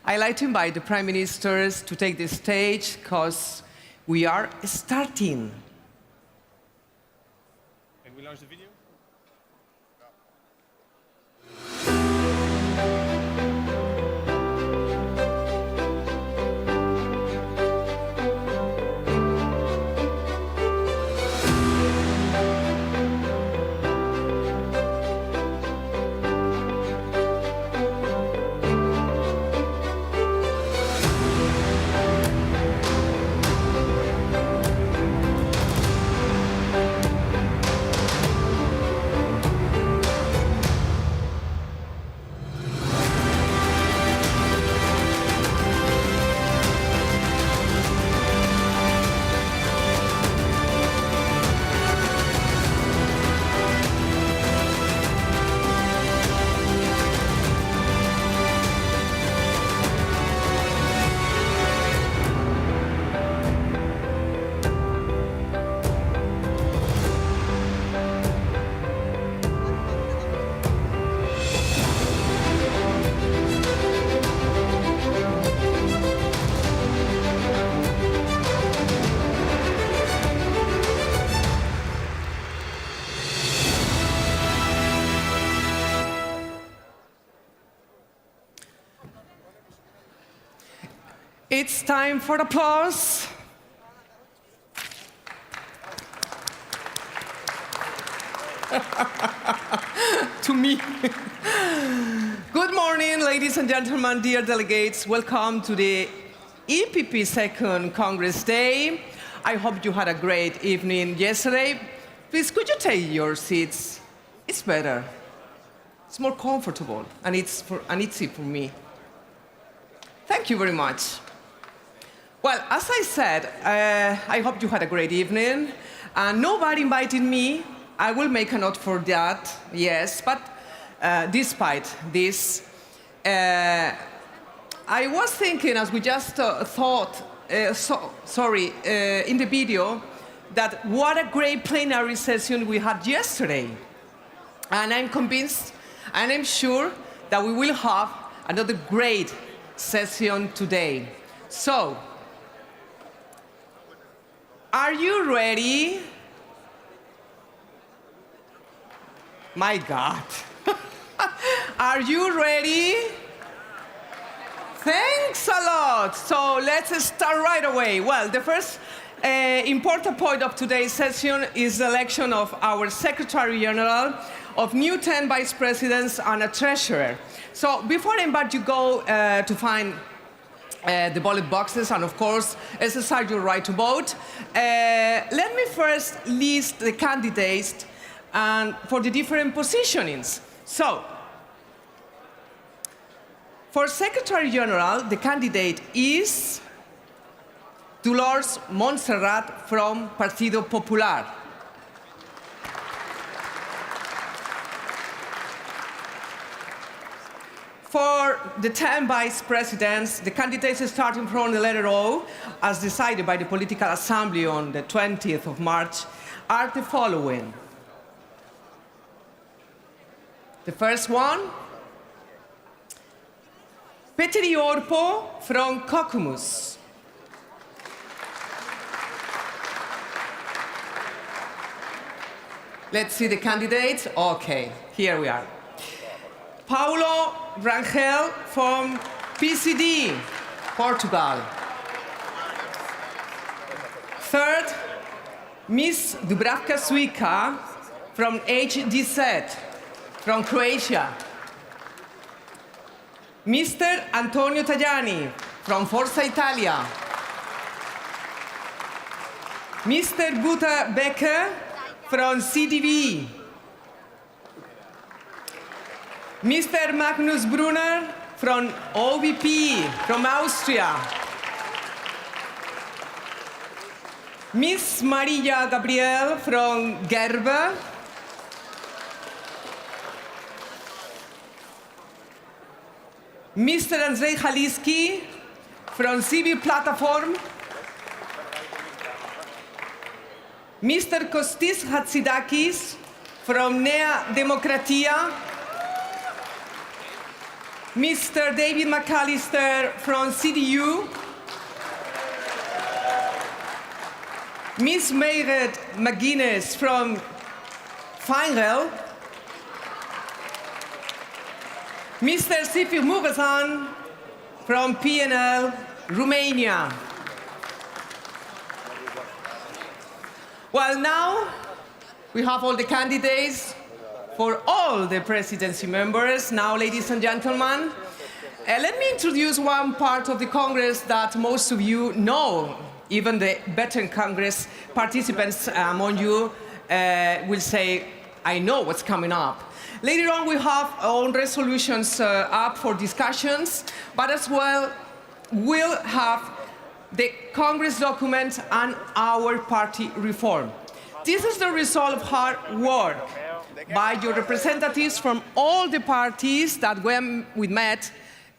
I'd like to invite the Prime Ministers to take the stage because we are starting. Can we launch the video? It's time for applause. To me. Good morning, ladies and gentlemen, dear delegates. Welcome to the EPP Second Congress Day. I hope you had a great evening yesterday. Please, could you take your seats? It's better. It's more comfortable, and it's easy for me. Thank you very much. Well, as I said, I hope you had a great evening. Nobody invited me. I will make a note for that, yes. But despite this, I was thinking, as we just thought, in the video, that what a great plenary session we had yesterday. And I'm convinced, and I'm sure, that we will have another great session today. So, are you ready? My God. Are you ready? Thanks a lot. So let's start right away. Well, the first important point of today's session is the election of our Secretary General, of new 10 Vice Presidents and a Treasurer. So before I invite you go to find the ballot boxes, and of course, exercise your right to vote. Let me first list the candidates for the different positionings. So, for Secretary General, the candidate is Dolors Montserrat from Partido Popular. For the 10 vice presidents, the candidates starting from the letter O, as decided by the Political Assembly on the 20th of March, are the following. The first one, Petteri Orpo from Kokoomus. Let's see the candidates. Okay, here we are. Paulo Rangel from PCD, Portugal. Third, Ms. Dubravka Suica from HDZ, from Croatia. Mr. Antonio Tajani from Forza Italia. Mr. Guta Becker from CDV. Mr. Magnus Brunner from OVP, from Austria. Miss Maria Gabriel from Gerbe. Mr. Andrzej Haliski from Civil Platform. Mr. Kostis Hatzidakis from Nea Demokratia. Mr. David McAllister from CDU, Ms. Mairet McGuinness from Fine-Gael, Mr. Cyprus Muresan from PNL, Romania. Well, now we have all the candidates for all the presidency members. Now, ladies and gentlemen, let me introduce one part of the Congress that most of you know. Even the veteran Congress participants among you will say, I know what's coming up. Later on, we have our own resolutions up for discussions, but as well, we'll have the Congress document and our party reform. This is the result of hard work by your representatives from all the parties that we met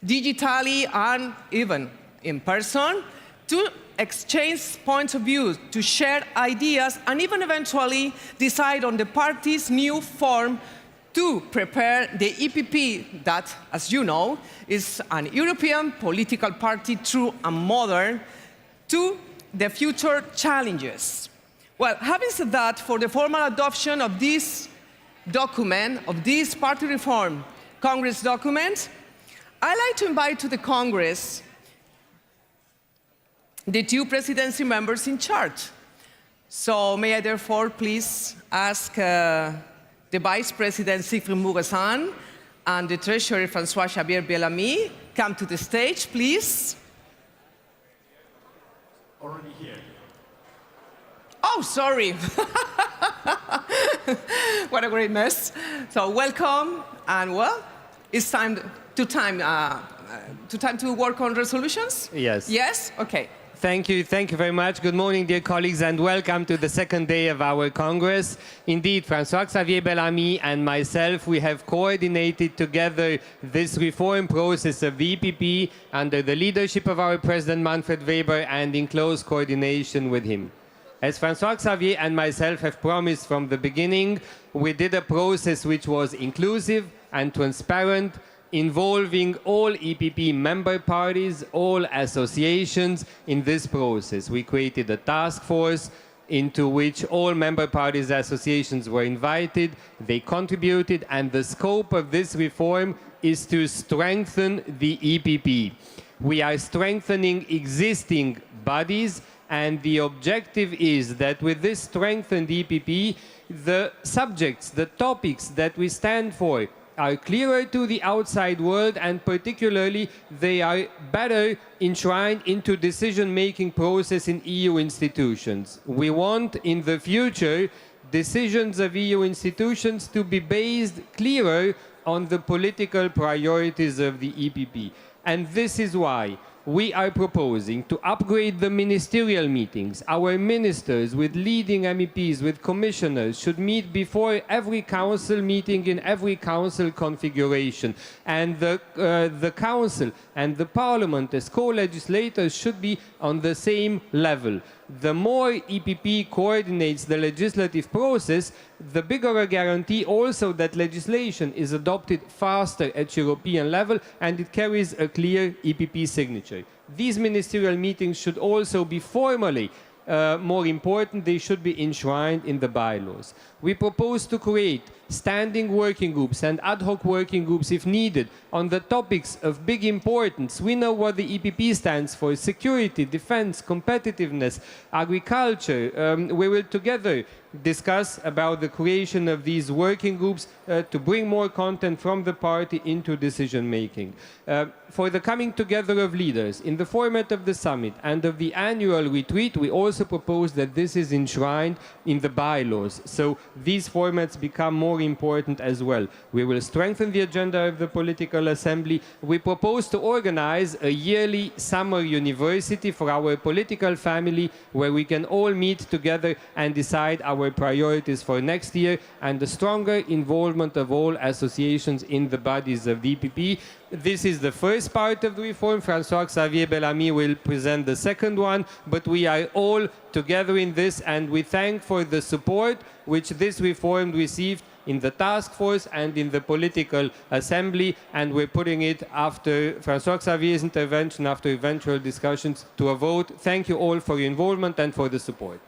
digitally and even in person to exchange points of view, to share ideas, and even eventually decide on the party's new form to prepare the EPP that, as you know, is an European political party true and modern to the future challenges. Well, having said that, for the formal adoption of this document, of this party reform Congress document, I'd like to invite to the Congress the two presidency members in charge. So may I therefore please ask the Vice President Cyprus Muresan and the Treasurer François Xavier Bellamy come to the stage, please. Already here. Oh, sorry. What a great mess. So welcome, and well, it's time to work on resolutions? Yes. Yes? Okay. Thank you very much. Good morning, dear colleagues, and welcome to the second day of our Congress. Indeed, François Xavier Bellamy and myself, we have coordinated together this reform process of the EPP under the leadership of our President Manfred Weber and in close coordination with him. As François Xavier and myself have promised from the beginning, we did a process which was inclusive and transparent, involving all EPP member parties, all associations in this process. We created a task force into which all member parties' associations were invited, they contributed, and the scope of this reform is to strengthen the EPP. We are strengthening existing bodies, and the objective is that with this strengthened EPP, the subjects, the topics that we stand for are clearer to the outside world, and particularly they are better enshrined into decision-making process in EU institutions. We want in the future decisions of EU institutions to be based clearer on the political priorities of the EPP. And this is why we are proposing to upgrade the ministerial meetings. Our ministers with leading MEPs, with commissioners, should meet before every council meeting in every council configuration. And the council and the parliament as co-legislators should be on the same level. The more EPP coordinates the legislative process, the bigger a guarantee also that legislation is adopted faster at European level and it carries a clear EPP signature. These ministerial meetings should also be formally more important, they should be enshrined in the bylaws. We propose to create standing working groups and ad hoc working groups if needed on the topics of big importance. We know what the EPP stands for: security, defense, competitiveness, agriculture. We will together discuss about the creation of these working groups to bring more content from the party into decision making. For the coming together of leaders in the format of the summit and of the annual retreat, we also propose that this is enshrined in the bylaws. So these formats become more important as well. We will strengthen the agenda of the political assembly. We propose to organize a yearly summer university for our political family where we can all meet together and decide our priorities for next year, and the stronger involvement of all associations in the bodies of the EPP. This is the first part of the reform. François Xavier Bellamy will present the second one, but we are all together in this, and we thank for the support which this reform received in the task force and in the political assembly, and we're putting it after François-Xavier's intervention, after eventual discussions, to a vote. Thank you all for your involvement and for the support.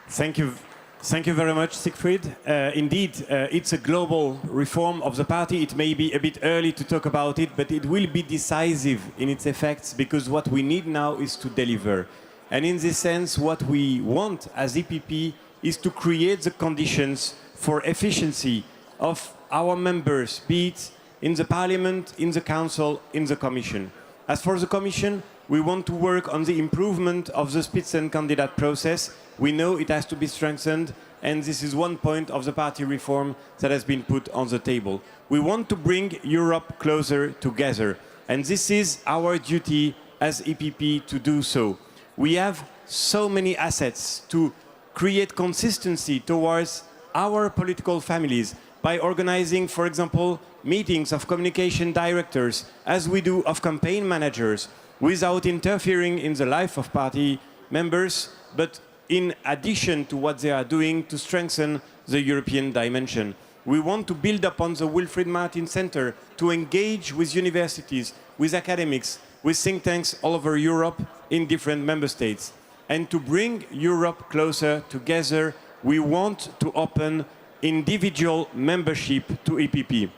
Thank you. Thank you very much, Siegfried. Indeed, it's a global reform of the party. It may be a bit early to talk about it, but it will be decisive in its effects, because what we need now is to deliver. And in this sense, what we want as EPP is to create the conditions for efficiency of our members, be it in the Parliament, in the Council, in the Commission. As for the Commission, we want to work on the improvement of the Spitzenkandidat process. We know it has to be strengthened, and this is one point of the party reform that has been put on the table. We want to bring Europe closer together, and this is our duty as EPP to do so. We have so many assets to create consistency towards our political families by organizing, for example, meetings of communication directors, as we do of campaign managers, without interfering in the life of party members, but in addition to what they are doing to strengthen the European dimension. We want to build upon the Wilfried Martin Center to engage with universities, with academics, with think tanks all over Europe in different member states. And to bring Europe closer together, we want to open individual membership to EPP.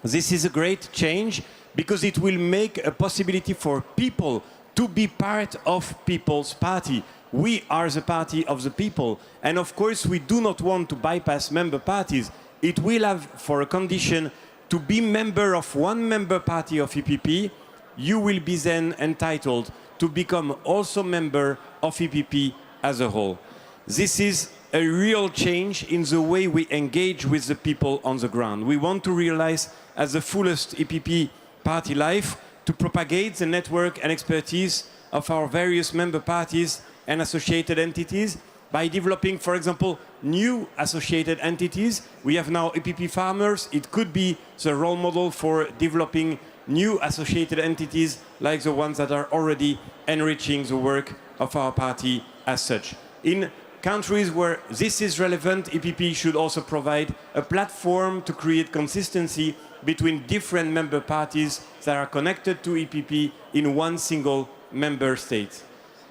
This is a great change because it will make a possibility for people to be part of people's party. We are the party of the people. And of course, we do not want to bypass member parties. It will have for a condition to be member of one member party of EPP. You will be then entitled to become also member of EPP as a whole. This is a real change in the way we engage with the people on the ground. We want to realize as the fullest EPP party life to propagate the network and expertise of our various member parties and associated entities by developing, for example, new associated entities. We have now EPP Farmers. It could be the role model for developing new associated entities like the ones that are already enriching the work of our party as such. In countries where this is relevant, EPP should also provide a platform to create consistency between different member parties that are connected to EPP in one single member state.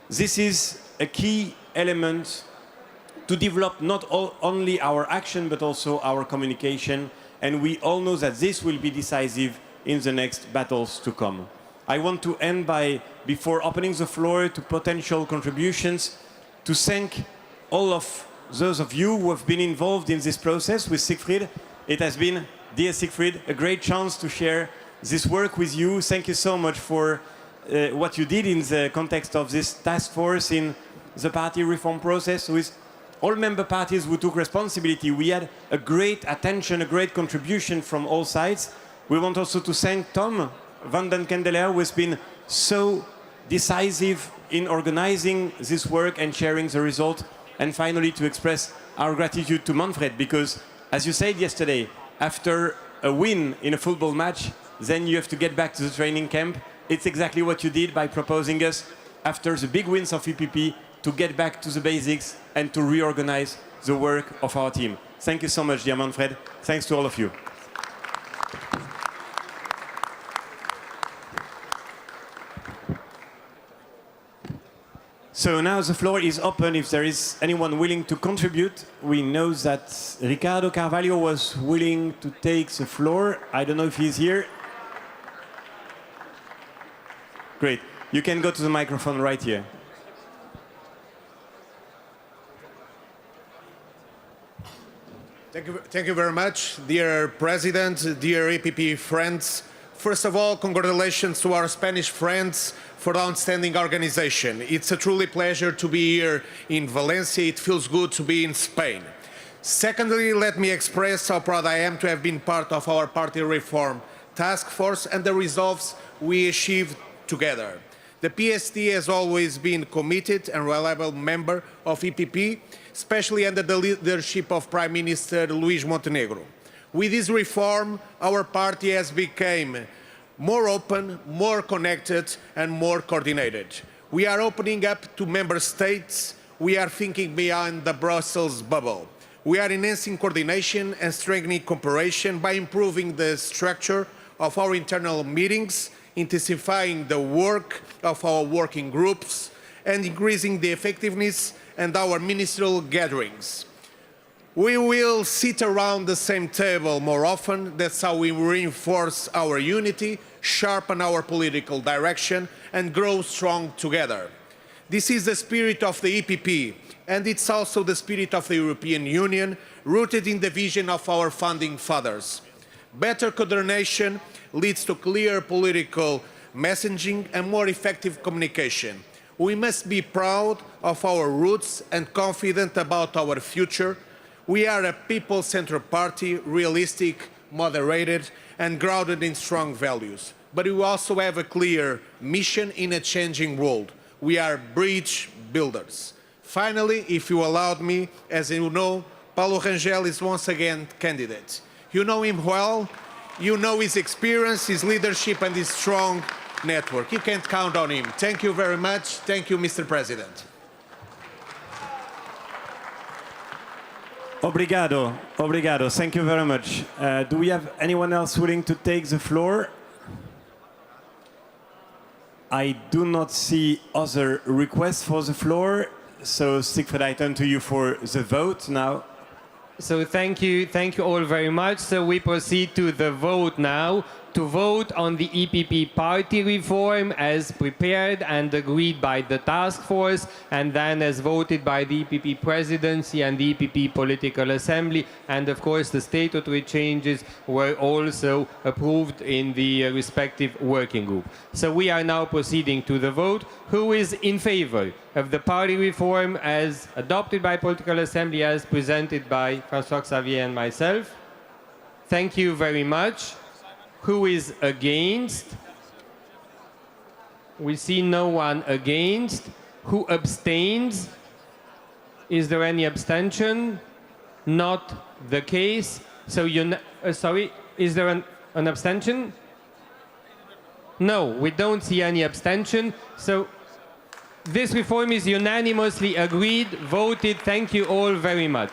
This is a key element to develop not only our action but also our communication, and we all know that this will be decisive in the next battles to come. I want to end by, before opening the floor to potential contributions, to thank all of those of you who have been involved in this process with Siegfried. It has been, dear Siegfried, a great chance to share this work with you. Thank you so much for what you did in the context of this task force in the party reform process with all member parties who took responsibility. We had a great attention, a great contribution from all sides. We want also to thank Tom van den Kendelaer, who has been so decisive in organizing this work and sharing the result. And finally, to express our gratitude to Manfred, because, as you said yesterday, after a win in a football match, then you have to get back to the training camp. It's exactly what you did by proposing us, after the big wins of EPP, to get back to the basics and to reorganize the work of our team. Thank you so much, dear Manfred. Thanks to all of you. So now the floor is open if there is anyone willing to contribute. We know that Ricardo Carvalho was willing to take the floor. I don't know if he's here. Great. You can go to the microphone right here. Thank you very much, dear President, dear EPP friends. First of all, congratulations to our Spanish friends for the outstanding organization. It's a truly pleasure to be here in Valencia. It feels good to be in Spain. Secondly, let me express how proud I am to have been part of our party reform task force and the results we achieved together. The PST has always been committed and reliable member of EPP, especially under the leadership of Prime Minister Luis Montenegro. With this reform, our party has become more open, more connected and more coordinated. We are opening up to member states we are thinking beyond the Brussels bubble. We are enhancing coordination and strengthening cooperation by improving the structure of our internal meetings, intensifying the work of our working groups, and increasing the effectiveness and our ministerial gatherings. We will sit around the same table more often. That's how we reinforce our unity, sharpen our political direction, and grow strong together. This is the spirit of the EPP, and it's also the spirit of the European Union, rooted in the vision of our founding fathers. Better coordination leads to clear political messaging and more effective communication. We must be proud of our roots and confident about our future. We are a people-centered party, realistic, moderated, and grounded in strong values. But we also have a clear mission in a changing world. We are bridge builders. Finally, if you allowed me, as you know, Paulo Rangel is once again candidate. You know him well, you know his experience, his leadership, and his strong network. You can count on him. Thank you very much. Thank you, Mr. President. Obrigado, obrigado. Thank you very much. Do we have anyone else willing to take the floor? I do not see other requests for the floor. So, Siegfried, I turn to you for the vote now. So thank you all very much. So we proceed to the vote now, to vote on the EPP party reform as prepared and agreed by the task force, and then as voted by the EPP presidency and the EPP political assembly, and of course the statutory changes were also approved in the respective working group. So we are now proceeding to the vote. Who is in favor of the party reform as adopted by political assembly as presented by François-Xavier and myself? Thank you very much. Who is against? We see no one against. Who abstains? Is there any abstention? Not the case. So, sorry, is there an abstention? No, we don't see any abstention. So, this reform is unanimously agreed, voted. Thank you all very much.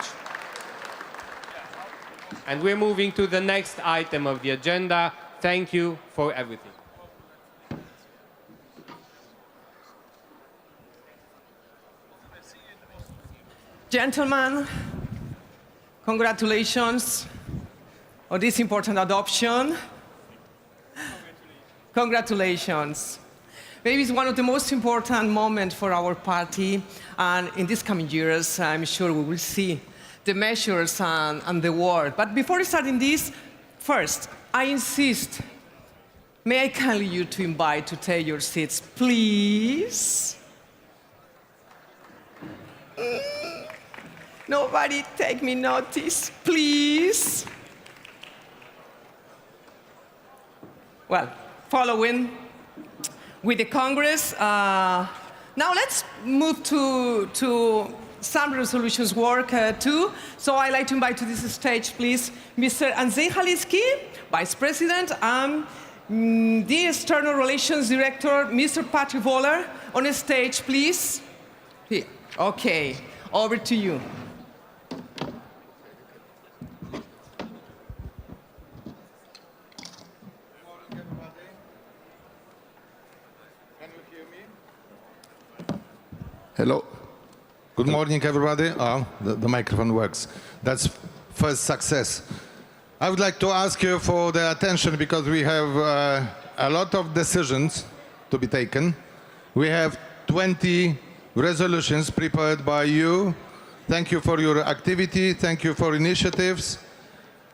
And we're moving to the next item of the agenda. Thank you for everything. Gentlemen, congratulations on this important adoption. Congratulations. Maybe it's one of the most important moments for our party, and in these coming years, I'm sure we will see the measures and the work. But before starting this, first, I insist, may I kindly you to invite to take your seats, please? Nobody take me notice, please. Well, following with the Congress, now let's move to some resolutions work too. So I'd like to invite to this stage, please, Mr. Andrzej Halicki, Vice President, and the External Relations Director, Mr. Patrick Voller, on the stage, please. Here. Okay, over to you. Hello. Good morning, everybody. Oh, the microphone works. That's first success. I would like to ask you for the attention because we have a lot of decisions to be taken. We have 20 resolutions prepared by you. Thank you for your activity. Thank you for initiatives.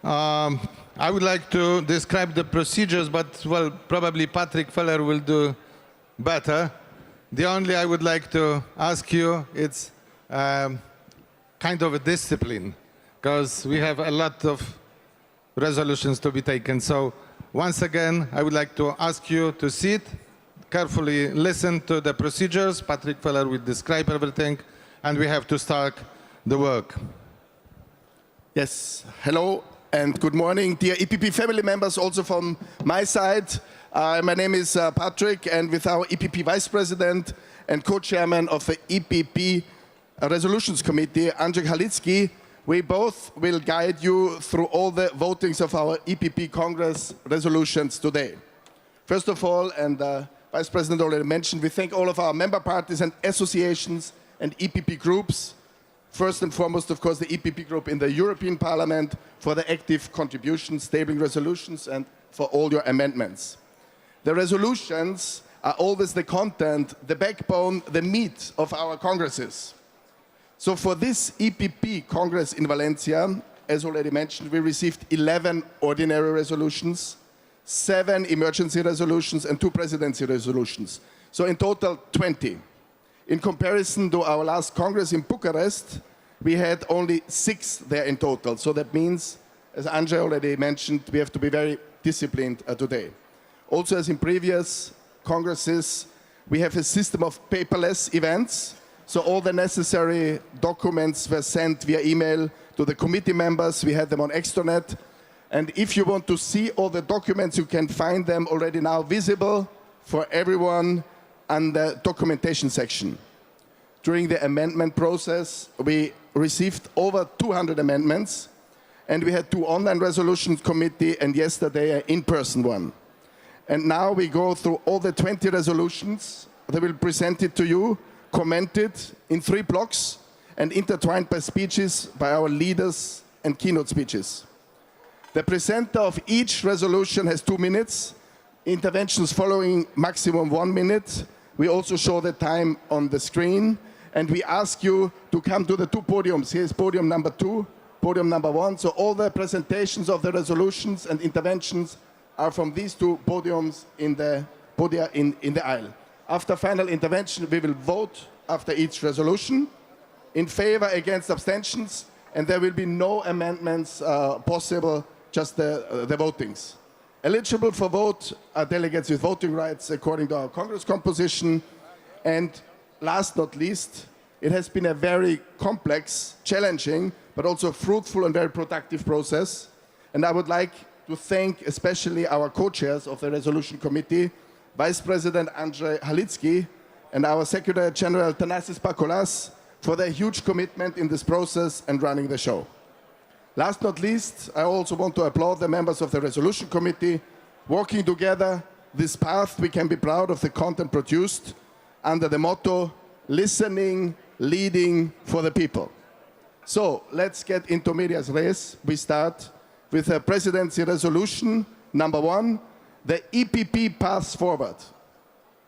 I would like to describe the procedures, but, well, probably Patrick Feller will do better. The only I would like to ask you, it's kind of a discipline, because we have a lot of resolutions to be taken. So once again, I would like to ask you to sit, carefully listen to the procedures. Patrick Feller will describe everything, and we have to start the work. Yes, hello and good morning, dear EPP family members, also from my side. My name is Patrick, and with our EPP Vice President and co-chairman of the EPP Resolutions Committee, Andrzej Halicki, we both will guide you through all the votings of our EPP Congress resolutions today. First of all, and Vice President already mentioned, we thank all of our member parties and associations and EPP groups. First and foremost, of course, the EPP group in the European Parliament for the active contributions, tabling resolutions, and for all your amendments. The resolutions are always the content, the backbone, the meat of our congresses. So for this EPP Congress in Valencia, as already mentioned, we received 11 ordinary resolutions, 7 emergency resolutions, and 2 presidency resolutions. So in total, 20. In comparison to our last Congress in Bucharest, we had only 6 there in total. So that means, as Andrzej already mentioned, we have to be very disciplined today. Also, as in previous Congresses, we have a system of paperless events. So all the necessary documents were sent via email to the committee members. We had them on Extranet. And if you want to see all the documents, you can find them already now visible for everyone in the documentation section. During the amendment process, we received over 200 amendments, and we had 2 online resolutions committee, and yesterday an in-person one. And now we go through all the 20 resolutions. They will present it to you, commented in 3 blocks, and intertwined by speeches by our leaders and keynote speeches. The presenter of each resolution has 2 minutes, interventions following maximum 1 minute. We also show the time on the screen, and we ask you to come to the 2 podiums. Here's podium number 2, podium number 1. So all the presentations of the resolutions and interventions are from these 2 podiums in the podia in the aisle. After final intervention, we will vote after each resolution, in favor, against, abstentions, and there will be no amendments possible, just the votings. Eligible for vote are delegates with voting rights according to our Congress composition. And last not least, it has been a very complex, challenging, but also fruitful and very productive process. And I would like to thank especially our co-chairs of the Resolution Committee, Vice President Andrzej Halicki and our Secretary General Thanasis Pakolas for their huge commitment in this process and running the show. Last not least, I also want to applaud the members of the Resolution Committee. Working together this path, we can be proud of the content produced under the motto, listening, leading for the people. So let's get into medias res. We start with a presidency resolution, number 1, the EPP Paths Forward,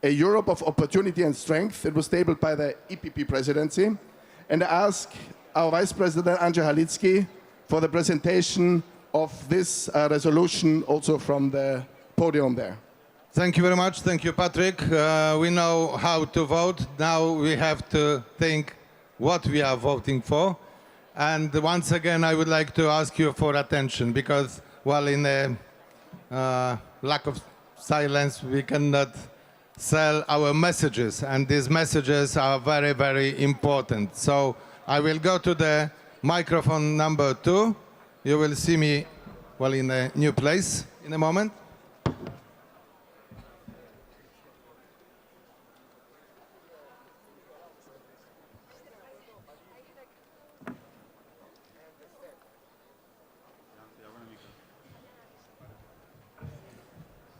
a Europe of opportunity and strength. It was tabled by the EPP presidency. And I ask our Vice President Andrzej Halicki for the presentation of this resolution also from the podium there. Thank you very much. Thank you, Patrick. We know how to vote. Now we have to think what we are voting for. And once again, I would like to ask you for attention because, well, in a lack of silence, we cannot sell our messages. And these messages are very, very important. So I will go to the microphone number 2. You will see me, well, in a new place in a moment.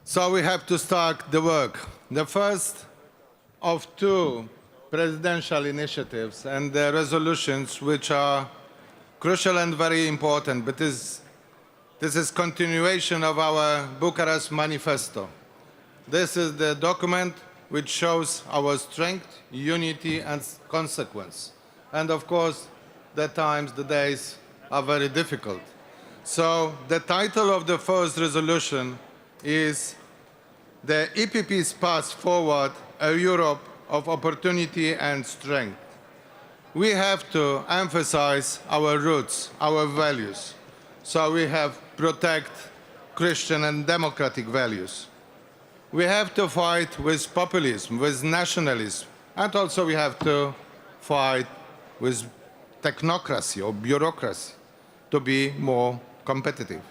So we have to start the work. The first of 2 presidential initiatives and the resolutions which are crucial and very important, but this is continuation of our Bucharest Manifesto. This is the document which shows our strength, unity and consequence. And of course, the times, the days are very difficult. So the title of the first resolution is the EPP's Path Forward, a Europe of Opportunity and Strength. We have to emphasize our roots, our values. So we have protect Christian and democratic values. We have to fight with populism, with nationalism, and also we have to fight with technocracy or bureaucracy to be more competitive.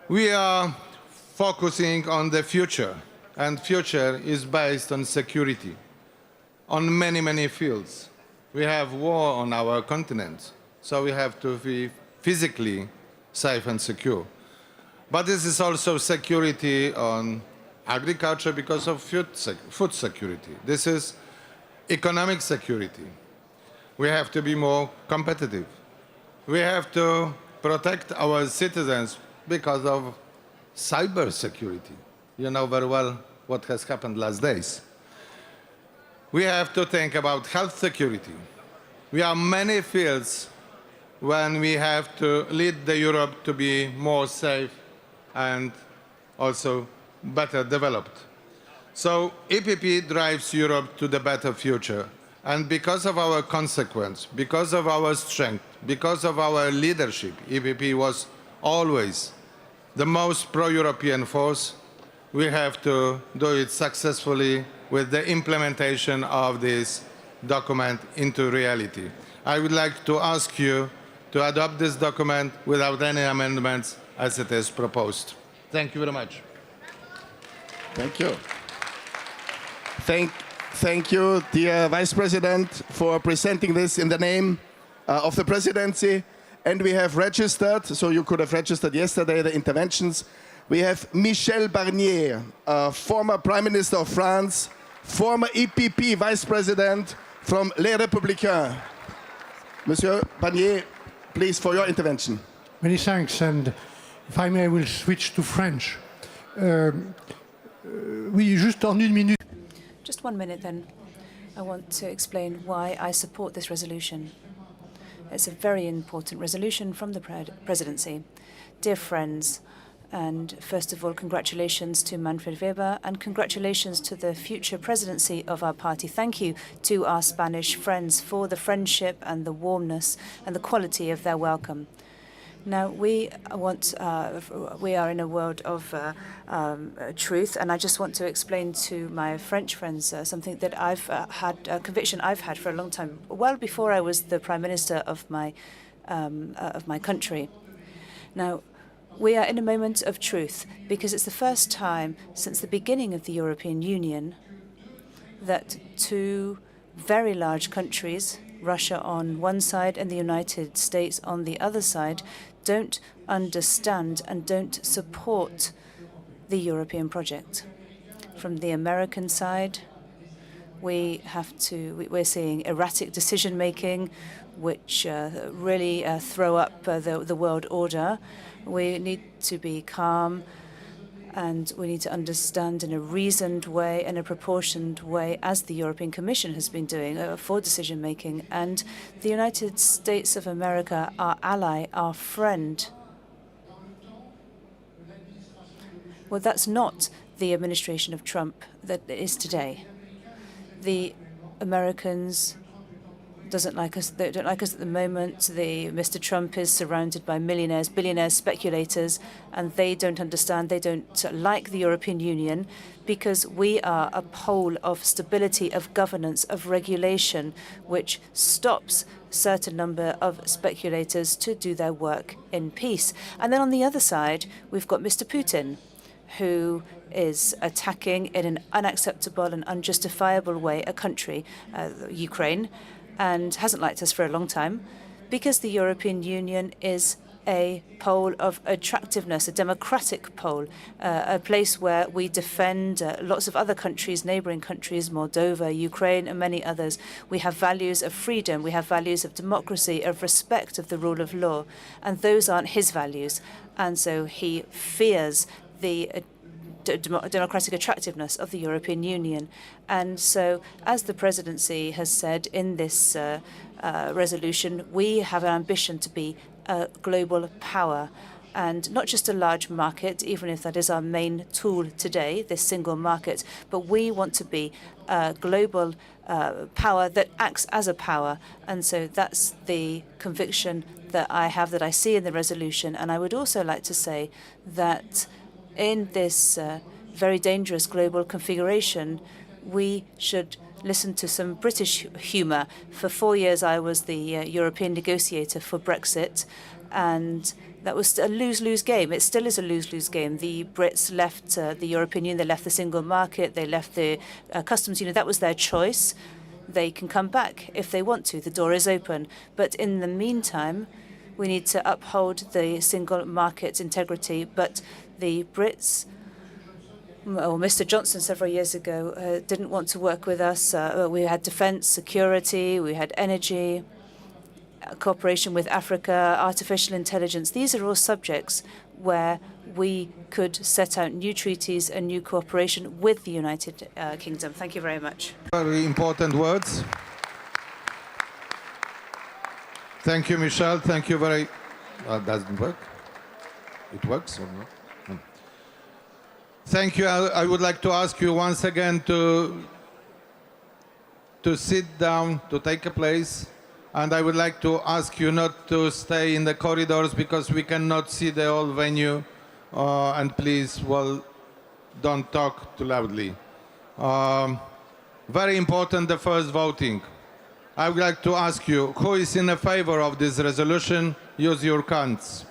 We are focusing on the future, and future is based on security, on many, many fields. We have war on our continent, so we have to be physically safe and secure. But this is also security on agriculture because of food security. This is economic security. We have to be more competitive. We have to protect our citizens because of cyber security. You know very well what has happened last days. We have to think about health security. We have many fields when we have to lead the Europe to be more safe and also better developed. So EPP drives Europe to the better future. And because of our consequence, because of our strength, because of our leadership, EPP was always the most pro-European force. We have to do it successfully with the implementation of this document into reality. I would like to ask you to adopt this document without any amendments as it is proposed. Thank you very much. Thank you. Thank you, dear Vice President, for presenting this in the name of the presidency. And we have registered, so you could have registered yesterday, the interventions. We have Michel Barnier, former Prime Minister of France, former EPP Vice President from Les Républicains. Monsieur Barnier, please, for your intervention. Many thanks, and if I may, I will switch to French. Oui, juste en une minute. Just 1 minute then. I want to explain why I support this resolution. It's a very important resolution from the presidency. Dear friends, and first of all, congratulations to Manfred Weber and congratulations to the future presidency of our party. Thank you to our Spanish friends for the friendship and the warmness and the quality of their welcome. Now, we are in a world of truth, and I just want to explain to my French friends something that I've had, a conviction I've had for a long time, well before I was the Prime Minister of my country. Now, we are in a moment of truth because it's the first time since the beginning of the European Union that two very large countries, Russia on one side and the United States on the other side, don't understand and don't support the European project. From the American side, we're seeing erratic decision-making, which really throw up the world order. We need to be calm, and we need to understand in a reasoned way and a proportioned way, as the European Commission has been doing for decision-making. And the United States of America, our ally, our friend. Well, that's not the administration of Trump that is today. The Americans don't like us at the moment. Mr. Trump is surrounded by millionaires, billionaires, speculators, and they don't understand, they don't like the European Union because we are a pole of stability, of governance, of regulation, which stops a certain number of speculators to do their work in peace. And then on the other side, we've got Mr. Putin, who is attacking in an unacceptable and unjustifiable way a country, Ukraine, and hasn't liked us for a long time, because the European Union is a pole of attractiveness, a democratic pole, a place where we defend lots of other countries, neighboring countries, Moldova, Ukraine, and many others. We have values of freedom, we have values of democracy, of respect, of the rule of law, and those aren't his values. And so he fears the democratic attractiveness of the European Union. And so, as the presidency has said in this resolution, we have an ambition to be a global power, and not just a large market, even if that is our main tool today, this single market, but we want to be a global power that acts as a power. And so that's the conviction that I have, that I see in the resolution. And I would also like to say that in this very dangerous global configuration, we should listen to some British humour. For 4 years, I was the European negotiator for Brexit, and that was a lose-lose game. It still is a lose-lose game. The Brits left the European Union, they left the single market, they left the customs union. That was their choice. they can come back if they want to. The door is open. But in the meantime, we need to uphold the single market integrity. But the Brits, or Mr. Johnson several years ago, didn't want to work with us. We had defense, security, we had energy, cooperation with Africa, artificial intelligence. These are all subjects where we could set out new treaties and new cooperation with the United Kingdom. Thank you very much. Very important words. Thank you, Michel. Thank you very... doesn't work? It works or not? No. Thank you. I would like to ask you once again to sit down, to take a place. And I would like to ask you not to stay in the corridors because we cannot see the whole venue. And please, well, don't talk too loudly. Very important, the first voting. I would like to ask you, who is in favor of this resolution? Use your hands.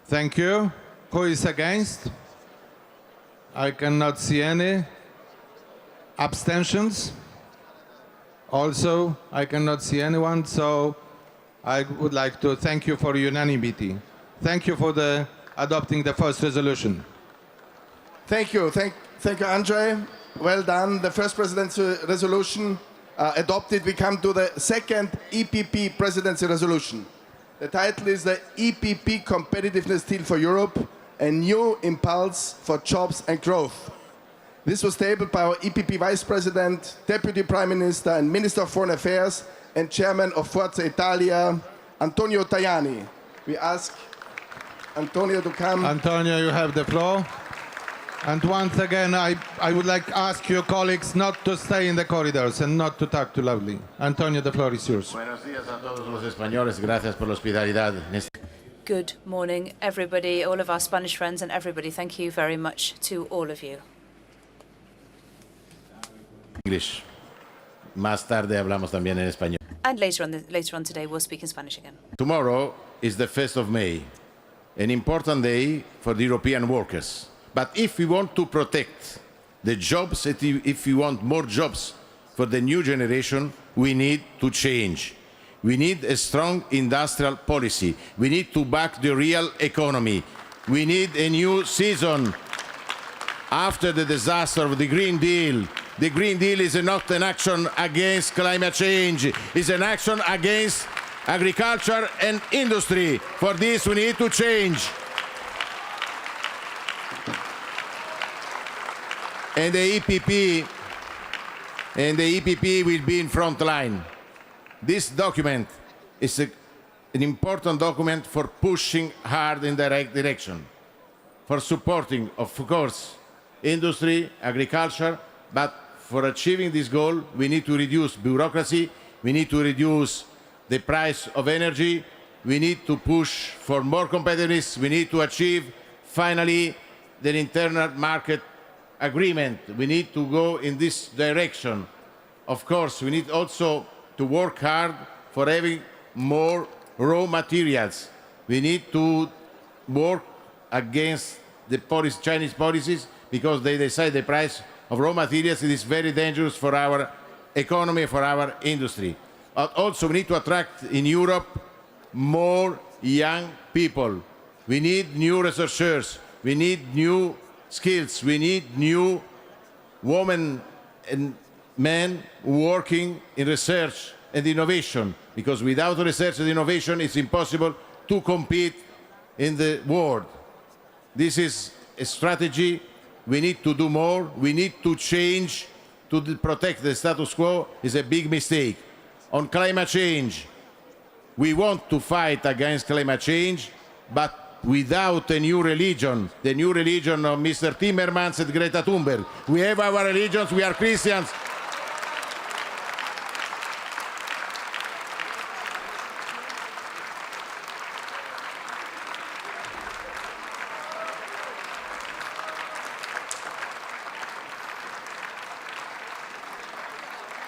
Thank you. Who is against? I cannot see any. Abstentions? Also, I cannot see anyone, so I would like to thank you for unanimity. Thank you for adopting the first resolution. Thank you. Thank you, Andre. Well done. The first presidency resolution adopted. We come to the second EPP presidency resolution. The title is the EPP Competitiveness Deal for Europe, a new impulse for jobs and growth. This was tabled by our EPP Vice President, Deputy Prime Minister and Minister of Foreign Affairs and Chairman of Forza Italia, Antonio Tajani. We ask Antonio to come. Antonio, you have the floor. And once again, I would like to ask your colleagues not to stay in the corridors and not to talk too loudly. Antonio, the floor is yours. Buenos días a todos los españoles. Gracias por la hospitalidad. Good morning, everybody, all of our Spanish friends and everybody. Thank you very much to all of you. English. Más tarde hablamos también en español. And later on today, we'll speak in Spanish again. Tomorrow is the 1st of May, an important day for the European workers. But if we want to protect the jobs, if we want more jobs for the new generation, we need to change. We need a strong industrial policy. We need to back the real economy. We need a new season after the disaster of the Green Deal. The Green Deal is not an action against climate change. It's an action against agriculture and industry. For this, we need to change. And the EPP will be in front line. This document is an important document for pushing hard in the right direction, for supporting, of course, industry, agriculture, but for achieving this goal, we need to reduce bureaucracy, we need to reduce the price of energy, we need to push for more competitiveness, we need to achieve, finally, the internal market agreement. We need to go in this direction. Of course, we need also to work hard for having more raw materials. We need to work against the Chinese policies because they decide the price of raw materials. It is very dangerous for our economy, for our industry. Also, we need to attract in Europe more young people. We need new researchers. We need new skills. We need new women and men working in research and innovation, because without research and innovation, it's impossible to compete in the world. This is a strategy. We need to do more. We need to change to protect the status quo. Is a big mistake. On climate change, we want to fight against climate change, but without a new religion, the new religion of Mr. Timmermans and Greta Thunberg. We have our religions, we are Christians.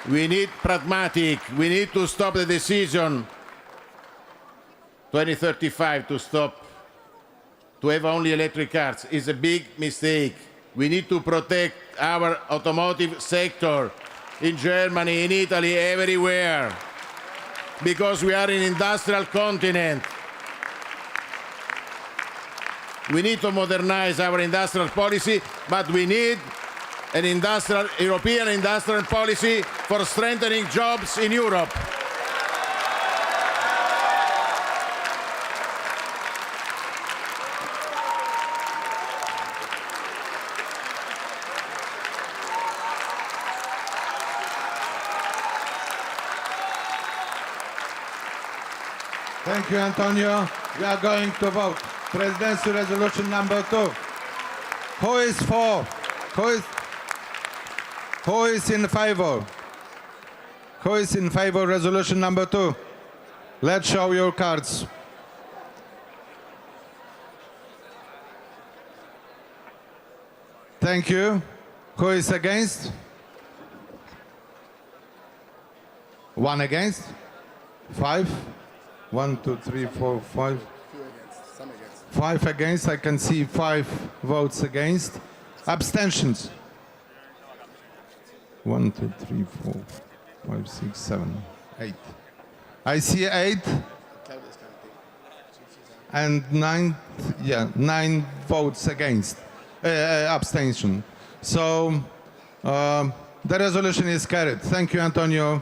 We need pragmatic. We need to stop the decision 2035 to stop, to have only electric cars is a big mistake. We need to protect our automotive sector in Germany, in Italy, everywhere, because we are an industrial continent. We need to modernize our industrial policy, but we need an European industrial policy for strengthening jobs in Europe. Thank you, Antonio. We are going to vote. Presidency resolution number 2. Who is for? Who is in favor? Who is in favor resolution number 2? Let's show your cards. Thank you. Who is against? 1 against? 5? 1, 2, 3, 4, 5. 5 against. I can see 5 votes against. Abstentions. 1, 2, 3, 4, 5, 6, 7, 8. I see 8 and 9. Yeah, 9 votes against. Abstention. So the resolution is carried. Thank you, Antonio.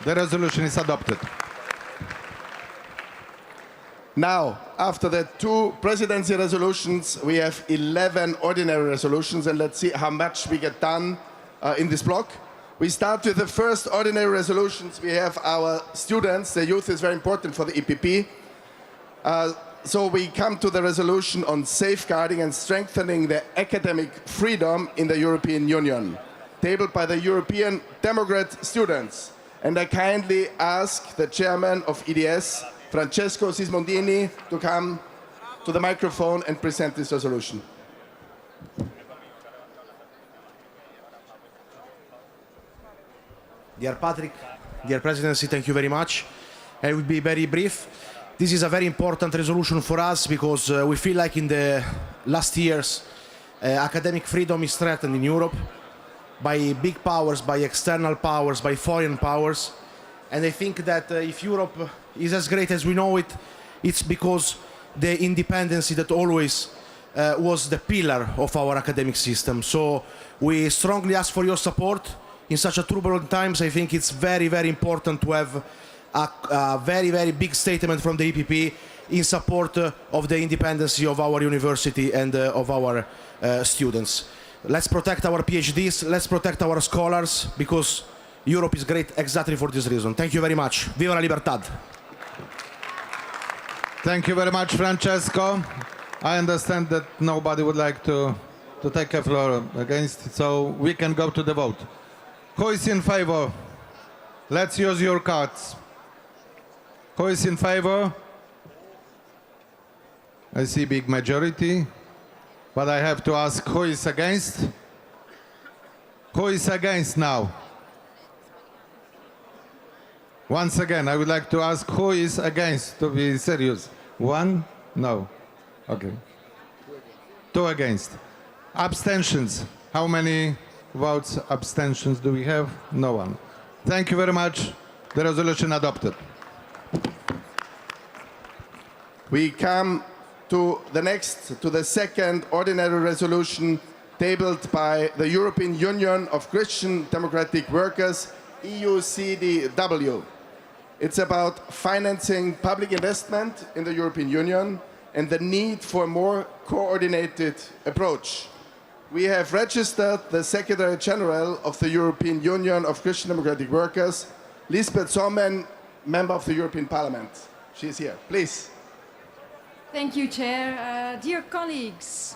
The resolution is adopted. Now, after the 2 presidency resolutions, we have 11 ordinary resolutions, and let's see how much we get done in this block. We start with the first ordinary resolutions. We have our students. The youth is very important for the EPP. So we come to the resolution on safeguarding and strengthening the academic freedom in the European Union, tabled by the European Democrat students. And I kindly ask the chairman of EDS, Francesco Sismondini, to come to the microphone and present this resolution. Dear Patrick, dear Presidency, thank you very much. I will be very brief. This is a very important resolution for us because we feel like in the last years academic freedom is threatened in Europe by big powers, by external powers, by foreign powers. And I think that if Europe is as great as we know it, it's because the independence that always was the pillar of our academic system. So we strongly ask for your support. In such a turbulent times, I think it's very, very important to have a very, very big statement from the EPP in support of the independence of our university and of our students. Let's protect our PhDs, let's protect our scholars, because Europe is great exactly for this reason. Thank you very much. Viva la libertad. Thank you very much, Francesco. I understand that nobody would like to take a floor against, so we can go to the vote. Who is in favor? Let's use your cards. Who is in favor? I see big majority, but I have to ask who is against? Who is against now? Once again, I would like to ask who is against, to be serious. 1? No. Okay. 2 against. Abstentions. How many votes abstentions do we have? No one. Thank you very much. The resolution adopted. We come to the second ordinary resolution tabled by the European Union of Christian Democratic Workers, EUCDW. It's about financing public investment in the European Union and the need for a more coordinated approach. We have registered the Secretary General of the European Union of Christian Democratic Workers, Lisbeth Sommen, member of the European Parliament. She is here. Please. Thank you, Chair. Dear colleagues,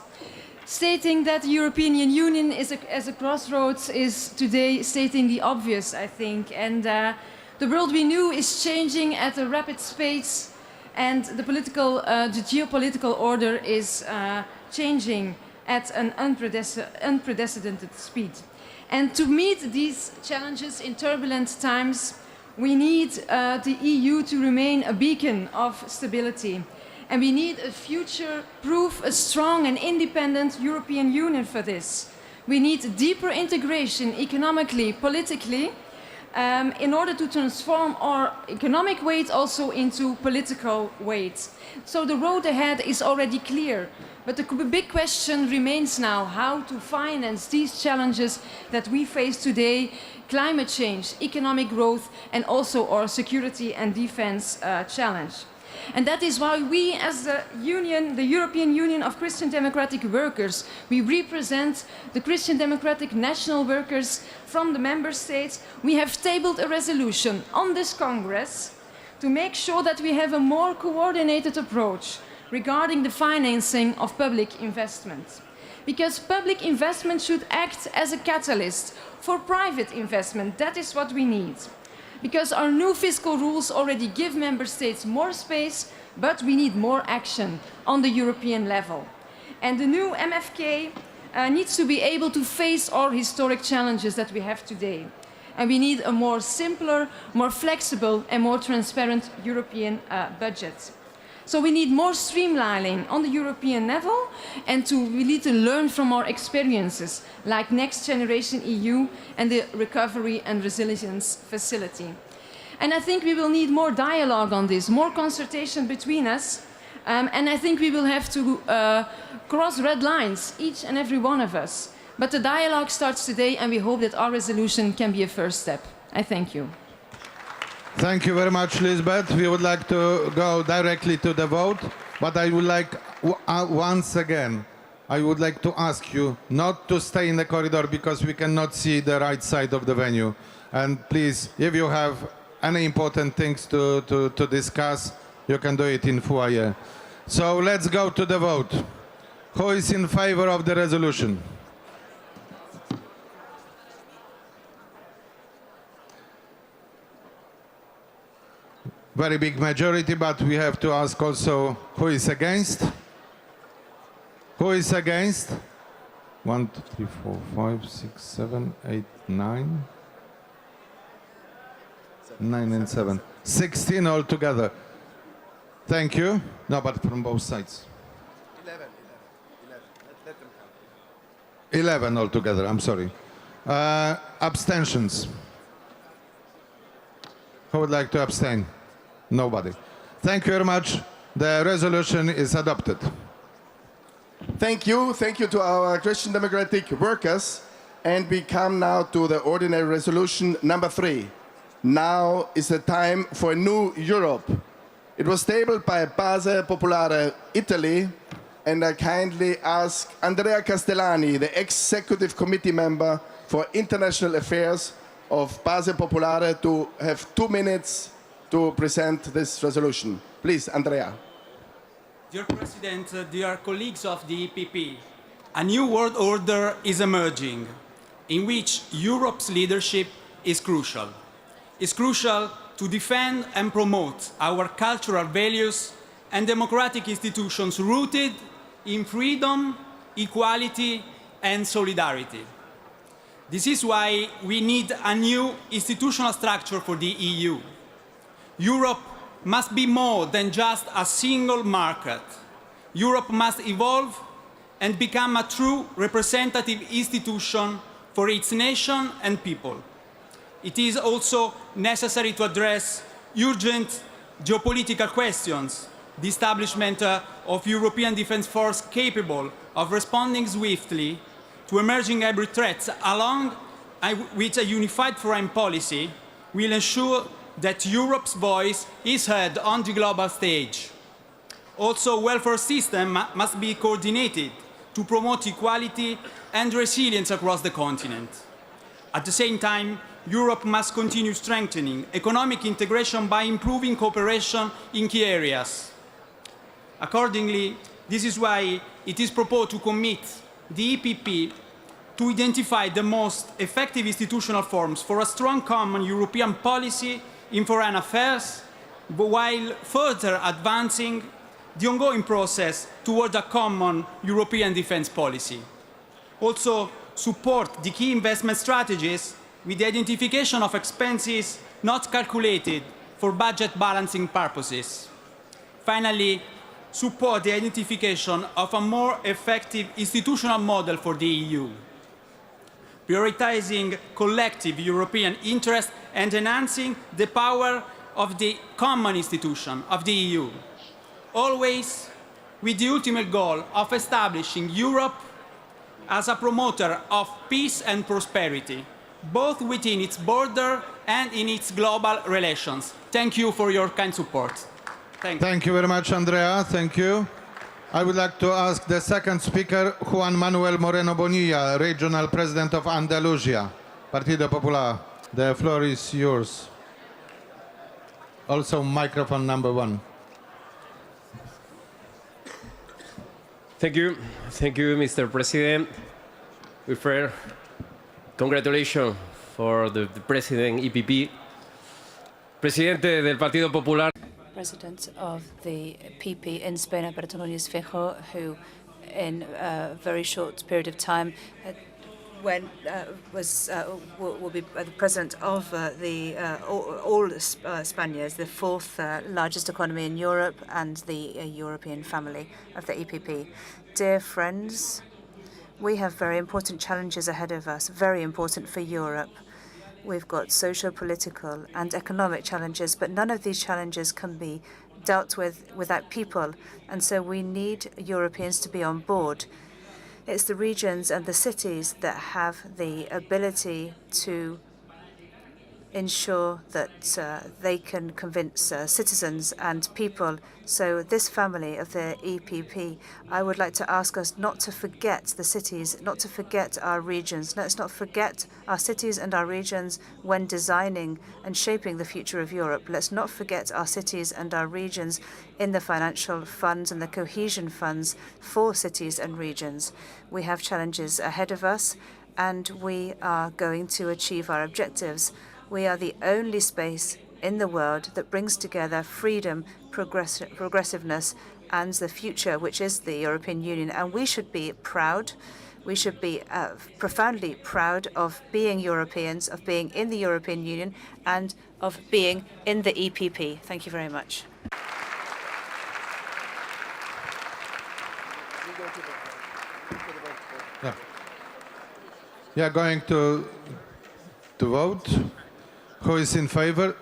stating that the European Union is as a crossroads is today stating the obvious, I think. And the world we knew is changing at a rapid pace, and the geopolitical order is changing at an unprecedented speed. And to meet these challenges in turbulent times, we need the EU to remain a beacon of stability. And we need a future-proof, a strong and independent European Union for this. We need deeper integration economically, politically, in order to transform our economic weight also into political weight. So the road ahead is already clear. But the big question remains now how to finance these challenges that we face today, climate change, economic growth, and also our security and defense challenge. And that is why we, as the Union, the European Union of Christian Democratic Workers, we represent the Christian Democratic national workers from the member states. We have tabled a resolution on this Congress to make sure that we have a more coordinated approach regarding the financing of public investment. Because public investment should act as a catalyst for private investment. That is what we need. Because our new fiscal rules already give member states more space, but we need more action on the European level. And the new MFK needs to be able to face our historic challenges that we have today. And we need a more simpler, more flexible and more transparent European budget. So we need more streamlining on the European level and we need to learn from our experiences like Next Generation EU and the Recovery and Resilience Facility. And I think we will need more dialogue on this, more consultation between us, and I think we will have to cross red lines, each and every one of us. But the dialogue starts today and we hope that our resolution can be a first step. I thank you. Thank you very much, Lisbeth. We would like to go directly to the vote, but I would like, once again, I would like to ask you not to stay in the corridor because we cannot see the right side of the venue. And please, if you have any important things to discuss, you can do it in foyer. So let's go to the vote. Who is in favor of the resolution? Very big majority, but we have to ask also who is against? Who is against? 1, 2, 3, 4, 5, 6, 7, 8, 9. 9 and 7. 16 altogether. Thank you. No, but from both sides. 11. Let them count. 11 altogether, I'm sorry. Abstentions. Who would like to abstain? Nobody. Thank you very much. The resolution is adopted. Thank you. Thank you to our Christian Democratic Workers. And we come now to the ordinary resolution number 3. Now is the time for a new Europe. It was tabled by Base Popolare Italy, and I kindly ask Andrea Castellani, the Executive Committee Member for International Affairs of Base Popolare, to have 2 minutes to present this resolution. Please, Andrea. Dear President, dear colleagues of the EPP, a new world order is emerging in which Europe's leadership is crucial. It's crucial to defend and promote our cultural values and democratic institutions rooted in freedom, equality, and solidarity. This is why we need a new institutional structure for the EU. Europe must be more than just a single market. Europe must evolve and become a true representative institution for its nation and people. It is also necessary to address urgent geopolitical questions, the establishment of European Defence Force capable of responding swiftly to emerging hybrid threats, along with a unified foreign policy, will ensure that Europe's voice is heard on the global stage. Also, welfare system must be coordinated to promote equality and resilience across the continent. At the same time, Europe must continue strengthening economic integration by improving cooperation in key areas. Accordingly, this is why it is proposed to commit the EPP to identify the most effective institutional forms for a strong common European policy in foreign affairs, while further advancing the ongoing process toward a common European defence policy. Also, support the key investment strategies with the identification of expenses not calculated for budget balancing purposes. Finally, support the identification of a more effective institutional model for the EU, prioritizing collective European interest and enhancing the power of the common institution of the EU, always with the ultimate goal of establishing Europe as a promoter of peace and prosperity, both within its border and in its global relations. Thank you for your kind support. Thank you very much, Andrea. Thank you. I would like to ask the second speaker, Juan Manuel Moreno Bonilla, Regional President of Andalusia, Partido Popular. The floor is yours. Also, microphone number 1. Thank you, Mr. President. Congratulations for the President EPP. Presidente del Partido Popular. President of the PP in Spain, Alberto Núñez Feijóo, who in a very short period of time will be the president of all Spaniards, the fourth largest economy in Europe and the European family of the EPP. Dear friends, we have very important challenges ahead of us, very important for Europe. We've got social, political and economic challenges, but none of these challenges can be dealt with without people, and so we need Europeans to be on board. It's the regions and the cities that have the ability to ensure that they can convince citizens and people. So this family of the EPP, I would like to ask us not to forget the cities, not to forget our regions. Let's not forget our cities and our regions when designing and shaping the future of Europe. Let's not forget our cities and our regions in the financial funds and the cohesion funds for cities and regions. We have challenges ahead of us, and we are going to achieve our objectives. We are the only space in the world that brings together freedom, progressiveness, and the future, which is the European Union. And we should be proud. We should be profoundly proud of being Europeans, of being in the European Union, and of being in the EPP. Thank you very much. Yeah. We are going to vote. Who is in favor?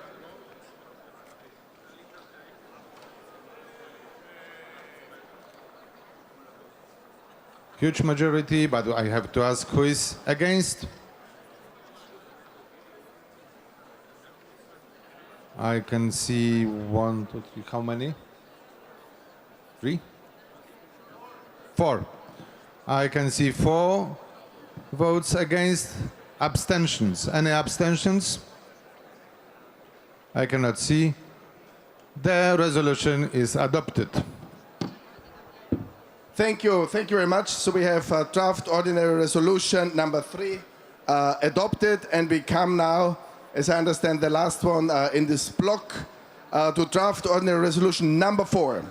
Huge majority, but I have to ask who is against? I can see 1, 2, 3, how many? 3? 4. I can see 4 votes against. Abstentions. Any abstentions? I cannot see. The resolution is adopted. Thank you very much. So we have draft ordinary resolution number 3 adopted, and we come now, as I understand, the last one in this block, to draft ordinary resolution number 4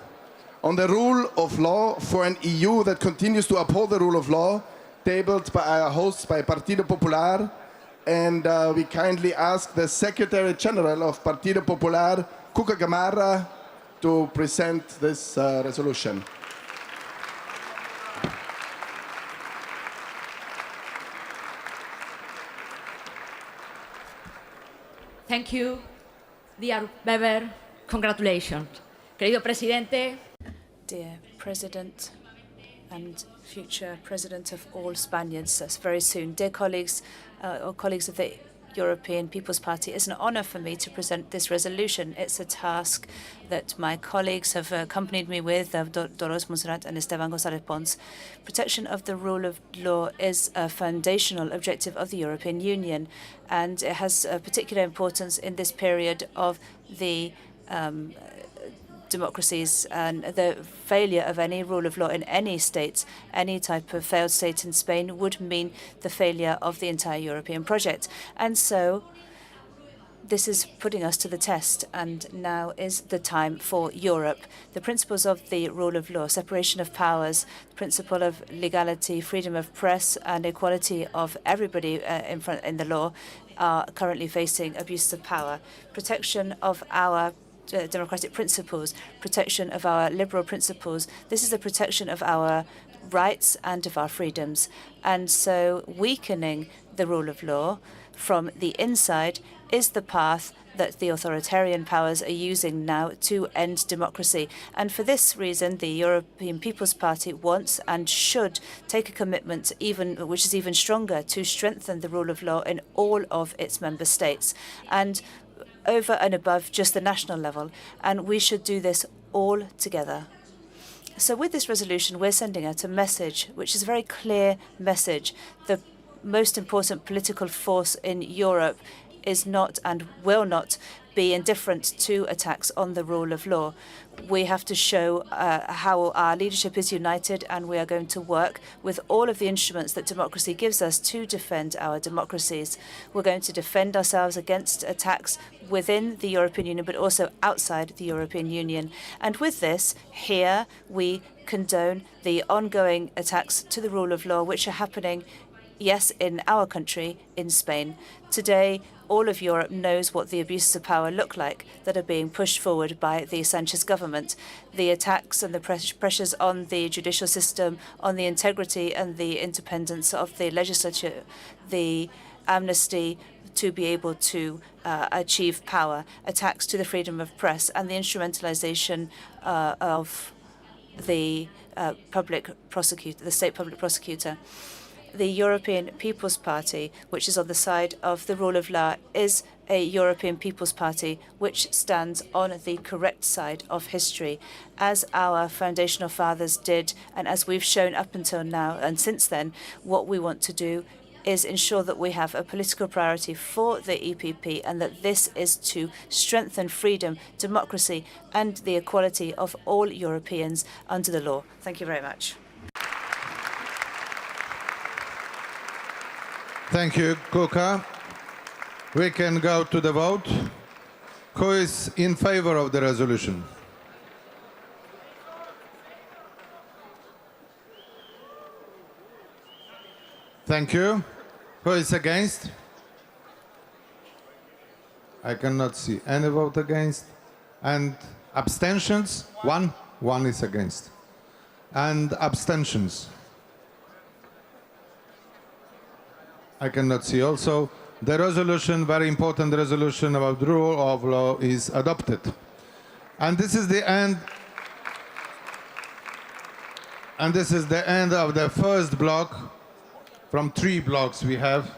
on the rule of law for an EU that continues to uphold the rule of law, tabled by our hosts, by Partido Popular. And we kindly ask the Secretary General of Partido Popular, Cuca Gamarra, to present this resolution. Thank you, dear Weber. Congratulations. Querido Presidente. Dear President and future President of all Spaniards, that's very soon. Dear colleagues, or colleagues of the European People's Party, it's an honor for me to present this resolution. It's a task that my colleagues have accompanied me with, Dolores Montserrat and Esteban González Pons. Protection of the rule of law is a foundational objective of the European Union, and it has a particular importance in this period of the democracies, and the failure of any rule of law in any state, any type of failed state in Spain, would mean the failure of the entire European project. And so this is putting us to the test, and now is the time for Europe. The principles of the rule of law, separation of powers, the principle of legality, freedom of press, and equality of everybody in the law are currently facing abuses of power. Protection of our democratic principles, protection of our liberal principles. This is the protection of our rights and of our freedoms. And so weakening the rule of law from the inside is the path that the authoritarian powers are using now to end democracy. And for this reason, the European People's Party wants and should take a commitment, which is even stronger, to strengthen the rule of law in all of its member states, and over and above just the national level. And we should do this all together. So with this resolution, we're sending out a message, which is a very clear message. The most important political force in Europe is not and will not be indifferent to attacks on the rule of law. We have to show how our leadership is united, and we are going to work with all of the instruments that democracy gives us to defend our democracies. We're going to defend ourselves against attacks within the European Union, but also outside the European Union. And with this, here we condone the ongoing attacks to the rule of law, which are happening, yes, in our country, in Spain. Today, all of Europe knows what the abuses of power look like that are being pushed forward by the Sanchez government. The attacks and the pressures on the judicial system, on the integrity and the independence of the legislature, the amnesty to be able to achieve power, attacks to the freedom of press, and the instrumentalization of the public prosecutor, the state public prosecutor. The European People's Party, which is on the side of the rule of law, is a European People's Party which stands on the correct side of history, as our foundational fathers did, and as we've shown up until now and since then. What we want to do is ensure that we have a political priority for the EPP, and that this is to strengthen freedom, democracy, and the equality of all Europeans under the law. Thank you very much. Thank you, Kuka. We can go to the vote. Who is in favor of the resolution? Thank you. Who is against? I cannot see any vote against. And abstentions? One. One is against. And abstentions? I cannot see also. The resolution, very important resolution about the rule of law, is adopted. And this is the end. And this is the end of the first block from 3 blocks we have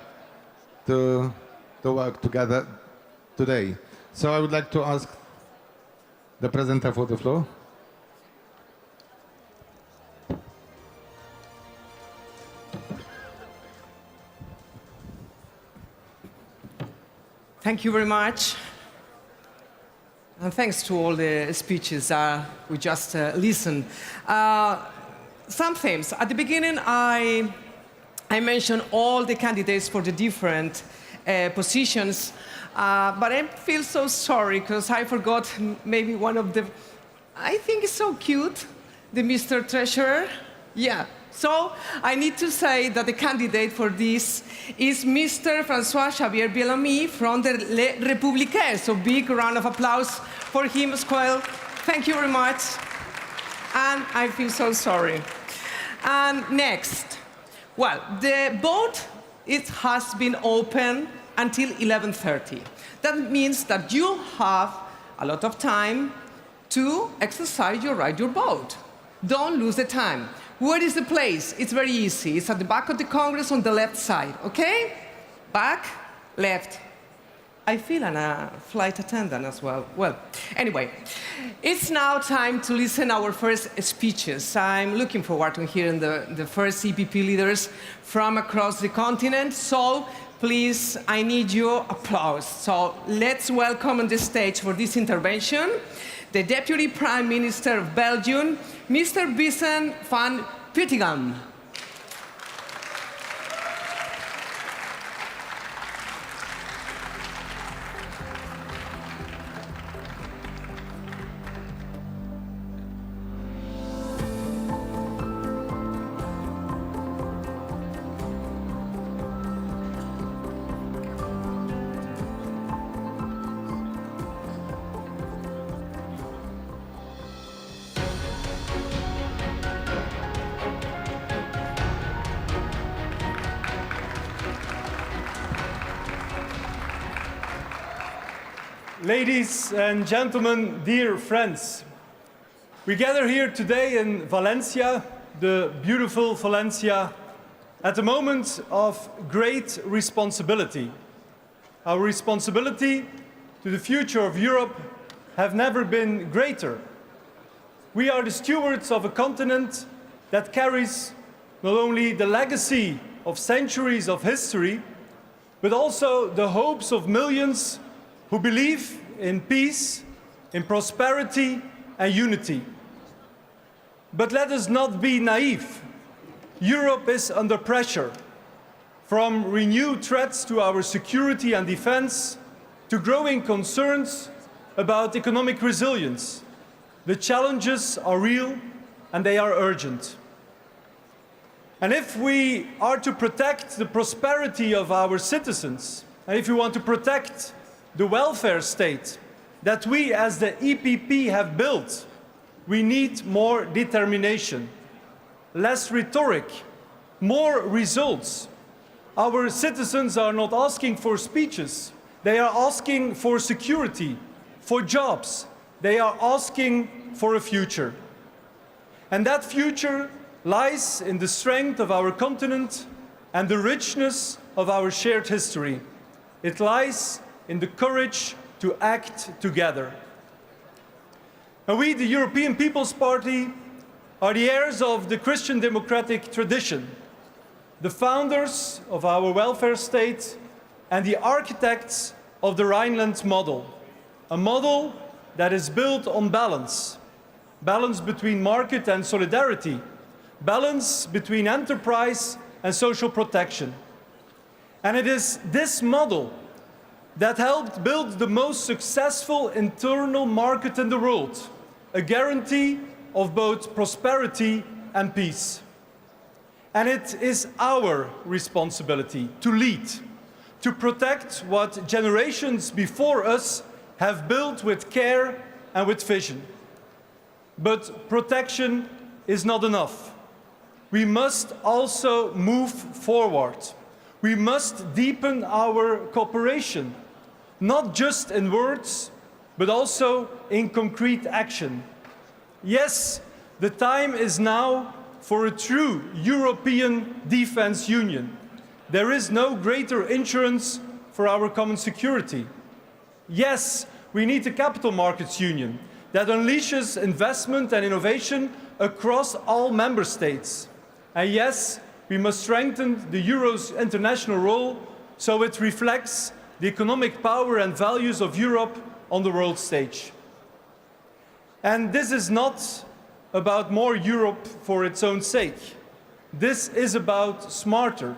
to work together today. So I would like to ask the presenter for the floor. Thank you very much. And thanks to all the speeches we just listened. Some things. At the beginning, I mentioned all the candidates for the different positions, but I feel so sorry because I forgot maybe one of the, I think it's so cute, the Mr. Treasurer. Yeah. So I need to say that the candidate for this is Mr. François Xavier Bellamy from the Les Républicains. So big round of applause for him as well. Thank you very much. And I feel so sorry. And next, well, the vote, it has been open until 11:30. That means that you have a lot of time to exercise your right, your vote. Don't lose the time. Where is the place? It's very easy. It's at the back of the Congress on the left side, okay? Back, left. I feel a flight attendant as well. Well, anyway, it's now time to listen our first speeches. I'm looking forward to hearing the first EPP leaders from across the continent. So please, I need your applause. So let's welcome on the stage for this intervention the Deputy Prime Minister of Belgium, Mr. Vincent van Petegem. Ladies and gentlemen, dear friends, we gather here today in Valencia, the beautiful Valencia, at a moment of great responsibility. Our responsibility to the future of Europe have never been greater. We are the stewards of a continent that carries not only the legacy of centuries of history, but also the hopes of millions who believe in peace, in prosperity and unity. But let us not be naive. Europe is under pressure, from renewed threats to our security and defense, to growing concerns about economic resilience. The challenges are real and they are urgent. And if we are to protect the prosperity of our citizens, and if we want to protect the welfare state that we as the EPP have built, we need more determination, less rhetoric, more results. Our citizens are not asking for speeches. They are asking for security, for jobs. They are asking for a future. And that future lies in the strength of our continent and the richness of our shared history. It lies in the courage to act together. And we, the European People's Party, are the heirs of the Christian democratic tradition, the founders of our welfare state, and the architects of the Rhineland model, a model that is built on balance, balance between market and solidarity, balance between enterprise and social protection. And it is this model that helped build the most successful internal market in the world, a guarantee of both prosperity and peace. And it is our responsibility to lead, to protect what generations before us have built with care and with vision. But protection is not enough. We must also move forward. We must deepen our cooperation, not just in words, but also in concrete action. Yes, the time is now for a true European defense union. There is no greater insurance for our common security. Yes, we need a capital markets union that unleashes investment and innovation across all member states. And yes, we must strengthen the euro's international role so it reflects the economic power and values of Europe on the world stage. And this is not about more Europe for its own sake. This is about smarter,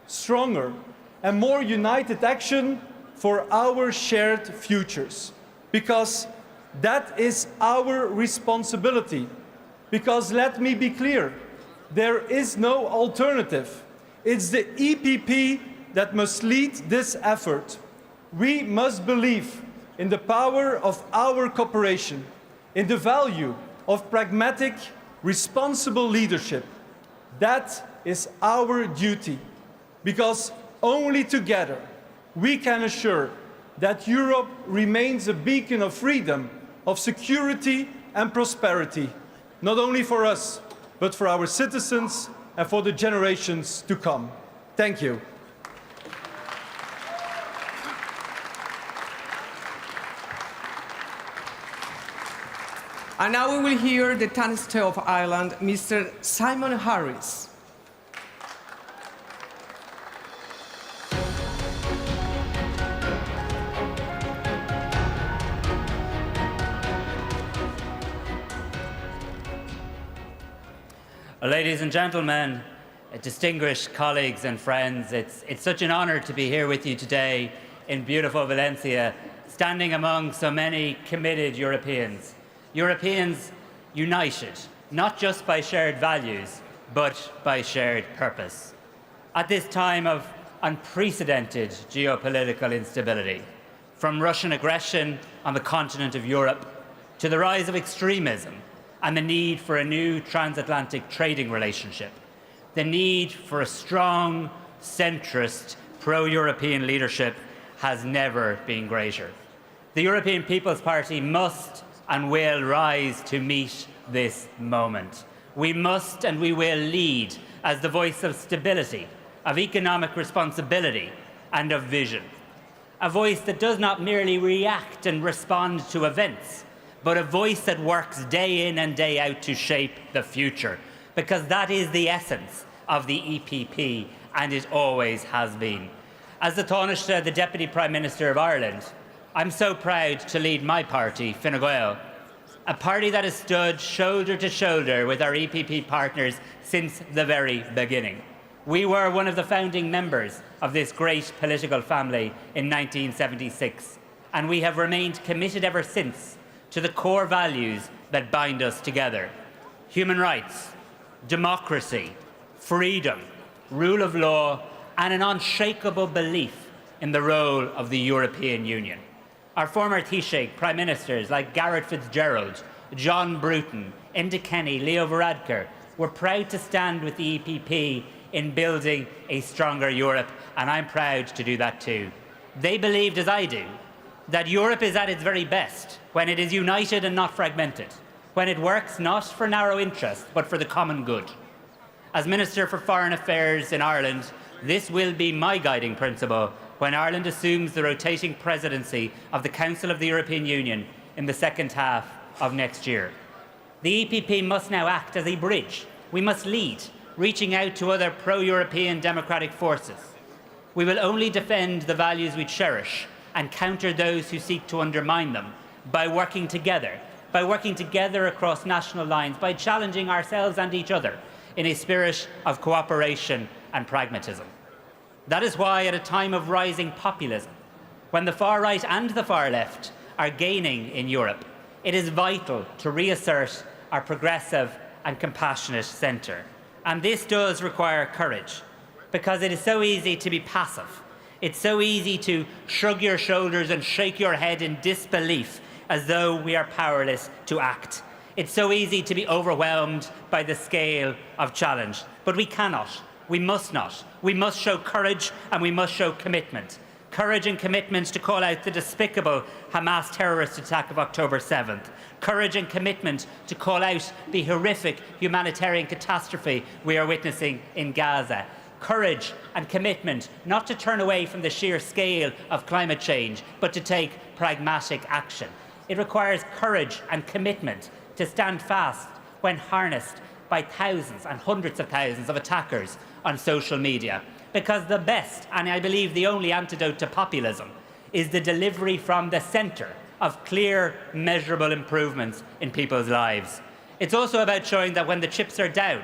stronger, and more united action for our shared futures. Because that is our responsibility. Because let me be clear, there is no alternative. It's the EPP that must lead this effort. We must believe in the power of our cooperation, in the value of pragmatic, responsible leadership. That is our duty, because only together we can assure that Europe remains a beacon of freedom, of security and prosperity, not only for us, but for our citizens and for the generations to come. Thank you. And now we will hear the Chancellor of Ireland, Mr. Simon Harris. Ladies and gentlemen, distinguished colleagues and friends, it's such an honor to be here with you today in beautiful Valencia, standing among so many committed Europeans. Europeans united, not just by shared values, but by shared purpose. At this time of unprecedented geopolitical instability, from Russian aggression on the continent of Europe to the rise of extremism and the need for a new transatlantic trading relationship, the need for a strong, centrist, pro-European leadership has never been greater. The European People's Party must and will rise to meet this moment. We must and we will lead as the voice of stability, of economic responsibility, and of vision. A voice that does not merely react and respond to events, but a voice that works day in and day out to shape the future, because that is the essence of the EPP, and it always has been. As the Taoiseach, the Deputy Prime Minister of Ireland, I'm so proud to lead my party, Fine Gael, a party that has stood shoulder to shoulder with our EPP partners since the very beginning. We were one of the founding members of this great political family in 1976, and we have remained committed ever since to the core values that bind us together: human rights, democracy, freedom, rule of law, and an unshakable belief in the role of the European Union. Our former Taoiseach Prime Ministers like Garret Fitzgerald, John Bruton, Enda Kenny, Leo Varadkar were proud to stand with the EPP in building a stronger Europe, and I'm proud to do that too. They believed, as I do, that Europe is at its very best when it is united and not fragmented, when it works not for narrow interest, but for the common good. As Minister for Foreign Affairs in Ireland, this will be my guiding principle when Ireland assumes the rotating presidency of the Council of the European Union in the second half of next year. The EPP must now act as a bridge. We must lead, reaching out to other pro-European democratic forces. We will only defend the values we cherish and counter those who seek to undermine them by working together across national lines, by challenging ourselves and each other in a spirit of cooperation and pragmatism. That is why, at a time of rising populism, when the far right and the far left are gaining in Europe, it is vital to reassert our progressive and compassionate centre. And this does require courage, because it is so easy to be passive. It's so easy to shrug your shoulders and shake your head in disbelief as though we are powerless to act. It's so easy to be overwhelmed by the scale of challenge. But we cannot. We must not. We must show courage and we must show commitment. Courage and commitment to call out the despicable Hamas terrorist attack of October 7th. Courage and commitment to call out the horrific humanitarian catastrophe we are witnessing in Gaza. Courage and commitment not to turn away from the sheer scale of climate change, but to take pragmatic action. It requires courage and commitment to stand fast when harnessed by thousands and hundreds of thousands of attackers on social media. Because the best, and I believe the only antidote to populism, is the delivery from the centre of clear, measurable improvements in people's lives. It's also about showing that when the chips are down,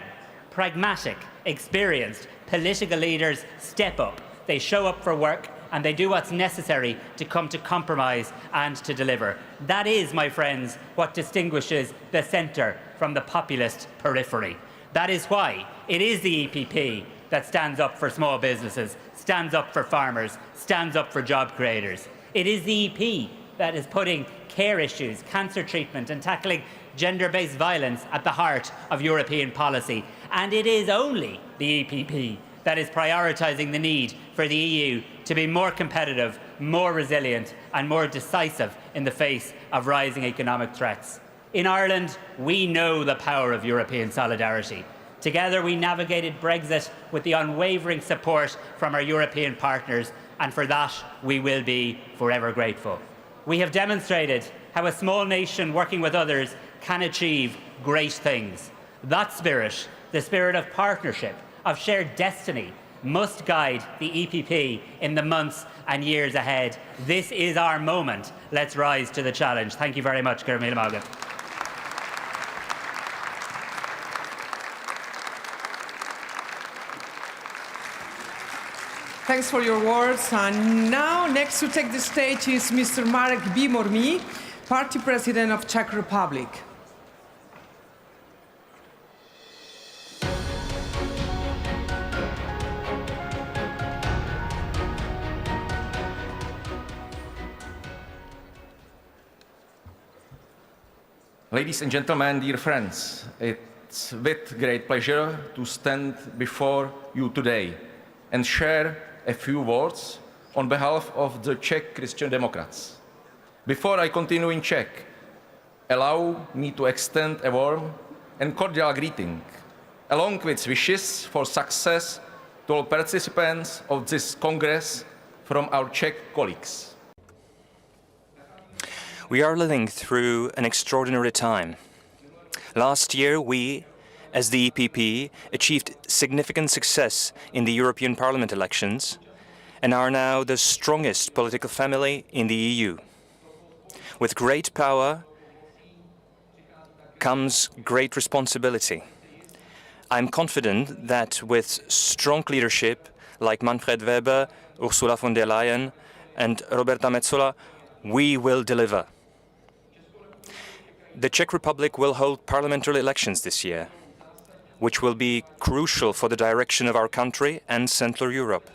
pragmatic, experienced political leaders step up. They show up for work and they do what's necessary to come to compromise and to deliver. That is, my friends, what distinguishes the centre from the populist periphery. That is why it is the EPP that stands up for small businesses, stands up for farmers, stands up for job creators. It is the EP that is putting care issues, cancer treatment and tackling gender-based violence at the heart of European policy. And it is only the EPP that is prioritising the need for the EU to be more competitive, more resilient and more decisive in the face of rising economic threats. In Ireland, we know the power of European solidarity. Together we navigated Brexit with the unwavering support from our European partners, and for that we will be forever grateful. We have demonstrated how a small nation working with others can achieve great things. That spirit, the spirit of partnership, of shared destiny, must guide the EPP in the months and years ahead. This is our moment. Let's rise to the challenge. Thank you very much. Gurmila Magan. Thanks for your words. And now, next to take the stage is Mr. Marek Bimormi, Party President of Czech Republic. Ladies and gentlemen, dear friends, it's with great pleasure to stand before you today and share a few words on behalf of the Czech Christian Democrats. Before I continue in Czech, allow me to extend a warm and cordial greeting, along with wishes for success to all participants of this Congress from our Czech colleagues. We are living through an extraordinary time. Last year, we, as the EPP, achieved significant success in the European Parliament elections and are now the strongest political family in the EU. With great power comes great responsibility. I'm confident that with strong leadership like Manfred Weber, Ursula von der Leyen and Roberta Metsola, we will deliver. The Czech Republic will hold parliamentary elections this year, which will be crucial for the direction of our country and Central Europe.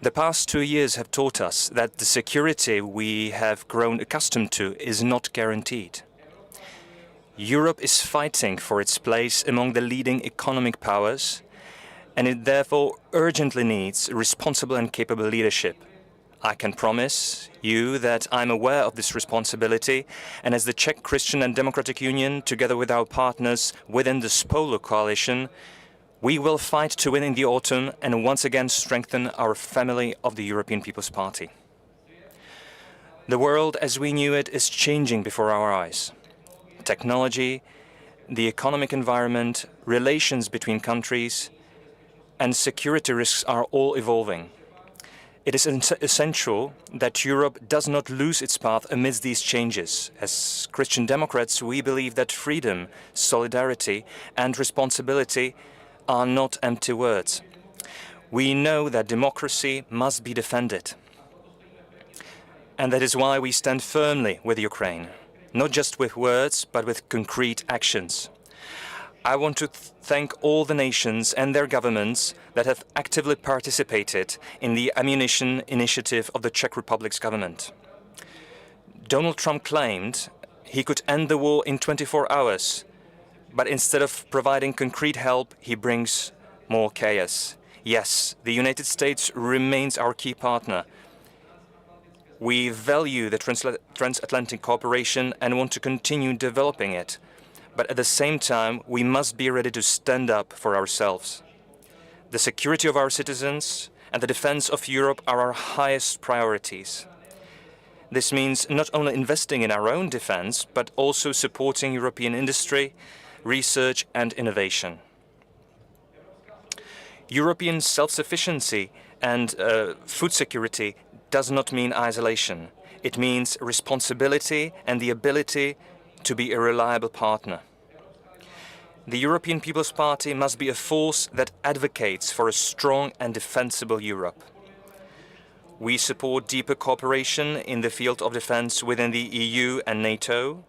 The past 2 years have taught us that the security we have grown accustomed to is not guaranteed. Europe is fighting for its place among the leading economic powers, and it therefore urgently needs responsible and capable leadership. I can promise you that I'm aware of this responsibility, and as the Czech Christian and Democratic Union, together with our partners within the Spolu coalition, we will fight to win in the autumn and once again strengthen our family of the European People's Party. The world as we knew it is changing before our eyes. Technology, the economic environment, relations between countries, and security risks are all evolving. It is essential that Europe does not lose its path amidst these changes. As Christian Democrats, we believe that freedom, solidarity, and responsibility are not empty words. We know that democracy must be defended. And that is why we stand firmly with Ukraine, not just with words, but with concrete actions. I want to thank all the nations and their governments that have actively participated in the ammunition initiative of the Czech Republic's government. Donald Trump claimed he could end the war in 24 hours, but instead of providing concrete help, he brings more chaos. Yes, the United States remains our key partner. We value the transatlantic cooperation and want to continue developing it. But at the same time, we must be ready to stand up for ourselves. The security of our citizens and the defense of Europe are our highest priorities. This means not only investing in our own defense, but also supporting European industry, research and innovation. European self-sufficiency and food security does not mean isolation. It means responsibility and the ability to be a reliable partner. The European People's Party must be a force that advocates for a strong and defensible Europe. We support deeper cooperation in the field of defense within the EU and NATO.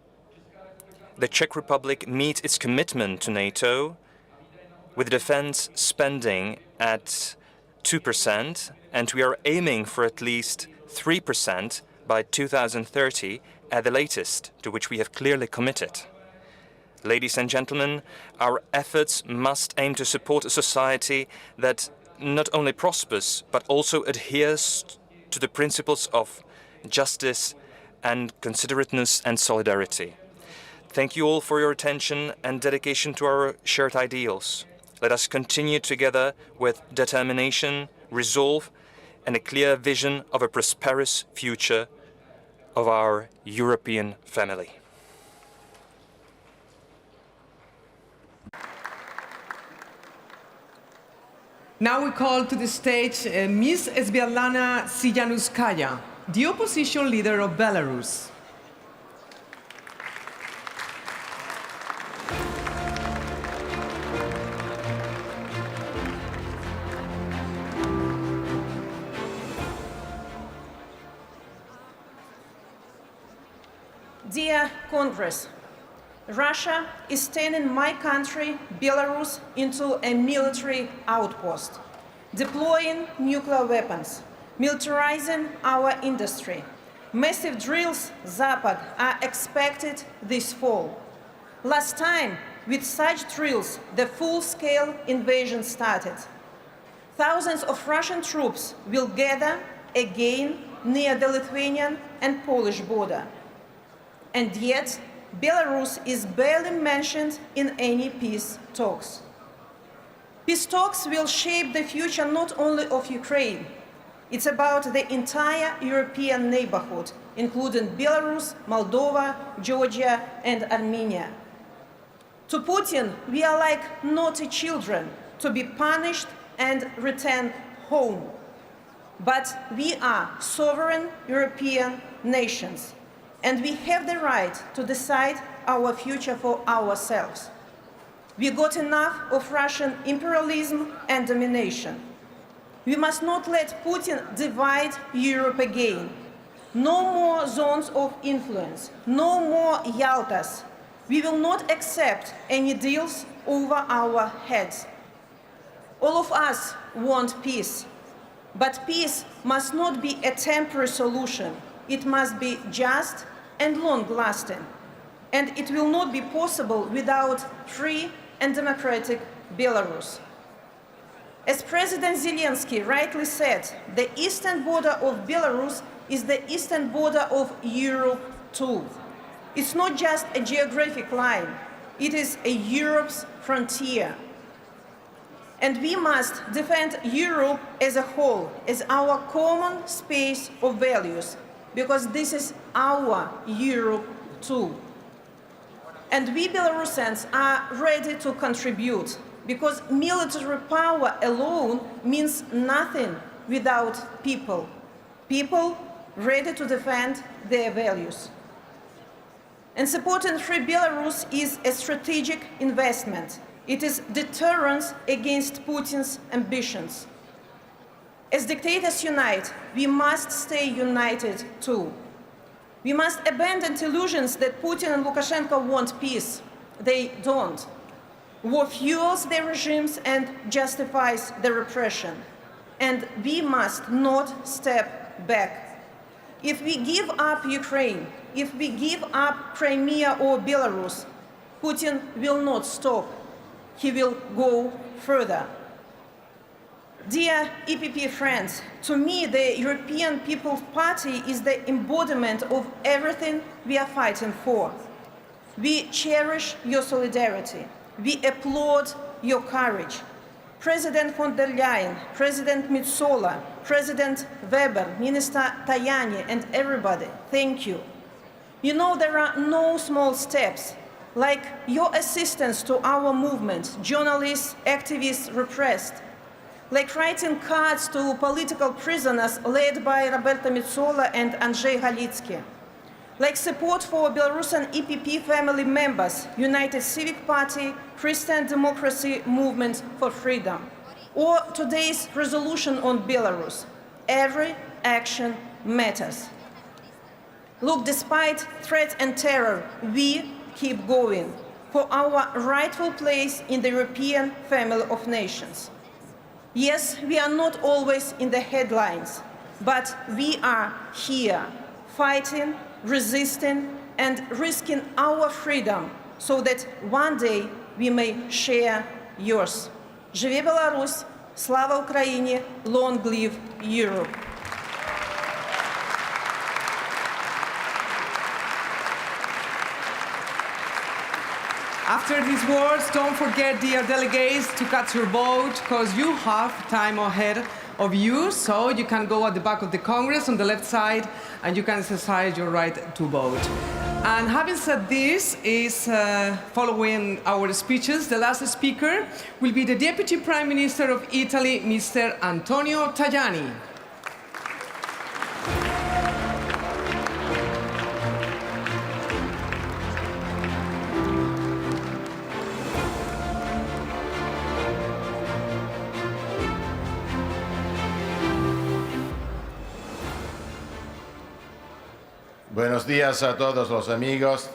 The Czech Republic meets its commitment to NATO with defense spending at 2%, and we are aiming for at least 3% by 2030 at the latest, to which we have clearly committed. Ladies and gentlemen, our efforts must aim to support a society that not only prospers, but also adheres to the principles of justice and considerateness and solidarity. Thank you all for your attention and dedication to our shared ideals. Let us continue together with determination, resolve, and a clear vision of a prosperous future of our European family. Now we call to the stage Ms. Sviatlana Tsiganouskaya, the opposition leader of Belarus. Dear Congress, Russia is turning my country, Belarus, into a military outpost, deploying nuclear weapons, militarizing our industry. Massive drills, Zapad, are expected this fall. Last time, with such drills, the full-scale invasion started. Thousands of Russian troops will gather again near the Lithuanian and Polish border. And yet, Belarus is barely mentioned in any peace talks. Peace talks will shape the future not only of Ukraine. It's about the entire European neighborhood, including Belarus, Moldova, Georgia, and Armenia. To Putin, we are like naughty children to be punished and returned home. But we are sovereign European nations, and we have the right to decide our future for ourselves. We got enough of Russian imperialism and domination. We must not let Putin divide Europe again. No more zones of influence, no more Yaltas. We will not accept any deals over our heads. All of us want peace, but peace must not be a temporary solution. It must be just and long-lasting, and it will not be possible without free and democratic Belarus. As President Zelensky rightly said, the eastern border of Belarus is the eastern border of Europe too. It's not just a geographic line, it is a Europe's frontier. And we must defend Europe as a whole, as our common space of values, because this is our Europe too. And we Belarusians are ready to contribute, because military power alone means nothing without people. People ready to defend their values. And supporting free Belarus is a strategic investment. It is deterrence against Putin's ambitions. As dictators unite, we must stay united too. We must abandon illusions that Putin and Lukashenko want peace. They don't. War fuels their regimes and justifies their repression. And we must not step back. If we give up Ukraine, if we give up Crimea or Belarus, Putin will not stop. He will go further. Dear EPP friends, to me, the European People's Party is the embodiment of everything we are fighting for. We cherish your solidarity. We applaud your courage. President von der Leyen, President Metsola, President Weber, Minister Tajani, and everybody, thank you. You know, there are no small steps, like your assistance to our movement, journalists, activists repressed, like writing cards to political prisoners led by Roberta Metsola and Andrzej Halicki, like support for Belarusian EPP family members, United Civic Party, Christian Democracy Movement for Freedom, or today's resolution on Belarus. Every action matters. Look, despite threats and terror, we keep going for our rightful place in the European family of nations. Yes, we are not always in the headlines, but we are here, fighting, resisting, and risking our freedom so that one day we may share yours. Живе Беларусь! Слава Україні! Long live Europe! After these words, don't forget, dear delegates, to cast your vote, because you have time ahead of you, so you can go at the back of the Congress on the left side, and you can exercise your right to vote. And having said this, following our speeches, the last speaker will be the Deputy Prime Minister of Italy, Mr. Antonio Tajani. Buenos días a todos los amigos.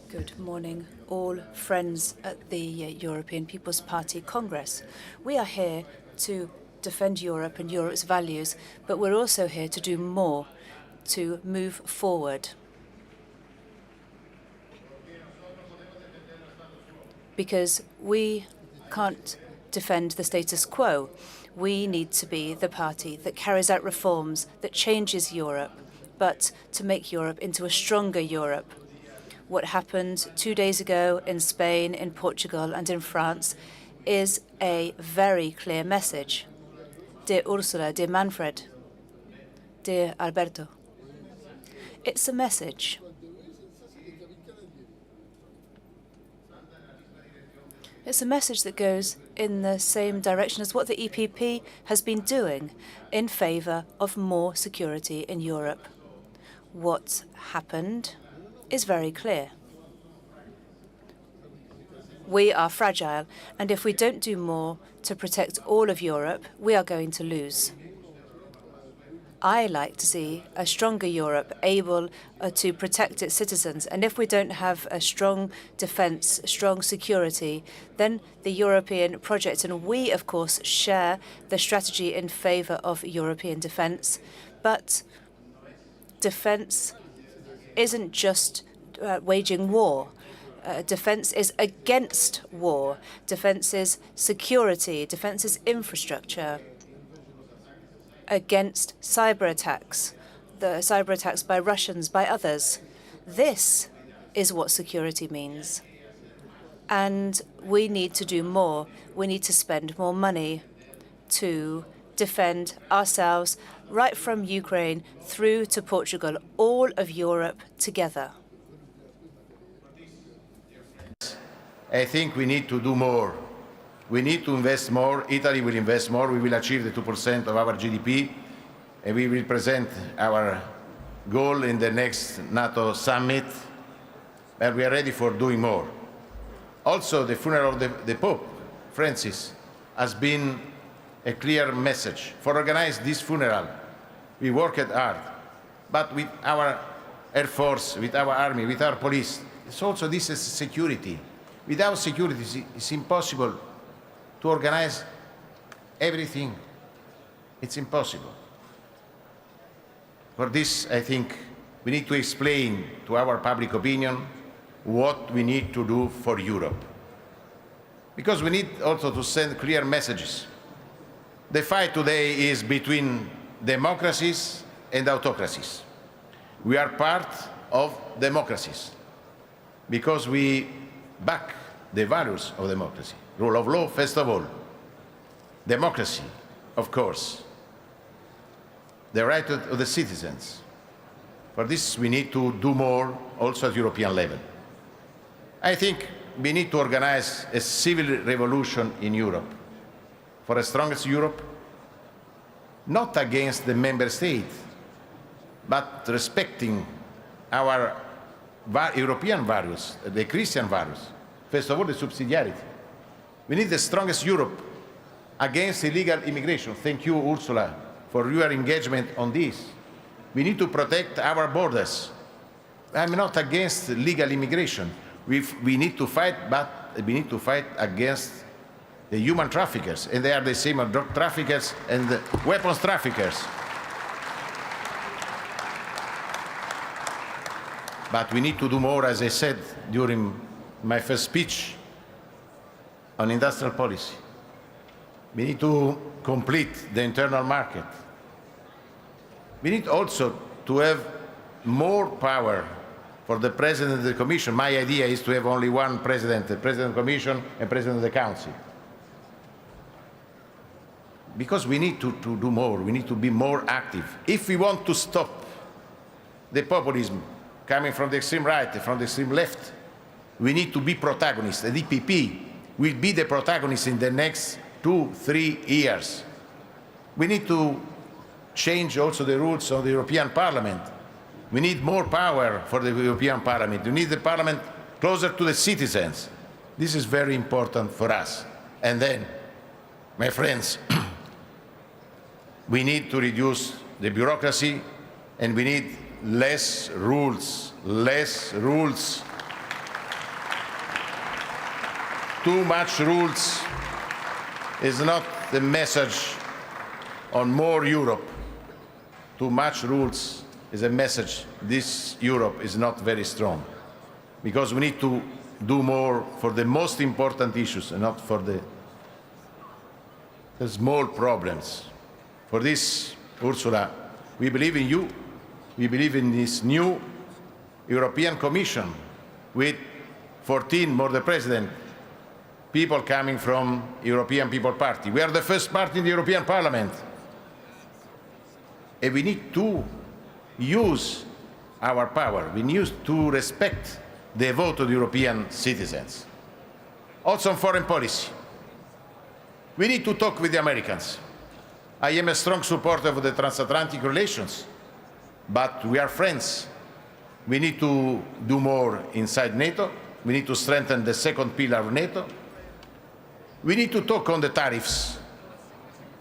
Good morning, all friends at the European People's Party Congress. We are here to defend Europe and Europe's values, but we're also here to do more, to move forward. Because we can't defend the status quo. We need to be the party that carries out reforms, that changes Europe, but to make Europe into a stronger Europe. What happened 2 days ago in Spain, in Portugal, and in France is a very clear message. Dear Ursula, dear Manfred, dear Alberto, it's a message. It's a message that goes in the same direction as what the EPP has been doing in favour of more security in Europe. What happened is very clear. We are fragile, and if we don't do more to protect all of Europe, we are going to lose. I like to see a stronger Europe able to protect its citizens, and if we don't have a strong defence, strong security, then the European project, and we of course share the strategy in favour of European defence, but defence isn't just waging war. Defence is against war. Defence is security. Defence is infrastructure. Against cyber attacks, the cyber attacks by Russians, by others. This is what security means. And we need to do more. We need to spend more money to defend ourselves, right from Ukraine through to Portugal, all of Europe together. I think we need to do more. We need to invest more. Italy will invest more. We will achieve the 2% of our GDP, and we will present our goal in the next NATO summit, and we are ready for doing more. Also, the funeral of the Pope, Francis, has been a clear message. For organize this funeral, we worked hard, but with our Air Force, with our army, with our police. It's also this is security. Without security, it's impossible to organize everything. It's impossible. For this, I think we need to explain to our public opinion what we need to do for Europe. Because we need also to send clear messages. The fight today is between democracies and autocracies. We are part of democracies because we back the values of democracy. Rule of law, first of all. Democracy, of course. The right of the citizens. For this, we need to do more also at European level. I think we need to organize a civil revolution in Europe for a strongest Europe, not against the member state, but respecting our European values, the Christian values. First of all, the subsidiarity. We need the strongest Europe against illegal immigration. Thank you, Ursula, for your engagement on this. We need to protect our borders. I'm not against legal immigration. We need to fight, but we need to fight against the human traffickers, and they are the same as drug traffickers and the weapons traffickers. But we need to do more, as I said during my first speech on industrial policy. We need to complete the internal market. We need also to have more power for the President of the Commission. My idea is to have only one President, the President of the Commission and President of the Council. Because we need to do more, we need to be more active. If we want to stop the populism coming from the extreme right, from the extreme left, we need to be protagonists. The EPP will be the protagonist in the next 2-3 years. We need to change also the rules of the European Parliament. We need more power for the European Parliament. We need the Parliament closer to the citizens. This is very important for us. And then, my friends, we need to reduce the bureaucracy, and we need less rules, less rules. Too much rules is not the message on more Europe. Too much rules is a message this Europe is not very strong. Because we need to do more for the most important issues and not for the small problems. For this, Ursula, we believe in you. We believe in this new European Commission with 14 more the President, people coming from European People Party. We are the first party in the European Parliament. And we need to use our power. We need to respect the vote of the European citizens. Also on foreign policy. We need to talk with the Americans. I am a strong supporter of the transatlantic relations, but we are friends. We need to do more inside NATO. We need to strengthen the second pillar of NATO. We need to talk on the tariffs.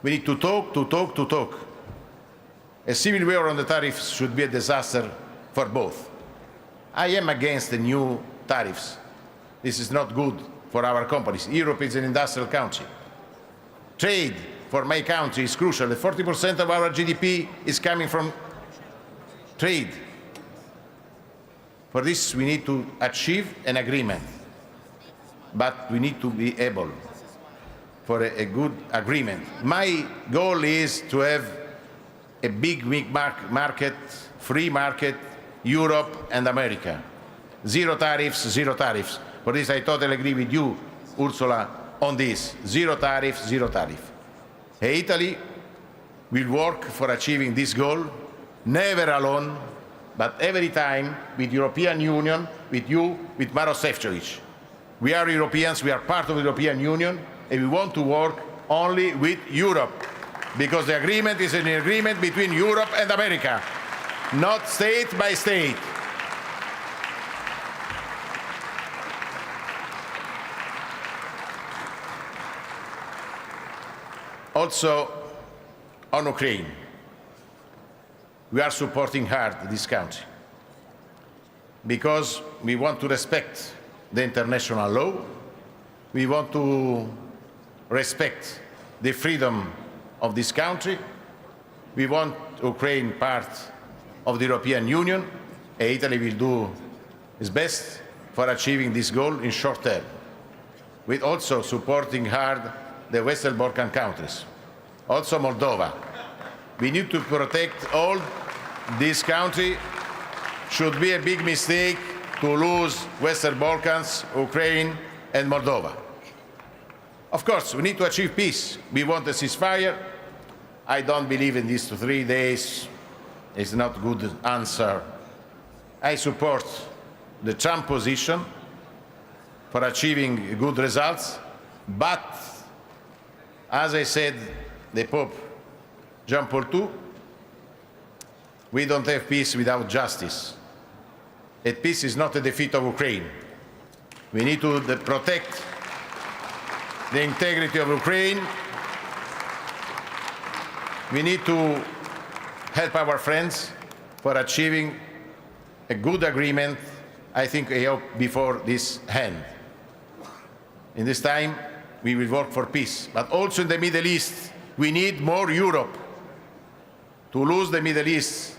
We need to talk. A civil war on the tariffs should be a disaster for both. I am against the new tariffs. This is not good for our companies. Europe is an industrial country. Trade for my country is crucial. 40% of our GDP is coming from trade. For this, we need to achieve an agreement. But we need to be able for a good agreement. My goal is to have a big market, free market, Europe and America. Zero tariffs, zero tariffs. For this, I totally agree with you, Ursula, on this. Zero tariffs, zero tariff. Italy will work for achieving this goal, never alone, but every time with European Union, with you, with Maroš Šefčovič. We are Europeans, we are part of the European Union, and we want to work only with Europe, because the agreement is an agreement between Europe and America, not state by state. Also, on Ukraine, we are supporting hard this country because we want to respect the international law, we want to respect the freedom of this country, we want Ukraine part of the European Union, and Italy will do its best for achieving this goal in short term, with also supporting hard the Western Balkan countries, also Moldova. We need to protect all this country. Should be a big mistake to lose Western Balkans, Ukraine and Moldova. Of course, we need to achieve peace. We want a ceasefire. I don't believe in these 3 days. It's not a good answer. I support the Trump position for achieving good results, but as I said, the Pope John Paul II, we don't have peace without justice. And peace is not a defeat of Ukraine. We need to protect the integrity of Ukraine. We need to help our friends for achieving a good agreement, I think, I hope, before this end. In this time, we will work for peace. But also in the Middle East, we need more Europe. To lose the Middle East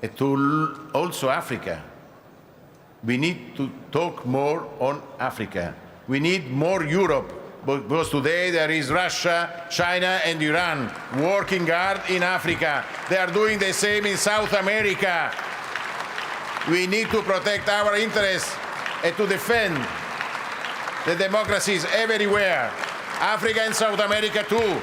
and to also Africa, we need to talk more on Africa. We need more Europe, because today there is Russia, China and Iran working hard in Africa. They are doing the same in South America. We need to protect our interests and to defend the democracies everywhere, Africa and South America too.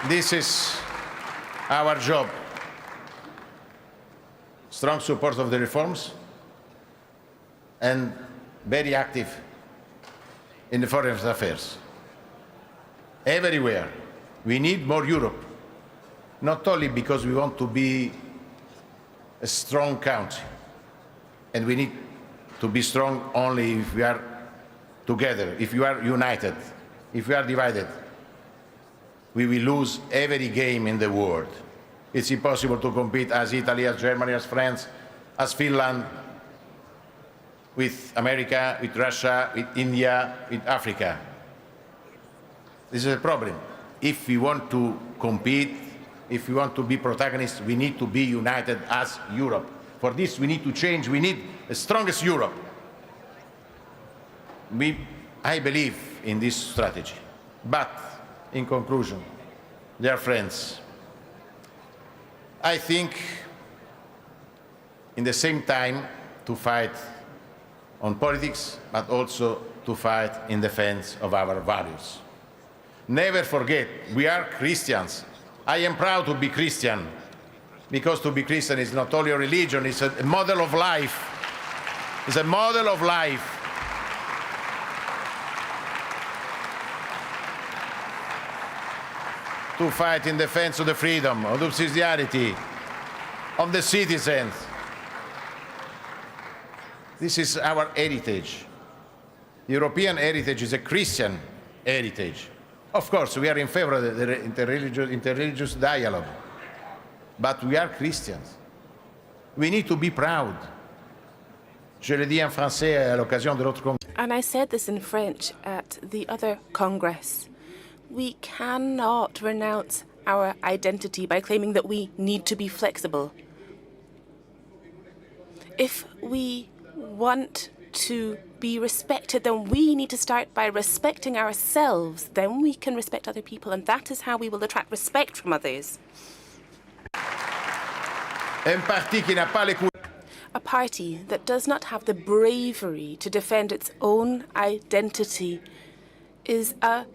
This is our job. Strong support of the reforms and very active in the foreign affairs. Everywhere. We need more Europe, not only because we want to be a strong country, and we need to be strong only if we are together, if we are united. If we are divided, we will lose every game in the world. It's impossible to compete as Italy, as Germany, as France, as Finland, with America, with Russia, with India, with Africa. This is a problem. If we want to compete if we want to be protagonists, we need to be united as Europe. For this, we need to change. We need the strongest Europe. I believe in this strategy. But, in conclusion, dear friends, I think in the same time to fight on politics, but also to fight in defense of our values. Never forget, we are Christians. I am proud to be Christian, because to be Christian is not only a religion, it's a model of life. It's a model of life. To fight in defense of the freedom, of the subsidiarity, of the citizens. This is our heritage. European heritage is a Christian heritage. Of course, we are in favor of the interreligious dialogue, but we are Christians. We need to be proud. Je le dis en français à l'occasion de l'autre congrès. And I said this in French at the other Congress. We cannot renounce our identity by claiming that we need to be flexible. If we want to be respected, then we need to start by respecting ourselves. Then we can respect other people, and that is how we will attract respect from others. A party that does not have the bravery to defend its own identity is a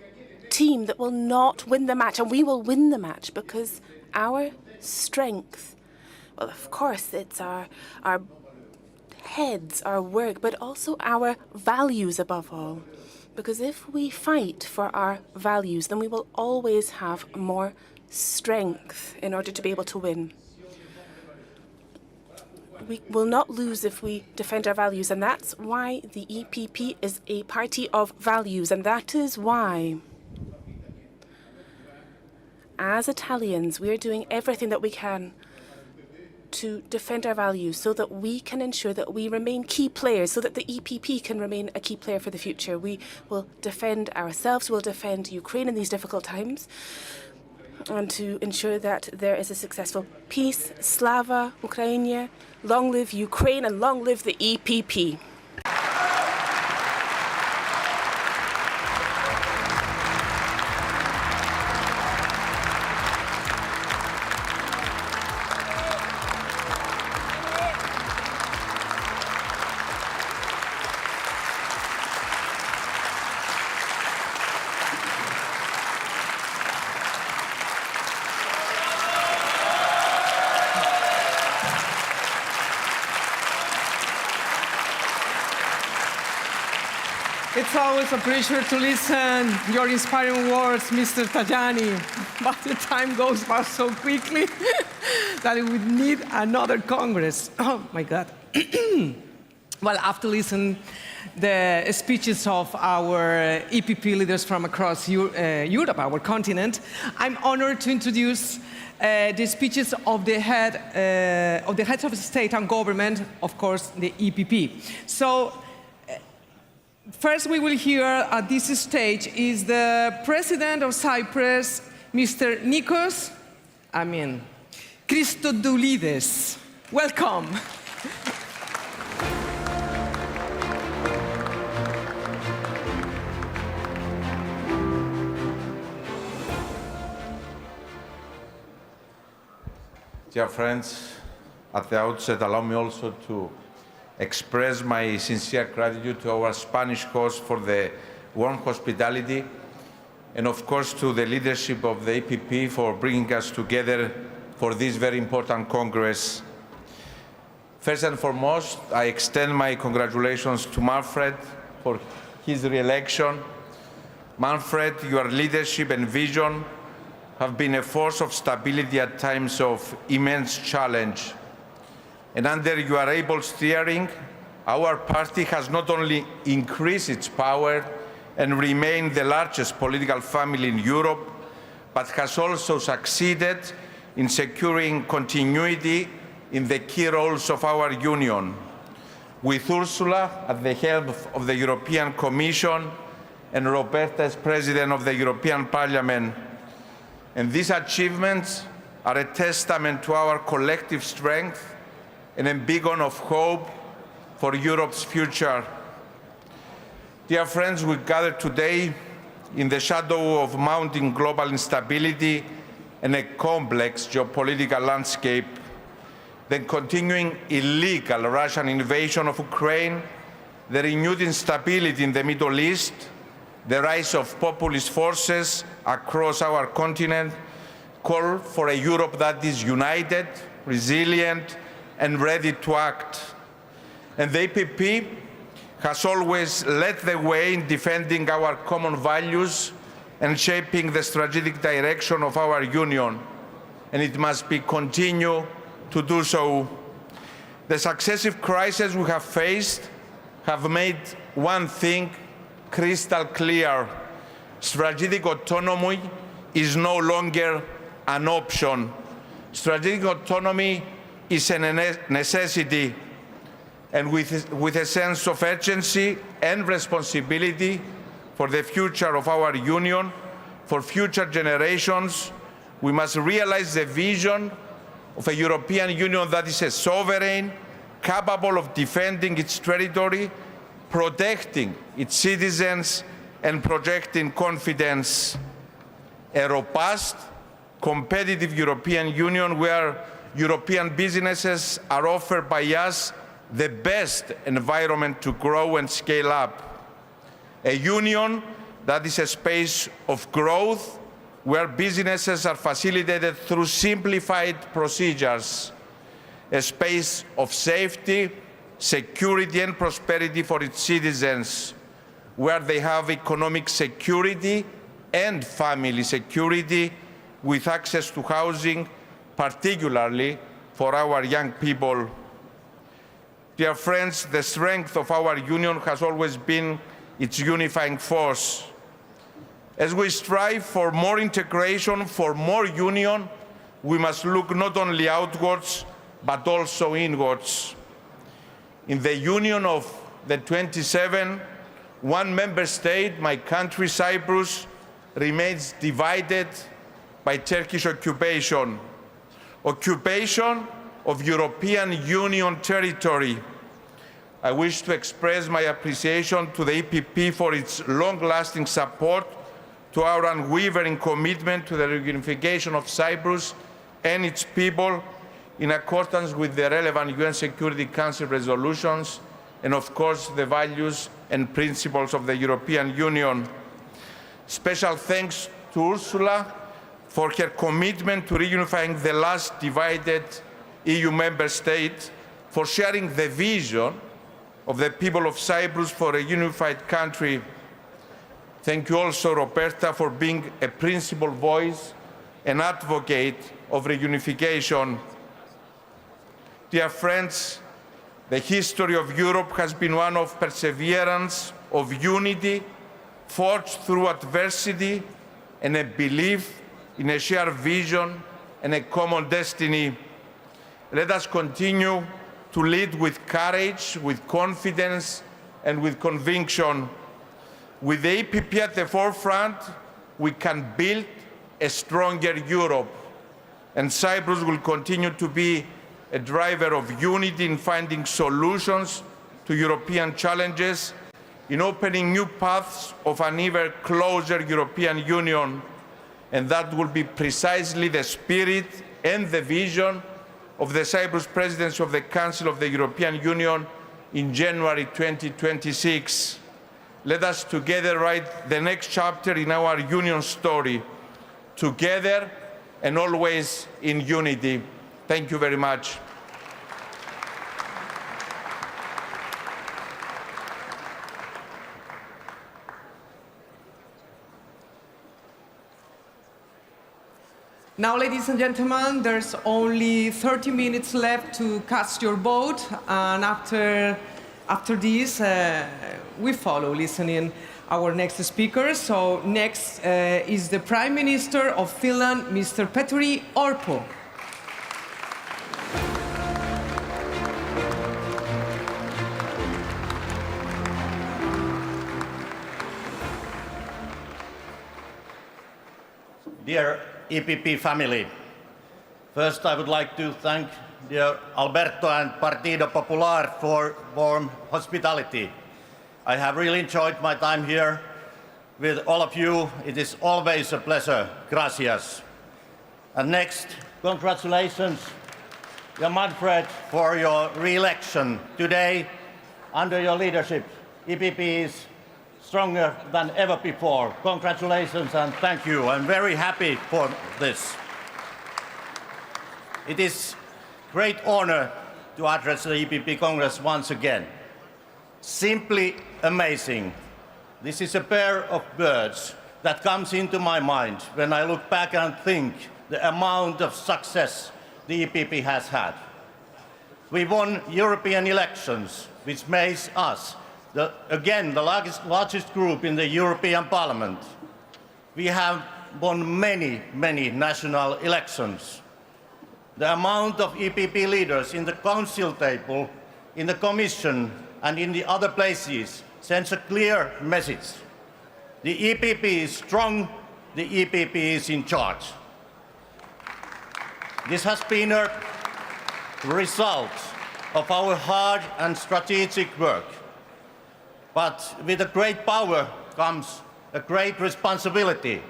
team that will not win the match, and we will win the match because our strength, well, of course, it's our heads, our work, but also our values above all. Because if we fight for our values, then we will always have more strength in order to be able to win. We will not lose if we defend our values, and that's why the EPP is a party of values, and that is why, as Italians, we are doing everything that we can to defend our values so that we can ensure that we remain key players, so that the EPP can remain a key player for the future. We will defend ourselves, we'll defend Ukraine in these difficult times, and to ensure that there is a successful peace. Slava Ukraine, long live Ukraine, and long live the EPP. It's always a pleasure to listen your inspiring words, Mr. Tajani. But the time goes by so quickly that we would need another Congress. Oh, my God. Well, after listening the speeches of our EPP leaders from across Europe, our continent, I'm honored to introduce the speeches of the heads of state and government, of course, the EPP. So, first we will hear at this stage is the President of Cyprus, Mr. Nikos Christodoulides. Welcome. Dear friends, at the outset, allow me also to express my sincere gratitude to our Spanish host for the warm hospitality, and of course to the leadership of the EPP for bringing us together for this very important Congress. First and foremost, I extend my congratulations to Manfred for his re-election. Manfred, your leadership and vision have been a force of stability at times of immense challenge. And under your able steering, our party has not only increased its power and remained the largest political family in Europe, but has also succeeded in securing continuity in the key roles of our Union. With Ursula at the helm of the European Commission and Roberta as President of the European Parliament. And these achievements are a testament to our collective strength and a beacon of hope for Europe's future. Dear friends, we gather today in the shadow of mounting global instability and a complex geopolitical landscape. The continuing illegal Russian invasion of Ukraine, the renewed instability in the Middle East, the rise of populist forces across our continent call for a Europe that is united, resilient, and ready to act. And the EPP has always led the way in defending our common values and shaping the strategic direction of our Union, and it must be continue to do so. The successive crises we have faced have made one thing crystal clear: strategic autonomy is no longer an option. Strategic autonomy is a necessity, and with a sense of urgency and responsibility for the future of our Union, for future generations, we must realize the vision of a European Union that is a sovereign, capable of defending its territory, protecting its citizens, and projecting confidence. A robust, competitive European Union where European businesses are offered by us the best environment to grow and scale up. A union that is a space of growth where businesses are facilitated through simplified procedures. A space of safety, security, and prosperity for its citizens, where they have economic security and family security with access to housing, particularly for our young people. Dear friends, the strength of our Union has always been its unifying force. As we strive for more integration, for more union, we must look not only outwards, but also inwards. In the union of the 27, one member state, my country, Cyprus, remains divided by Turkish occupation. Occupation of European Union territory. I wish to express my appreciation to the EPP for its long-lasting support, to our unwavering commitment to the reunification of Cyprus and its people in accordance with the relevant UN Security Council resolutions, and of course the values and principles of the European Union. Special thanks to Ursula for her commitment to reunifying the last divided EU member state, for sharing the vision of the people of Cyprus for a unified country. Thank you also, Roberta, for being a principal voice and advocate of reunification. Dear friends, the history of Europe has been one of perseverance, of unity, forged through adversity, and a belief in a shared vision and a common destiny. Let us continue to lead with courage, with confidence, and with conviction. With the EPP at the forefront, we can build a stronger Europe, and Cyprus will continue to be a driver of unity in finding solutions to European challenges, in opening new paths of an ever closer European Union. And that will be precisely the spirit and the vision of the Cyprus presidency of the Council of the European Union in January 2026. Let us together write the next chapter in our Union story, together and always in unity. Thank you very much. Now, ladies and gentlemen, there's only 30 minutes left to cast your vote, and after this, we follow listening our next speaker. So next is the Prime Minister of Finland, Mr. Petteri Orpo. Dear EPP family, First, I would like to thank dear Alberto and Partido Popular for warm hospitality. I have really enjoyed my time here with all of you. It is always a pleasure. Gracias. And next, congratulations, dear Manfred, for your re-election today. Under your leadership, EPP is stronger than ever before. Congratulations and thank you. I'm very happy for this. It is a great honor to address the EPP Congress once again. Simply amazing. This is a pair of words that comes into my mind when I look back and think the amount of success the EPP has had. We won European elections, which makes us, again, the largest group in the European Parliament. We have won many, many national elections. The amount of EPP leaders in the Council table, in the Commission, and in the other places sends a clear message. The EPP is strong, the EPP is in charge. This has been a result of our hard and strategic work. But with a great power comes a great responsibility.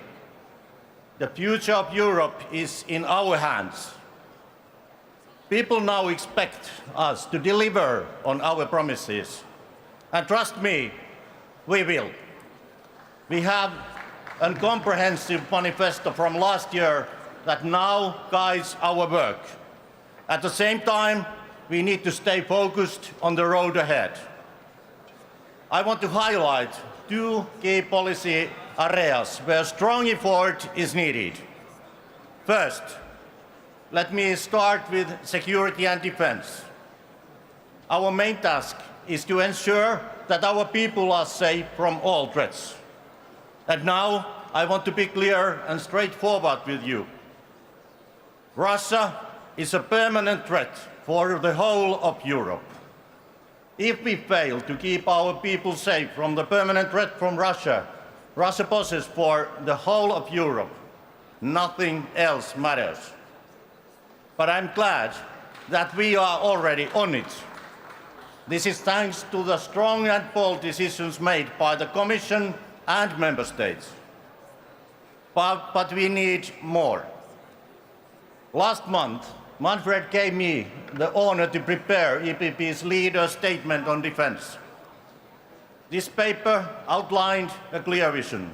The future of Europe is in our hands. People now expect us to deliver on our promises. And trust me, we will. We have a comprehensive manifesto from last year that now guides our work. At the same time, we need to stay focused on the road ahead. I want to highlight two key policy areas where strong effort is needed. First, let me start with security and defense. Our main task is to ensure that our people are safe from all threats. And now, I want to be clear and straightforward with you. Russia is a permanent threat for the whole of Europe. If we fail to keep our people safe from the permanent threat from Russia, Russia poses for the whole of Europe. Nothing else matters. But I'm glad that we are already on it. This is thanks to the strong and bold decisions made by the Commission and Member States. But we need more. Last month, Manfred gave me the honor to prepare EPP's leader statement on defense. This paper outlined a clear vision.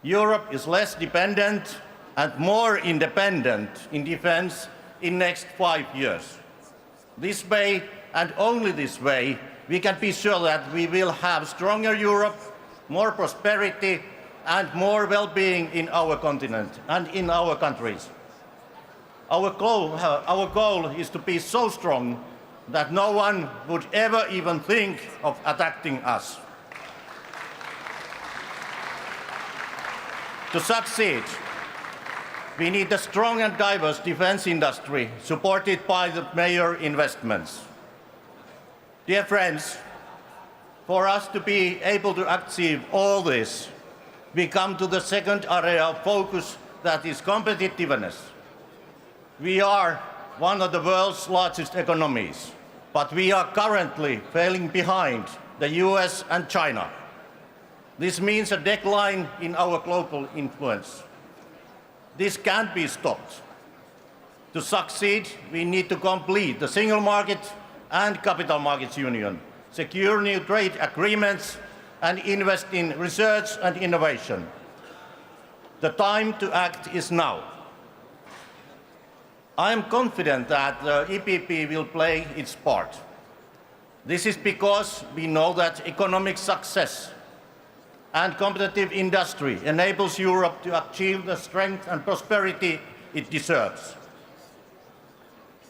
Europe is less dependent and more independent in defense in the next 5 years. This way, and only this way, we can be sure that we will have stronger Europe, more prosperity, and more well-being in our continent and in our countries. Our goal is to be so strong that no one would ever even think of attacking us. To succeed, we need a strong and diverse defense industry supported by the major investments. Dear friends, for us to be able to achieve all this, we come to the second area of focus, that is competitiveness. We are one of the world's largest economies, but we are currently falling behind the US and China. This means a decline in our global influence. This can't be stopped. To succeed, we need to complete the single market and capital markets union, secure new trade agreements, and invest in research and innovation. The time to act is now. I am confident that the EPP will play its part. This is because we know that economic success and competitive industry enables Europe to achieve the strength and prosperity it deserves.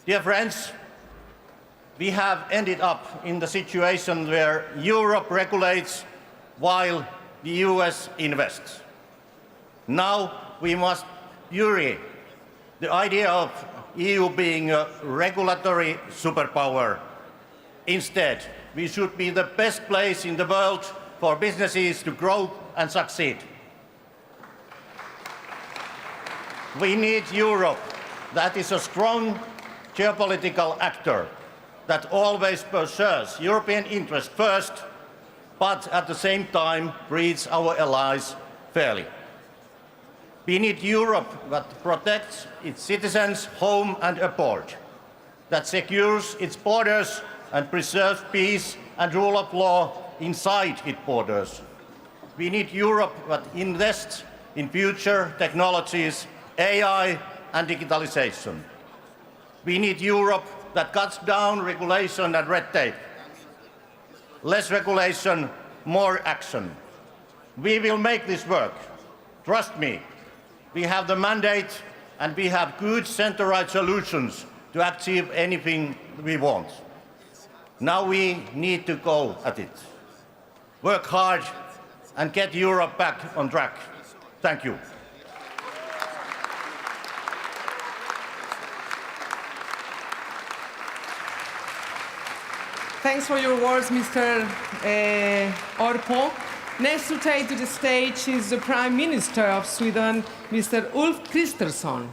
Dear friends, we have ended up in the situation where Europe regulates while the US invests. Now we must bury the idea of EU being a regulatory superpower. Instead, we should be the best place in the world for businesses to grow and succeed. We need Europe that is a strong geopolitical actor that always pursues European interests first, but at the same time treats our allies fairly. We need Europe that protects its citizens home and abroad, that secures its borders and preserves peace and rule of law inside its borders. We need Europe that invests in future technologies, AI and digitalization. We need Europe that cuts down regulation and red tape. Less regulation, more action. We will make this work. Trust me, we have the mandate and we have good center-right solutions to achieve anything we want. Now we need to go at it. Work hard and get Europe back on track. Thank you. Thanks for your words, Mr. Orpo. Next to take to the stage is the Prime Minister of Sweden, Mr. Ulf Kristersson.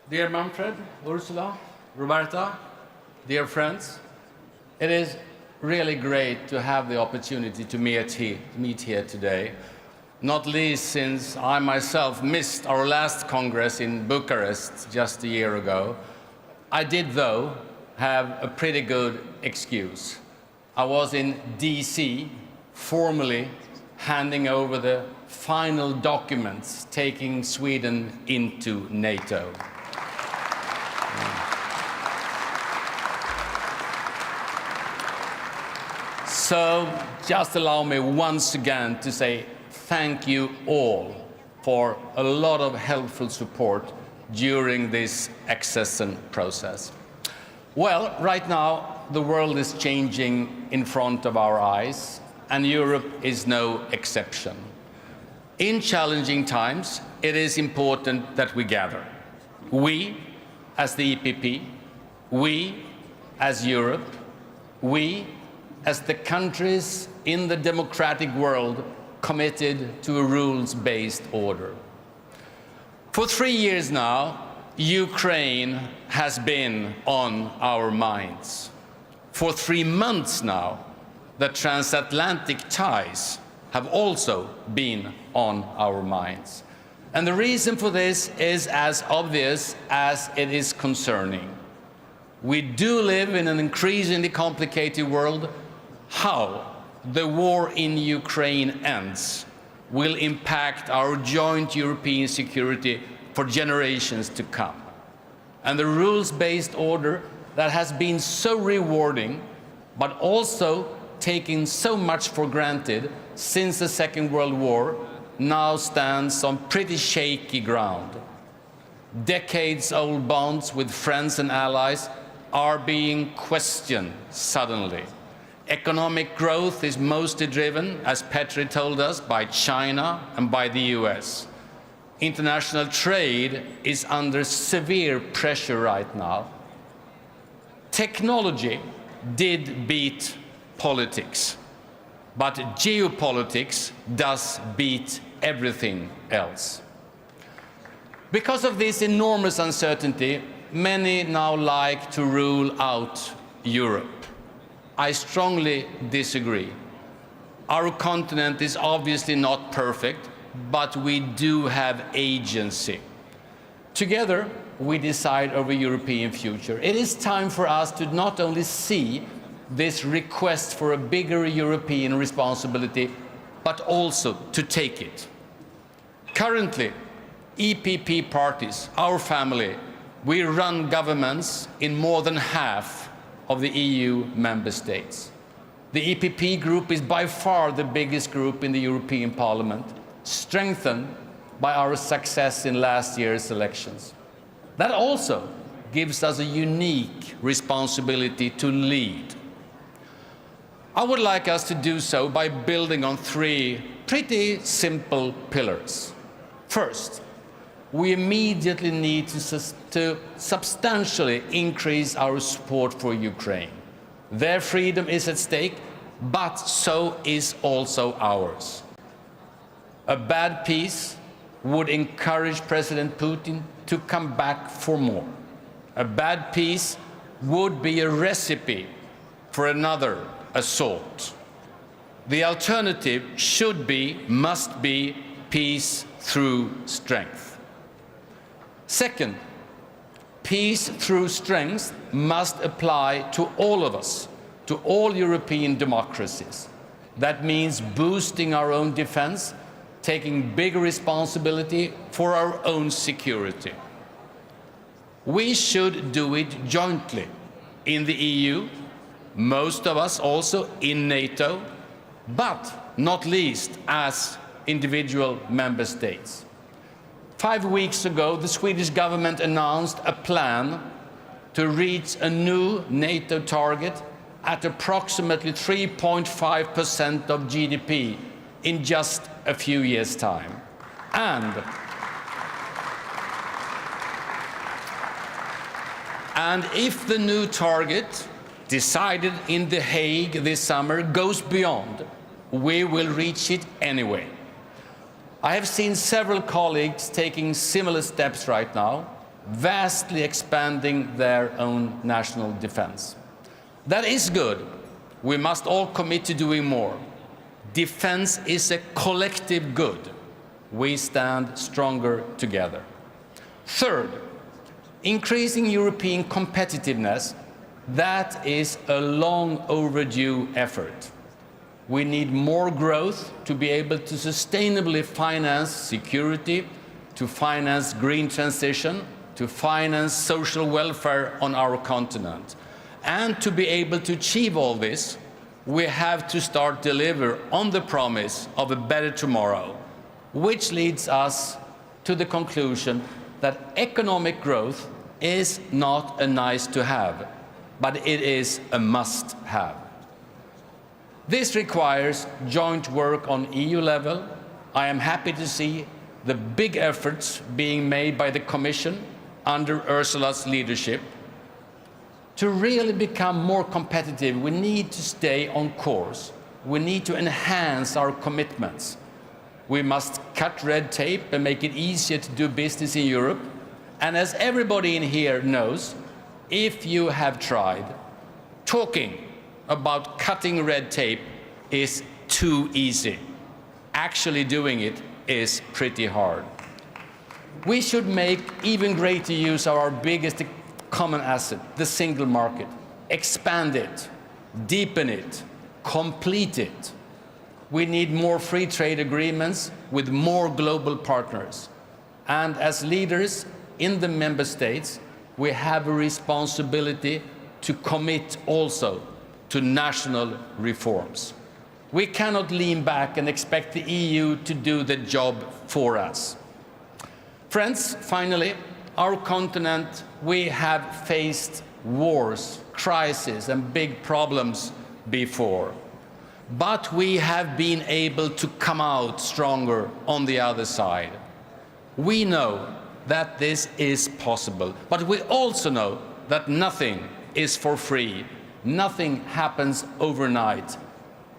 Dear Manfred, Ursula, Roberta, dear friends, it is really great to have the opportunity to meet here today, not least since I myself missed our last Congress in Bucharest just a year ago. I did, though, have a pretty good excuse. I was in DC, formally handing over the final documents taking Sweden into NATO. So just allow me once again to say thank you all for a lot of helpful support during this accession process. Well, right now the world is changing in front of our eyes, and Europe is no exception. In challenging times, it is important that we gather. We, as the EPP, we, as Europe, we, as the countries in the democratic world committed to a rules-based order. For 3 years now, Ukraine has been on our minds. For 3 months now, the transatlantic ties have also been on our minds. And the reason for this is as obvious as it is concerning. We do live in an increasingly complicated world. How the war in Ukraine ends will impact our joint European security for generations to come. And the rules-based order that has been so rewarding, but also taken so much for granted since the Second World War, now stands on pretty shaky ground. Decades-old bonds with friends and allies are being questioned suddenly. Economic growth is mostly driven, as Petri told us, by China and by the US. International trade is under severe pressure right now. Technology did beat politics, but geopolitics does beat everything else. Because of this enormous uncertainty, many now like to rule out Europe. I strongly disagree. Our continent is obviously not perfect, but we do have agency. Together, we decide over European future. It is time for us to not only see this request for a bigger European responsibility, but also to take it. Currently, EPP parties, our family, we run governments in more than half of the EU member states. The EPP group is by far the biggest group in the European Parliament, strengthened by our success in last year's elections. That also gives us a unique responsibility to lead. I would like us to do so by building on 3 pretty simple pillars. First, we immediately need to substantially increase our support for Ukraine. Their freedom is at stake, but so is also ours. A bad peace would encourage President Putin to come back for more. A bad peace would be a recipe for another assault. The alternative should be, must be, peace through strength. Second, peace through strength must apply to all of us, to all European democracies. That means boosting our own defense, taking bigger responsibility for our own security. We should do it jointly in the EU, most of us also in NATO, but not least as individual member states. 5 weeks ago, the Swedish government announced a plan to reach a new NATO target at approximately 3.5% of GDP in just a few years' time. And if the new target, decided in The Hague this summer, goes beyond, we will reach it anyway. I have seen several colleagues taking similar steps right now, vastly expanding their own national defense. That is good. We must all commit to doing more. Defense is a collective good. We stand stronger together. Third, increasing European competitiveness, that is a long overdue effort. We need more growth to be able to sustainably finance security, to finance green transition, to finance social welfare on our continent. And to be able to achieve all this, we have to start deliver on the promise of a better tomorrow, which leads us to the conclusion that economic growth is not a nice to have, but it is a must have. This requires joint work on EU level. I am happy to see the big efforts being made by the Commission under Ursula's leadership. To really become more competitive, we need to stay on course. We need to enhance our commitments. We must cut red tape and make it easier to do business in Europe. And as everybody in here knows, if you have tried, talking about cutting red tape is too easy. Actually doing it is pretty hard. We should make even greater use of our biggest common asset, the single market. Expand it, deepen it, complete it. We need more free trade agreements with more global partners. And as leaders in the member states, we have a responsibility to commit also to national reforms. We cannot lean back and expect the EU to do the job for us. Friends, finally, our continent, we have faced wars, crises, and big problems before. But we have been able to come out stronger on the other side. We know that this is possible, but we also know that nothing is for free. Nothing happens overnight.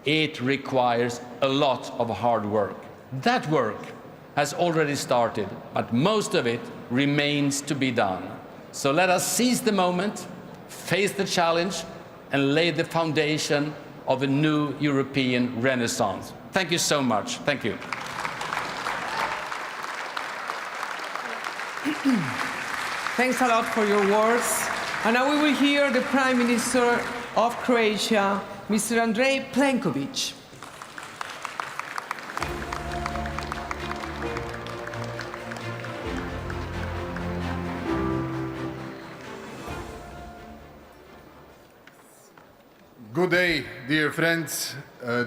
It requires a lot of hard work. That work has already started, but most of it remains to be done. So let us seize the moment, face the challenge, and lay the foundation of a new European renaissance. Thank you so much. Thank you. Thanks a lot for your words. And now we will hear the Prime Minister of Croatia, Mr. Andrej Plenković. Good day, dear friends,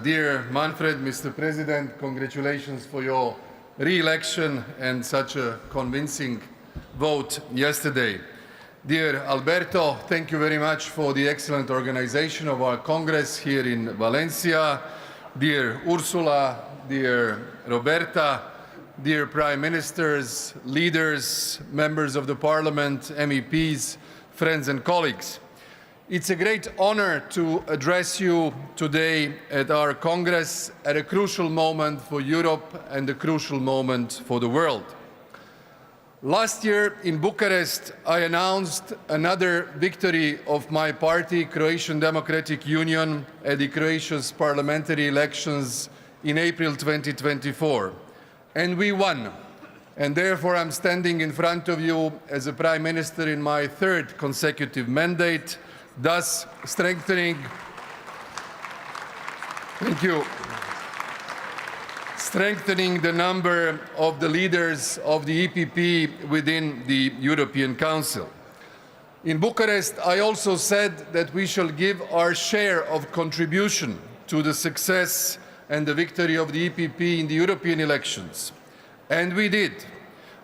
dear Manfred, Mr. President, congratulations for your re-election and such a convincing vote yesterday. Dear Alberto, thank you very much for the excellent organization of our Congress here in Valencia. Dear Ursula, dear Roberta, dear Prime Ministers, leaders, members of the Parliament, MEPs, friends and colleagues. It's a great honor to address you today at our Congress at a crucial moment for Europe and a crucial moment for the world. Last year in Bucharest, I announced another victory of my party, Croatian Democratic Union, at the Croatia's parliamentary elections in April 2024. And we won. And therefore, I'm standing in front of you as a Prime Minister in my third consecutive mandate, thus strengthening the number of the leaders of the EPP within the European Council. In Bucharest, I also said that we shall give our share of contribution to the success and the victory of the EPP in the European elections. And we did.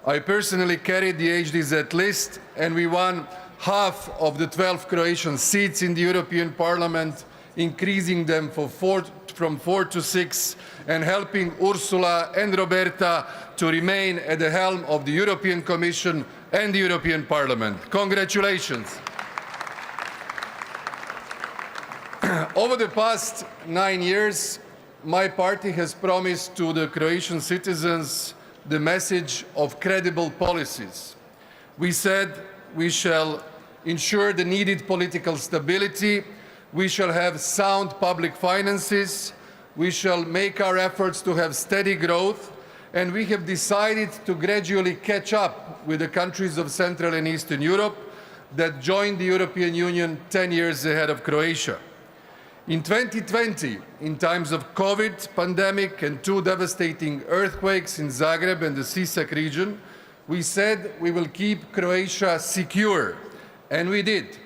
I personally carried the HDZ list, and we won half of the 12 Croatian seats in the European Parliament, increasing them from 4 to 6, and helping Ursula and Roberta to remain at the helm of the European Commission and the European Parliament. Congratulations. Over the past 9 years, my party has promised to the Croatian citizens the message of credible policies. We said we shall ensure the needed political stability, we shall have sound public finances, we shall make our efforts to have steady growth, and we have decided to gradually catch up with the countries of Central and Eastern Europe that joined the European Union 10 years ahead of Croatia. In 2020, in times of COVID pandemic and 2 devastating earthquakes in Zagreb and the Sisak region, we said we will keep Croatia secure, and we did.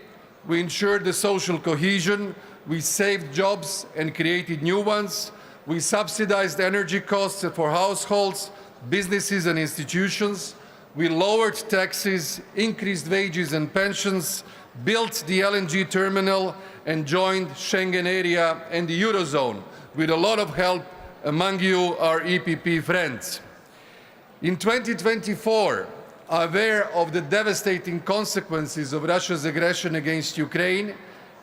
We ensured the social cohesion, we saved jobs and created new ones, we subsidized energy costs for households, businesses and institutions, we lowered taxes, increased wages and pensions, built the LNG terminal and joined Schengen area and the Eurozone with a lot of help among you, our EPP friends. In 2024, aware of the devastating consequences of Russia's aggression against Ukraine,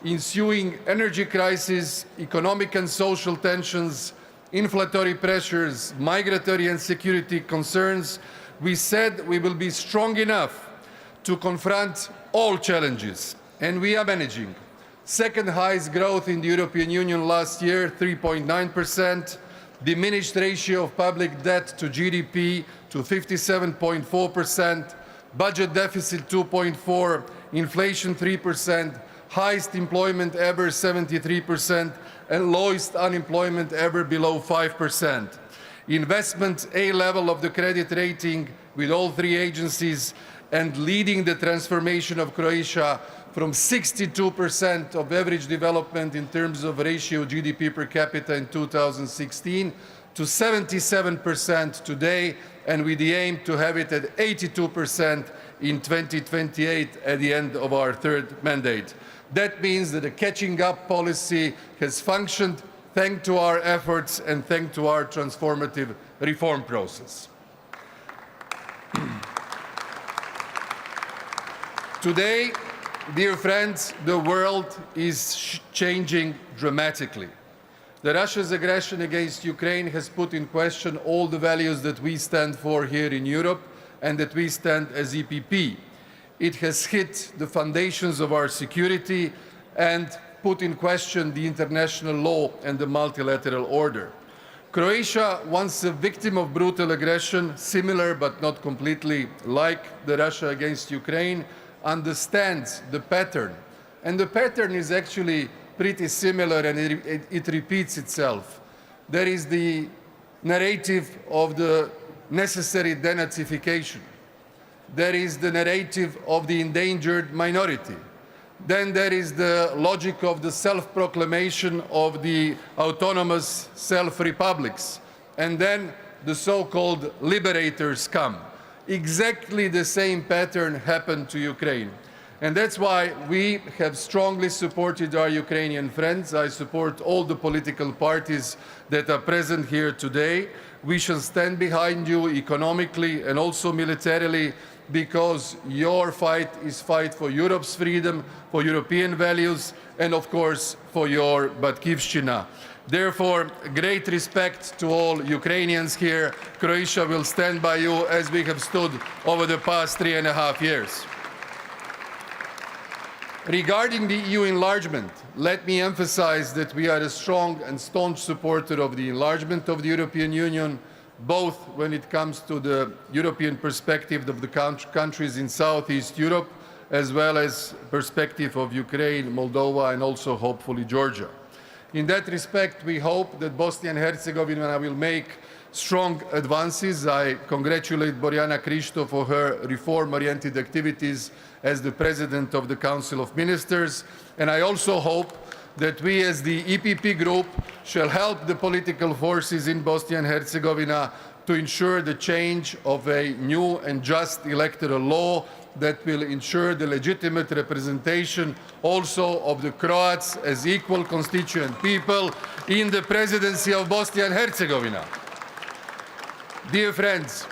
ensuing energy crisis, economic and social tensions, inflationary pressures, migratory and security concerns, we said we will be strong enough to confront all challenges, and we are managing. Second highest growth in the European Union last year, 3.9%, diminished ratio of public debt to GDP to 57.4%, budget deficit 2.4%, inflation 3%, highest employment ever 73%, and lowest unemployment ever below 5%. Investment A level of the credit rating with all 3 agencies, and leading the transformation of Croatia from 62% of average development in terms of ratio GDP per capita in 2016 to 77% today, and with the aim to have it at 82% in 2028 at the end of our third mandate. That means that the catching up policy has functioned thanks to our efforts and thanks to our transformative reform process. Today, dear friends, the world is changing dramatically. Russia's aggression against Ukraine has put in question all the values that we stand for here in Europe and that we stand as EPP. It has hit the foundations of our security and put in question the international law and the multilateral order. Croatia, once a victim of brutal aggression, similar but not completely like the Russia against Ukraine, understands the pattern. And the pattern is actually pretty similar, and it repeats itself. There is the narrative of the necessary denazification. There is the narrative of the endangered minority. Then there is the logic of the self-proclamation of the autonomous self-republics. And then the so-called liberators come. Exactly the same pattern happened to Ukraine. And that's why we have strongly supported our Ukrainian friends. I support all the political parties that are present here today. We shall stand behind you economically and also militarily, because your fight is fight for Europe's freedom, for European values, and of course for your Batkivshchina. Therefore, great respect to all Ukrainians here. Croatia will stand by you as we have stood over the past 3.5 years. Regarding the EU enlargement, let me emphasize that we are a strong and staunch supporter of the enlargement of the European Union, both when it comes to the European perspective of the countries in Southeast Europe, as well as perspective of Ukraine, Moldova, and also hopefully Georgia. In that respect, we hope that Bosnia and Herzegovina will make strong advances. I congratulate Borjana Krišto for her reform-oriented activities as the President of the Council of Ministers, and I also hope that we as the EPP group shall help the political forces in Bosnia and Herzegovina to ensure the change of a new and just electoral law that will ensure the legitimate representation also of the Croats as equal constituent people in the presidency of Bosnia and Herzegovina. Dear friends,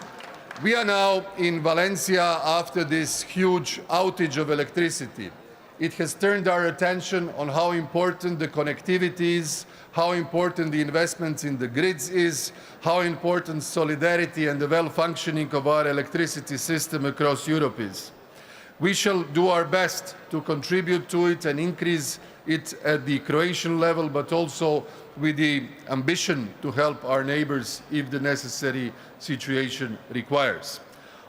we are now in Valencia after this huge outage of electricity. It has turned our attention on how important the connectivity is, how important the investments in the grids is, how important solidarity and the well-functioning of our electricity system across Europe is. We shall do our best to contribute to it and increase it at the Croatian level, but also with the ambition to help our neighbors if the necessary situation requires.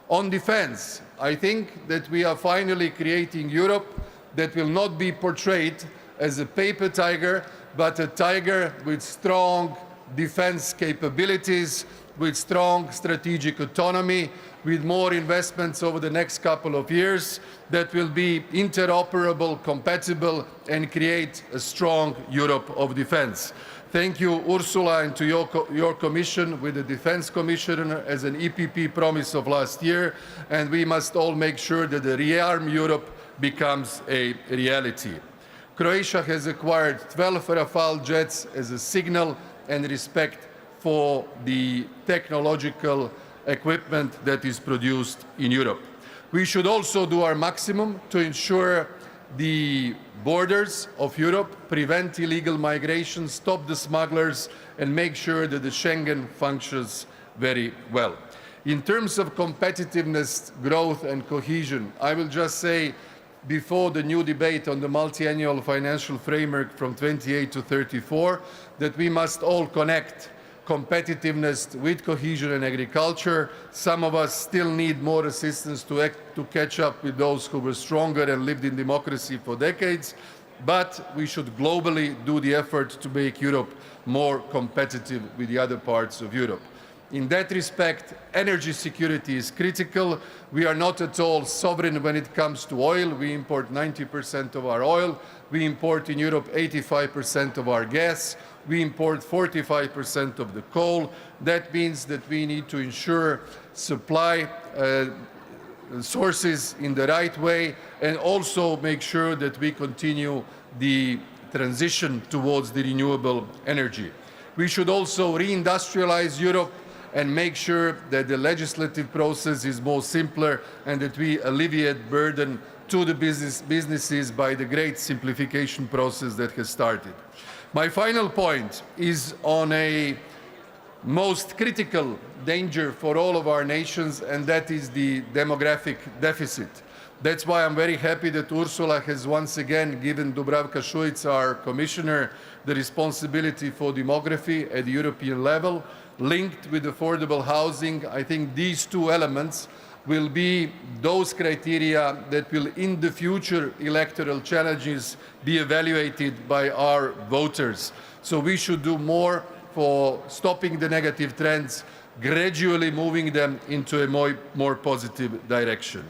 On defense, I think that we are finally creating Europe that will not be portrayed as a paper tiger, but a tiger with strong defense capabilities, with strong strategic autonomy, with more investments over the next couple of years that will be interoperable, compatible, and create a strong Europe of defense. Thank you, Ursula, and to your commission with the Defense Commissioner as an EPP promise of last year, and we must all make sure that the rearm Europe becomes a reality. Croatia has acquired 12 Rafale jets as a signal and respect for the technological equipment that is produced in Europe. We should also do our maximum to ensure the borders of Europe, prevent illegal migration, stop the smugglers, and make sure that the Schengen functions very well. In terms of competitiveness, growth, and cohesion, I will just say, before the new debate on the multi-annual financial framework from 28 to 34, that we must all connect competitiveness with cohesion and agriculture. Some of us still need more assistance to catch up with those who were stronger and lived in democracy for decades, but we should globally do the effort to make Europe more competitive with the other parts of Europe. In that respect, energy security is critical. We are not at all sovereign when it comes to oil. We import 90% of our oil. We import in Europe 85% of our gas. We import 45% of the coal. That means that we need to ensure supply sources in the right way and also make sure that we continue the transition towards the renewable energy. We should also reindustrialize Europe and make sure that the legislative process is more simpler and that we alleviate burden to the businesses by the great simplification process that has started. My final point is on a most critical danger for all of our nations, and that is the demographic deficit. That's why I'm very happy that Ursula has once again given Dubravka Šuica, our commissioner, the responsibility for demography at the European level, linked with affordable housing. I think these two elements will be those criteria that will, in the future electoral challenges, be evaluated by our voters. So we should do more for stopping the negative trends, gradually moving them into a more positive direction.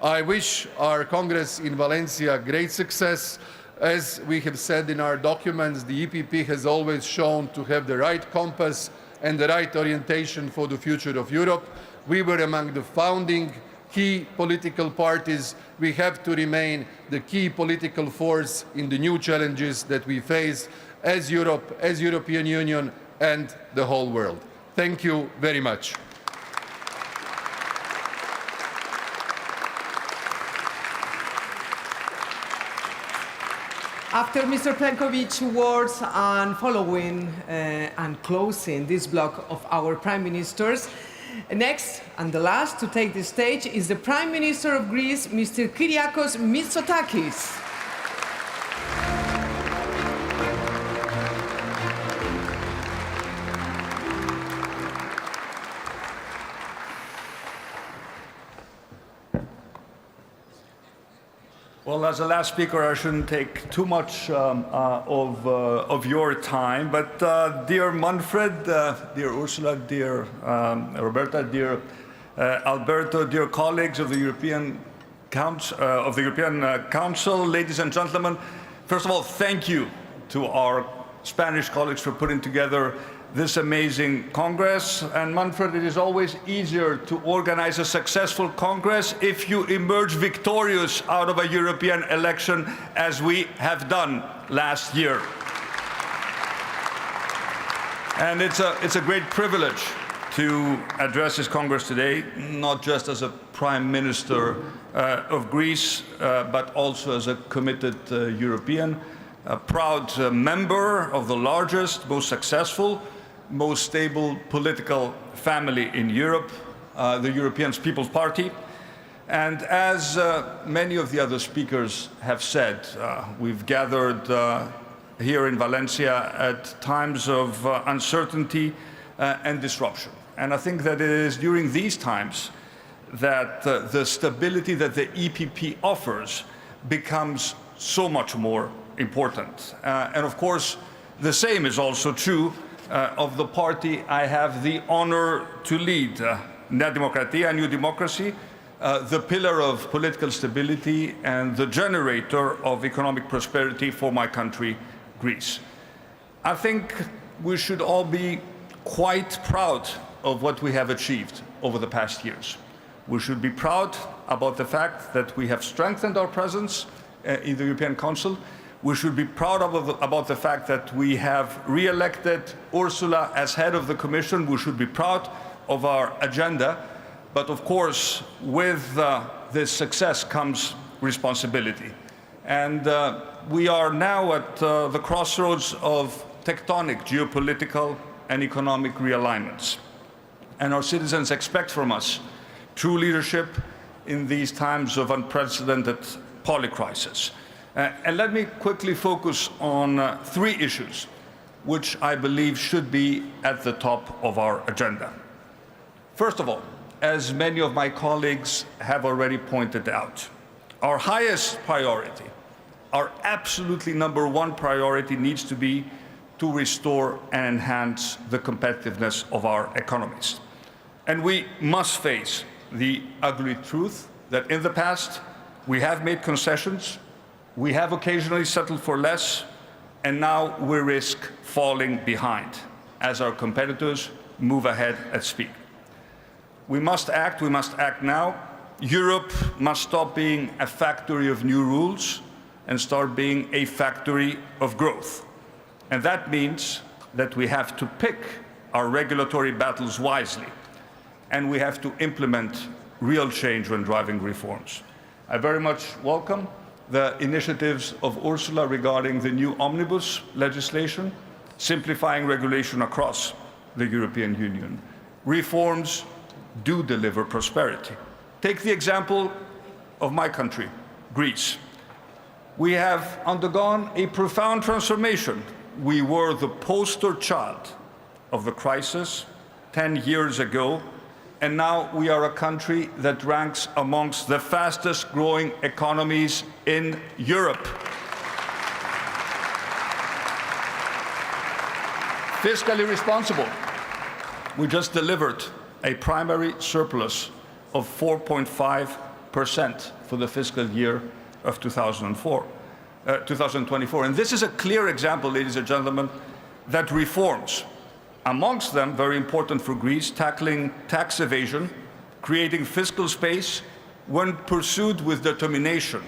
I wish our Congress in Valencia great success. As we have said in our documents, the EPP has always shown to have the right compass and the right orientation for the future of Europe. We were among the founding key political parties, we have to remain the key political force in the new challenges that we face as Europe, as European Union, and the whole world. Thank you very much. After Mr. Plenković's words and following and closing this block of our prime ministers, next and the last to take the stage is the Prime Minister of Greece, Mr. Kyriakos Mitsotakis. Well, as the last speaker, I shouldn't take too much of your time. But dear Manfred, dear Ursula, dear Roberta, dear Alberto, dear colleagues of the European Council, ladies and gentlemen, first of all, thank you to our Spanish colleagues for putting together this amazing Congress. And Manfred, it is always easier to organize a successful Congress if you emerge victorious out of a European election, as we have done last year. And it's a great privilege to address this Congress today, not just as a Prime Minister of Greece, but also as a committed European, a proud member of the largest, most successful, most stable political family in Europe, the European People's Party. And as many of the other speakers have said, we've gathered here in Valencia at times of uncertainty and disruption. And I think that it is during these times that the stability that the EPP offers becomes so much more important. And of course, the same is also true of the party I have the honor to lead, Demography, a new democracy, the pillar of political stability and the generator of economic prosperity for my country, Greece. I think we should all be quite proud of what we have achieved over the past years. We should be proud about the fact that we have strengthened our presence in the European Council. We should be proud about the fact that we have re-elected Ursula as head of the Commission. We should be proud of our agenda. But of course, with this success comes responsibility. And we are now at the crossroads of tectonic geopolitical and economic realignments. And our citizens expect from us true leadership in these times of unprecedented polycrisis. And let me quickly focus on three issues which I believe should be at the top of our agenda. First of all, as many of my colleagues have already pointed out, our highest priority, our absolutely #1 priority needs to be to restore and enhance the competitiveness of our economies. And we must face the ugly truth that in the past we have made concessions, we have occasionally settled for less, and now we risk falling behind as our competitors move ahead at speed. We must act now. Europe must stop being a factory of new rules and start being a factory of growth. And that means that we have to pick our regulatory battles wisely, and we have to implement real change when driving reforms. I very much welcome the initiatives of Ursula regarding the new omnibus legislation, simplifying regulation across the European Union. Reforms do deliver prosperity. Take the example of my country, Greece. We have undergone a profound transformation. We were the poster child of the crisis 10 years ago, and now we are a country that ranks amongst the fastest growing economies in Europe. Fiscally responsible. We just delivered a primary surplus of 4.5% for the fiscal year of 2024. And this is a clear example, ladies and gentlemen, that reforms, amongst them, very important for Greece, tackling tax evasion, creating fiscal space, when pursued with determination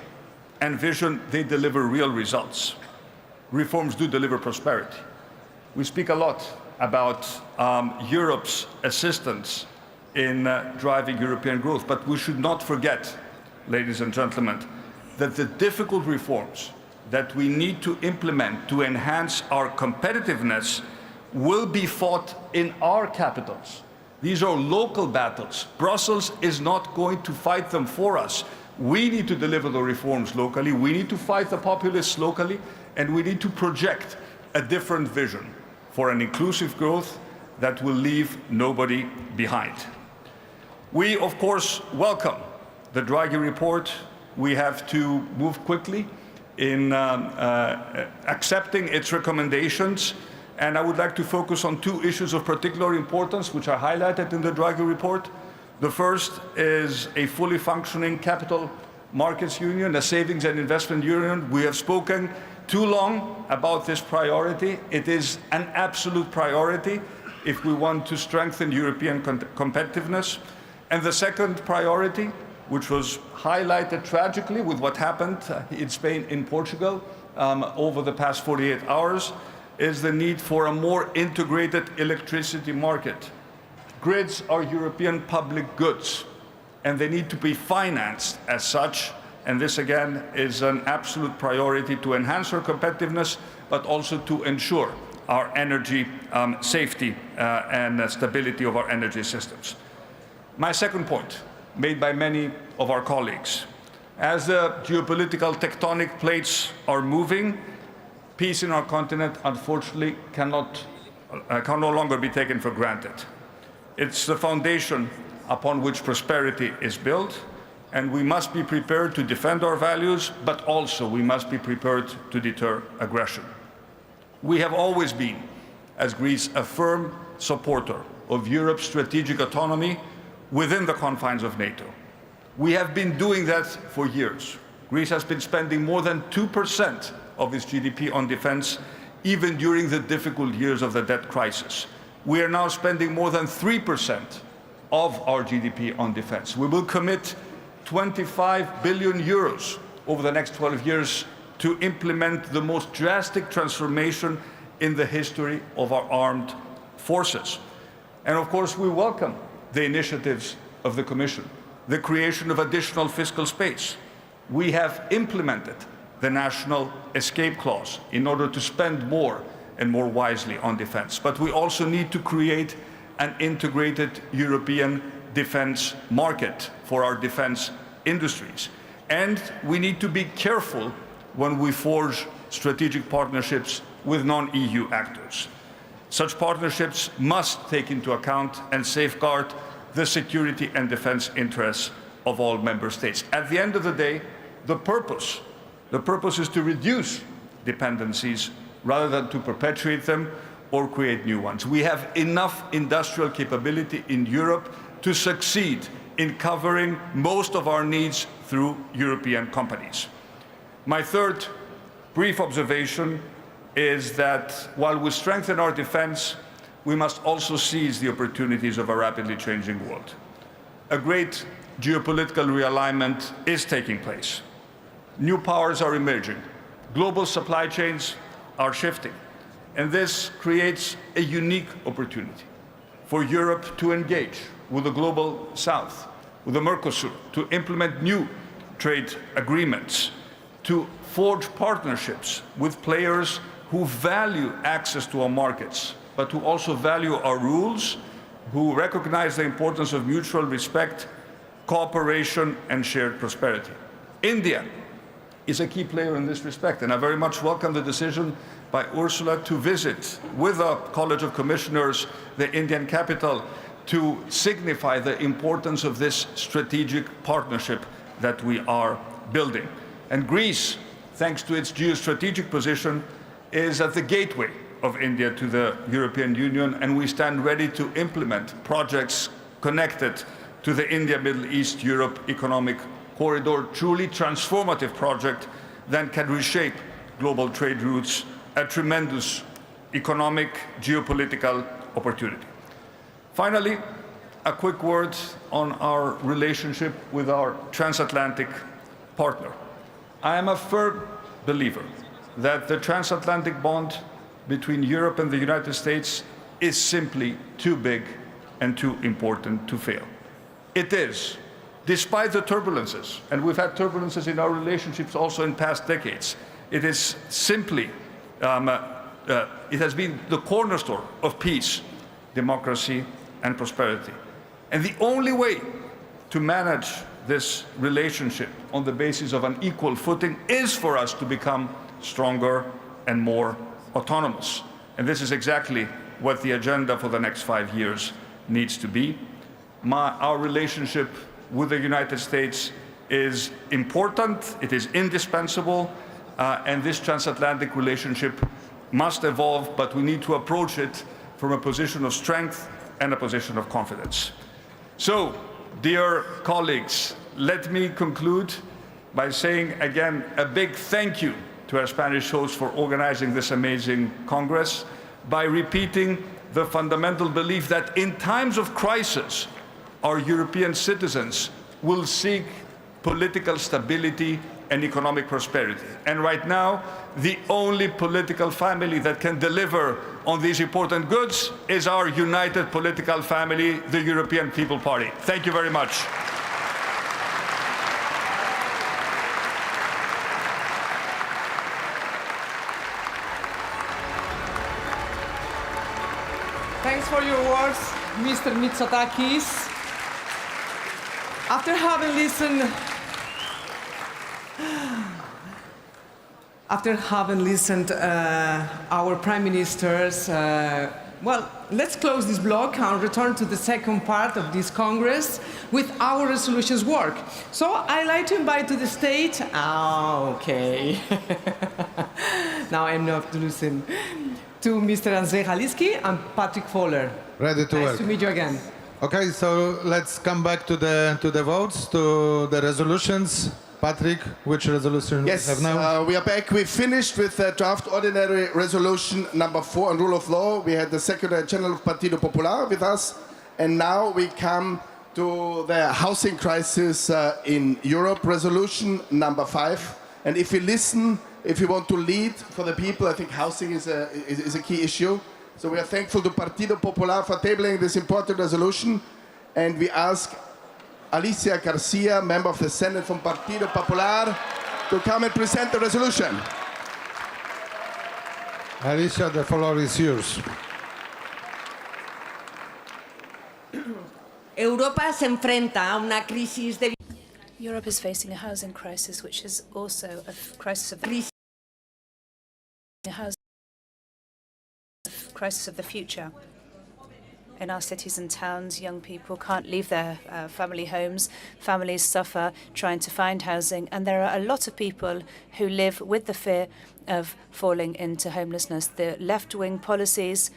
and vision, they deliver real results. Reforms do deliver prosperity. We speak a lot about Europe's assistance in driving European growth, but we should not forget, ladies and gentlemen, that the difficult reforms that we need to implement to enhance our competitiveness will be fought in our capitals. These are local battles. Brussels is not going to fight them for us. We need to deliver the reforms locally, we need to fight the populists locally, and we need to project a different vision for an inclusive growth that will leave nobody behind. We, of course, welcome the Draghi report. We have to move quickly in accepting its recommendations, and I would like to focus on two issues of particular importance which are highlighted in the Draghi report. The first is a fully functioning capital markets union, a savings and investment union. We have spoken too long about this priority. It is an absolute priority if we want to strengthen European competitiveness. And the second priority, which was highlighted tragically with what happened in Spain and Portugal over the past 48 hours, is the need for a more integrated electricity market. Grids are European public goods, and they need to be financed as such. And this, again, is an absolute priority to enhance our competitiveness, but also to ensure our energy safety and stability of our energy systems. My second point, made by many of our colleagues. As the geopolitical tectonic plates are moving, peace in our continent, unfortunately, can no longer be taken for granted. It's the foundation upon which prosperity is built, and we must be prepared to defend our values, but also we must be prepared to deter aggression. We have always been, as Greece, a firm supporter of Europe's strategic autonomy within the confines of NATO. We have been doing that for years. Greece has been spending more than 2% of its GDP on defense, even during the difficult years of the debt crisis. We are now spending more than 3% of our GDP on defense. We will commit 25 billion euros over the next 12 years to implement the most drastic transformation in the history of our armed forces. And of course, we welcome the initiatives of the Commission, the creation of additional fiscal space. We have implemented the national escape clause in order to spend more and more wisely on defense. But we also need to create an integrated European defense market for our defense industries. And we need to be careful when we forge strategic partnerships with non-EU actors. Such partnerships must take into account and safeguard the security and defense interests of all member states. At the end of the day, the purpose is to reduce dependencies rather than to perpetuate them or create new ones. We have enough industrial capability in Europe to succeed in covering most of our needs through European companies. My third brief observation is that while we strengthen our defense, we must also seize the opportunities of a rapidly changing world. A great geopolitical realignment is taking place. New powers are emerging. Global supply chains are shifting. And this creates a unique opportunity for Europe to engage with the global South, with the Mercosur, to implement new trade agreements, to forge partnerships with players who value access to our markets, but who also value our rules, who recognize the importance of mutual respect, cooperation, and shared prosperity. India is a key player in this respect, and I very much welcome the decision by Ursula to visit with a College of Commissioners the Indian capital to signify the importance of this strategic partnership that we are building. And Greece, thanks to its geostrategic position, is at the gateway of India to the European Union, and we stand ready to implement projects connected to the India-Middle East-Europe economic corridor, truly transformative project that can reshape global trade routes, a tremendous economic, geopolitical opportunity. Finally, a quick word on our relationship with our transatlantic partner. I am a firm believer that the transatlantic bond between Europe and the United States is simply too big and too important to fail. It is, despite the turbulences, and we've had turbulences in our relationships also in past decades, it is simply, it has been the cornerstone of peace, democracy, and prosperity. And the only way to manage this relationship on the basis of an equal footing is for us to become stronger and more autonomous. And this is exactly what the agenda for the next 5 years needs to be. Our relationship with the United States is important, it is indispensable, and this transatlantic relationship must evolve, but we need to approach it from a position of strength and a position of confidence. So, dear colleagues, let me conclude by saying again a big thank you to our Spanish hosts for organizing this amazing Congress, by repeating the fundamental belief that in times of crisis, our European citizens will seek political stability and economic prosperity. And right now, the only political family that can deliver on these important goods is our united political family, the European People Party. Thank you very much. Thanks for your words, Mr. Mitsotakis. After having listened our prime ministers, well, let's close this block and return to the second part of this Congress with our resolutions work. So I'd like to invite to the stage, okay. Now I'm not to listen, to Mr. Andrzej Halicki and Patrick Fowler. Ready to work. Nice to meet you again. Okay, so let's come back to the votes, to the resolutions. Patrick, which resolution yes, we have now? We are back. We finished with draft ordinary resolution number 4 on rule of law. We had the Secretary General of Partido Popular with us. And now we come to the housing crisis in Europe, resolution number 5. And if we listen, if we want to lead for the people, I think housing is a key issue. So we are thankful to Partido Popular for tabling this important resolution. And we ask Alicia Garcia, member of the Senate from Partido Popular, to come and present the resolution. Alicia, the floor is yours. Europa se enfrenta a una crisis de... Europe is facing a housing crisis, which is also a crisis of the future. In our cities and towns, young people can't leave their family homes. Families suffer trying to find housing, and there are a lot of people who live with the fear of falling into homelessness. The left-wing policies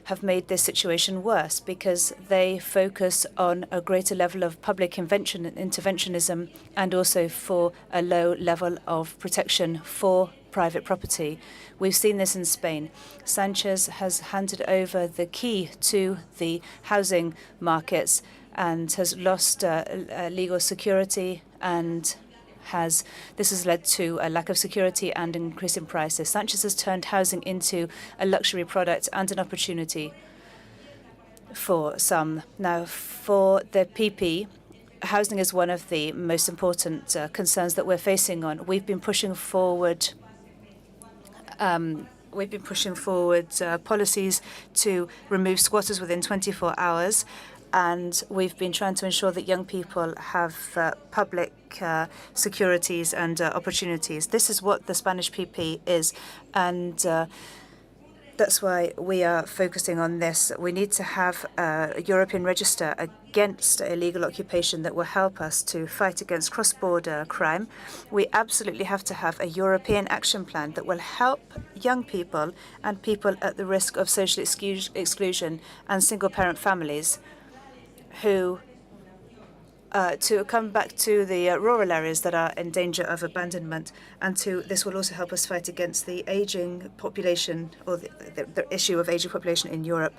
have made this situation worse because they focus on a greater level of public interventionism and also for a low level of protection for private property. We've seen this in Spain. Sanchez has handed over the key to the housing markets and has lost legal security, and this has led to a lack of security and increase in prices. Sanchez has turned housing into a luxury product and an opportunity for some. Now, for the PP, housing is one of the most important concerns that we're facing on. We've been pushing forward policies to remove squatters within 24 hours, and we've been trying to ensure that young people have public securities and opportunities. This is what the Spanish PP is, and that's why we are focusing on this. We need to have a European register against illegal occupation that will help us to fight against cross-border crime. We absolutely have to have a European action plan that will help young people and people at the risk of social exclusion and single-parent families who to come back to the rural areas that are in danger of abandonment, and this will also help us fight against the aging population, or the issue of aging population in Europe.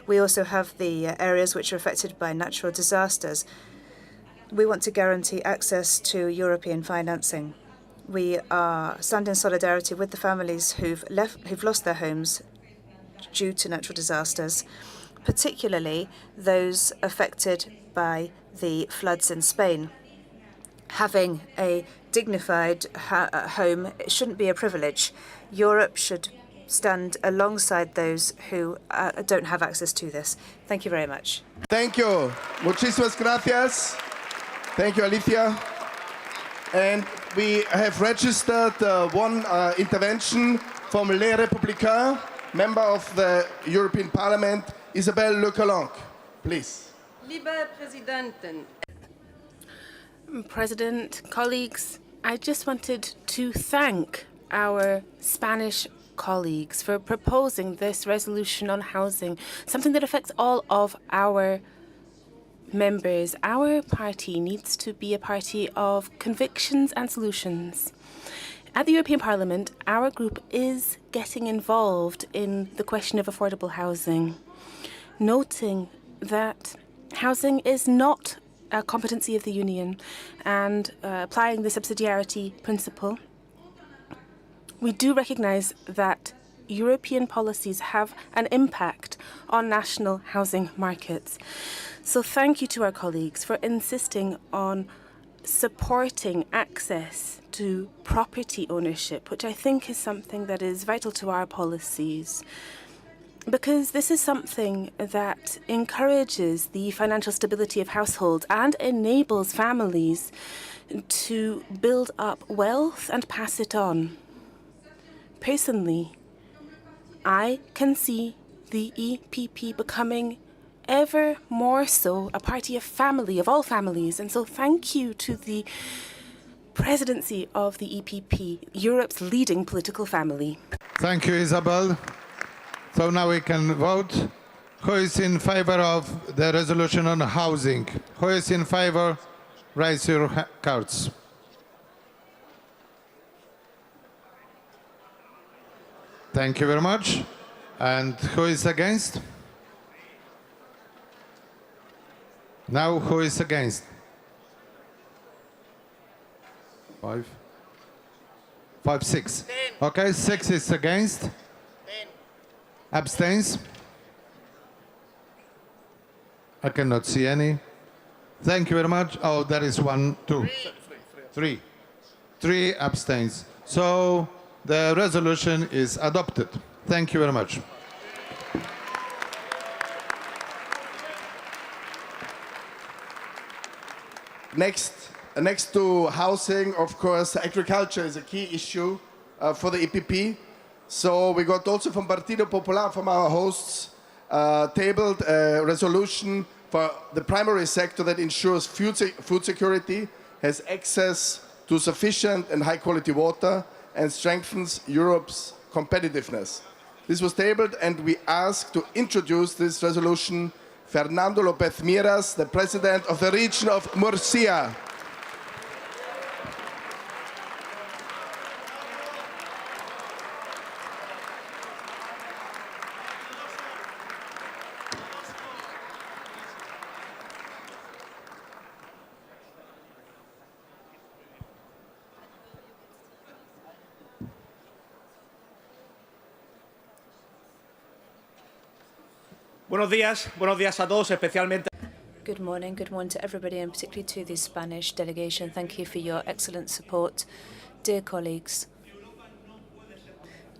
We also have the areas which are affected by natural disasters. We want to guarantee access to European financing. We stand in solidarity with the families who've lost their homes due to natural disasters, particularly those affected by the floods in Spain. Having a dignified home shouldn't be a privilege. Europe should stand alongside those who don't have access to this. Thank you very much. Thank you. Muchísimas gracias. Thank you, Alicia. And we have registered one intervention from Les Républicains, member of the European Parliament, Isabelle Le Calanque. Please. Liebe Präsidentin. President, colleagues, I just wanted to thank our Spanish colleagues for proposing this resolution on housing, something that affects all of our members. Our party needs to be a party of convictions and solutions. At the European Parliament, our group is getting involved in the question of affordable housing, noting that housing is not a competency of the Union, and applying the subsidiarity principle. We do recognise that European policies have an impact on national housing markets. So thank you to our colleagues for insisting on supporting access to property ownership, which I think is something that is vital to our policies, because this is something that encourages the financial stability of households and enables families to build up wealth and pass it on. Personally, I can see the EPP becoming ever more so a party of family, of all families. And so thank you to the presidency of the EPP, Europe's leading political family. Thank you, Isabel. So now we can vote. Who is in favor of the resolution on housing? Who is in favor? Raise your cards. Thank you very much. And who is against? Now who is against? 5, 6. Okay, 6 is against. Abstains? I cannot see any. Thank you very much. Oh, there is 1, 2, 3. 3 abstains. So the resolution is adopted. Thank you very much. Next to housing, of course, agriculture is a key issue for the EPP. So we got also from Partido Popular, from our hosts, tabled a resolution for the primary sector that ensures food security, has access to sufficient and high-quality water, and strengthens Europe's competitiveness. This was tabled, and we ask to introduce this resolution Fernando López Miras, the president of the region of Murcia. Buenos días a todos, especialmente. Good morning to everybody, and particularly to the Spanish delegation. Thank you for your excellent support. Dear colleagues,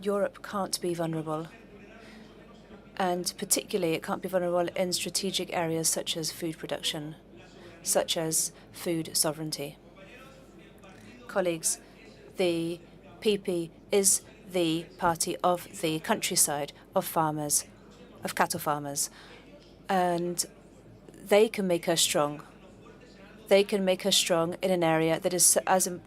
Europe can't be vulnerable, and particularly it can't be vulnerable in strategic areas such as food production, such as food sovereignty. Colleagues, the PP is the party of the countryside, of farmers, of cattle farmers, and they can make us strong. They can make us strong in an area that is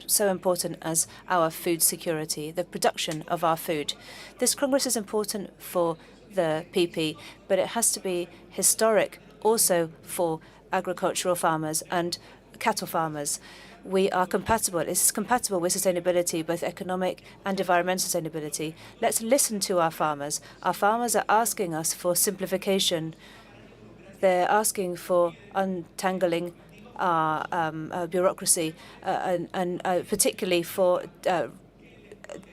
so important as our food security, the production of our food. This Congress is important for the PP, but it has to be historic also for agricultural farmers and cattle farmers. We are compatible. It's compatible with sustainability, both economic and environmental sustainability. Let's listen to our farmers. Our farmers are asking us for simplification. They're asking for untangling our bureaucracy, and particularly for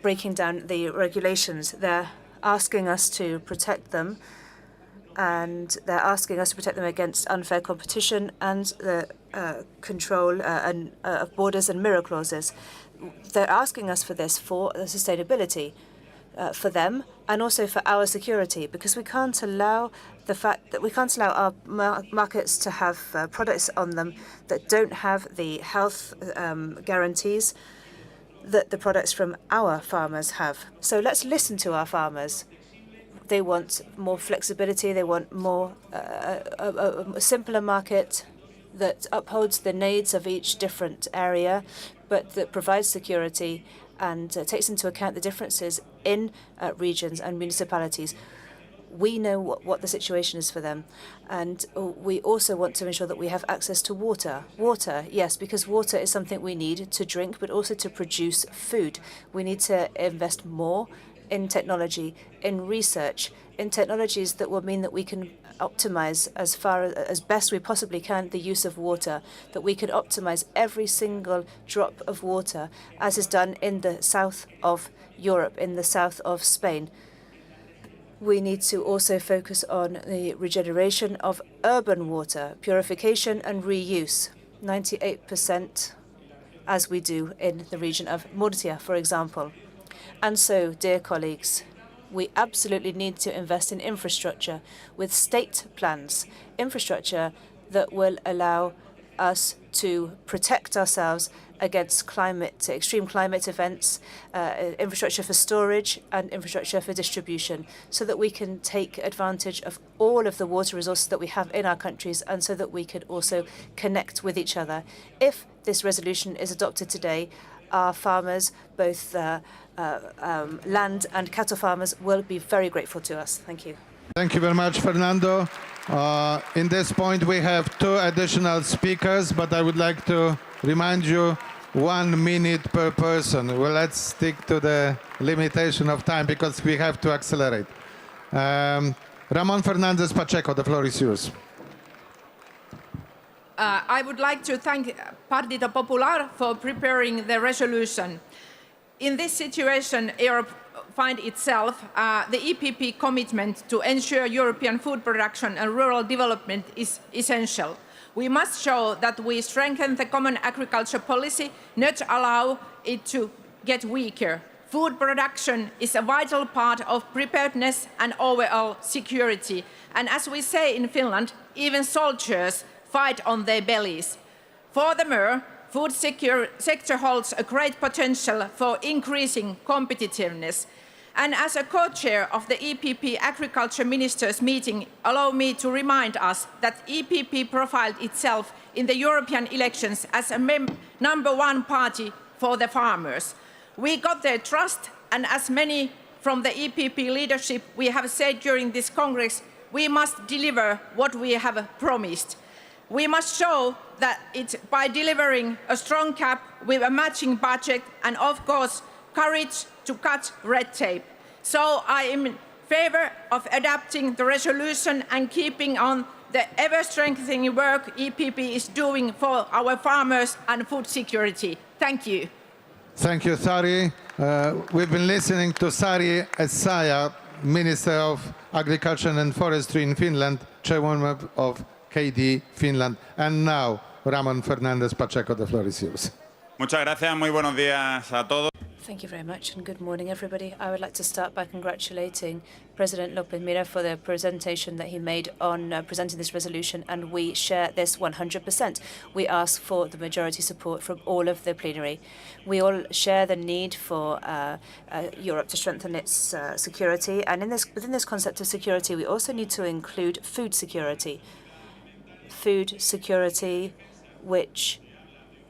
breaking down the regulations. They're asking us to protect them, and they're asking us to protect them against unfair competition and the control of borders and mirror clauses. They're asking us for this for sustainability, for them and also for our security, because we can't allow our markets to have products on them that don't have the health guarantees that the products from our farmers have. So let's listen to our farmers. They want more flexibility. They want a simpler market that upholds the needs of each different area, but that provides security and takes into account the differences in regions and municipalities. We know what the situation is for them, and we also want to ensure that we have access to water. Water, yes, because water is something we need to drink, but also to produce food. We need to invest more in technology, in research, in technologies that will mean that we can optimize as best we possibly can the use of water, that we can optimize every single drop of water, as is done in the south of Europe, in the south of Spain. We need to also focus on the regeneration of urban water, purification and reuse, 98%, as we do in the region of Murcia, for example. And so, dear colleagues, we absolutely need to invest in infrastructure with state plans, infrastructure that will allow us to protect ourselves against extreme climate events, infrastructure for storage and infrastructure for distribution, so that we can take advantage of all of the water resources that we have in our countries, and so that we could also connect with each other. If this resolution is adopted today, our farmers, both land and cattle farmers, will be very grateful to us. Thank you. Thank you very much, Fernando. In this point, we have 2 additional speakers, but I would like to remind you, 1 minute per person. Well, let's stick to the limitation of time because we have to accelerate. Ramon Fernandez Pacheco, the floor is yours. I would like to thank Partido Popular for preparing the resolution. In this situation, Europe finds itself, the EPP commitment to ensure European food production and rural development is essential. We must show that we strengthen the common agriculture policy, not allow it to get weaker. Food production is a vital part of preparedness and overall security. And as we say in Finland, even soldiers fight on their bellies. Furthermore, food sector holds a great potential for increasing competitiveness. And as a co-chair of the EPP Agriculture Ministers meeting, allow me to remind us that EPP profiled itself in the European elections as a #1 party for the farmers. We got their trust, and as many from the EPP leadership we have said during this Congress, we must deliver what we have promised. We must show that it's by delivering a strong cap with a matching budget and, of course, courage to cut red tape. So I am in favor of adopting the resolution and keeping on the ever-strengthening work EPP is doing for our farmers and food security. Thank you. Thank you, Sari. We've been listening to Sari Essayah, Minister of Agriculture and Forestry in Finland, Chairwoman of KD Finland. And now, Ramon Fernandez Pacheco, the floor is yours. Muchas gracias, muy buenos días a todos. Thank you very much, and good morning, everybody. I would like to start by congratulating President López Mira for the presentation that he made on presenting this resolution, and we share this 100%. We ask for the majority support from all of the plenary. We all share the need for Europe to strengthen its security, and within this concept of security, we also need to include food security. Food security, which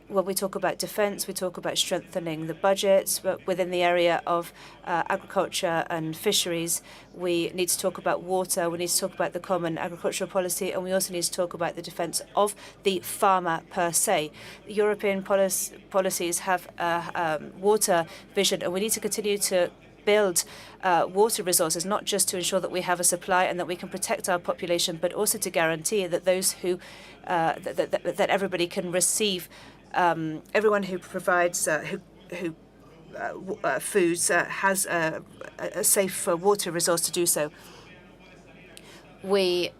when we talk about defence, we talk about strengthening the budgets, but within the area of agriculture and fisheries, we need to talk about water, we need to talk about the common agricultural policy, and we also need to talk about the defence of the farmer per se. The European policies have a water vision, and we need to continue to build water resources, not just to ensure that we have a supply and that we can protect our population, but also to guarantee that those who that everybody can receive, everyone who provides foods has a safe water resource to do so. We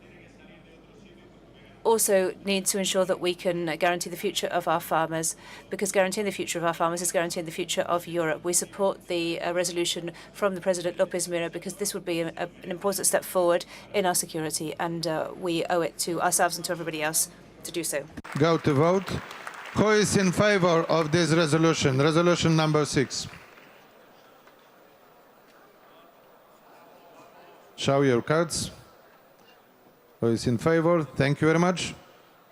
also need to ensure that we can guarantee the future of our farmers, because guaranteeing the future of our farmers is guaranteeing the future of Europe. We support the resolution from the President López Mira because this would be an important step forward in our security, and we owe it to ourselves and to everybody else to do so. Go to vote. Who is in favor of this resolution? Resolution number 6. Show your cards. Who is in favor? Thank you very much.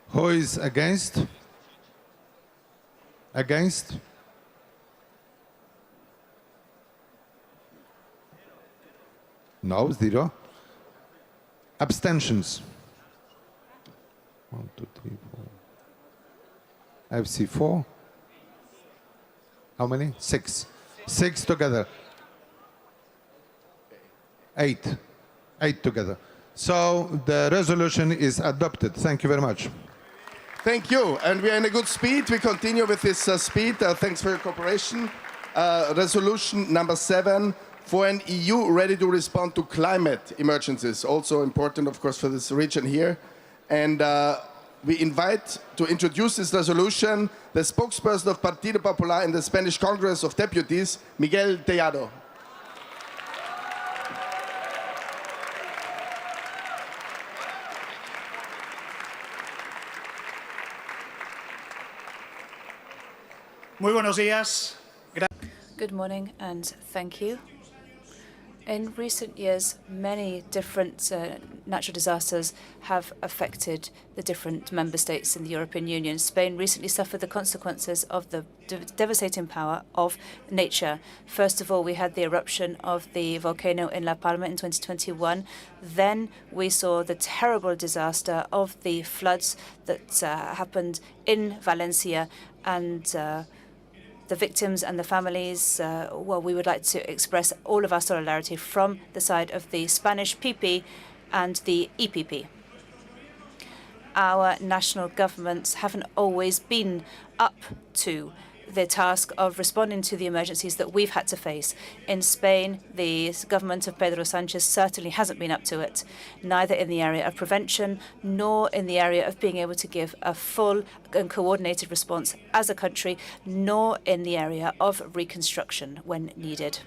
Who is against? Against? No, 0. Abstentions? 1, 2, 3, 4. I see 4. How many? 6. 6 together. 8. 8 together. So the resolution is adopted. Thank you very much. Thank you. And we are in a good speed. We continue with this speed. Thanks for your cooperation. Resolution number 7, for an EU ready to respond to climate emergencies. Also important, of course, for this region here. And we invite to introduce this resolution the spokesperson of Partido Popular in the Spanish Congress of Deputies, Miguel Tellado. Muy buenos días. Good morning and thank you. In recent years, many different natural disasters have affected the different member states in the European Union. Spain recently suffered the consequences of the devastating power of nature. First of all, we had the eruption of the volcano in La Palma in 2021. Then we saw the terrible disaster of the floods that happened in Valencia, and the victims and the families, well, we would like to express all of our solidarity from the side of the Spanish PP and the EPP. Our national governments haven't always been up to the task of responding to the emergencies that we've had to face. In Spain, the government of Pedro Sánchez certainly hasn't been up to it, neither in the area of prevention nor in the area of being able to give a full and coordinated response as a country, nor in the area of reconstruction when needed.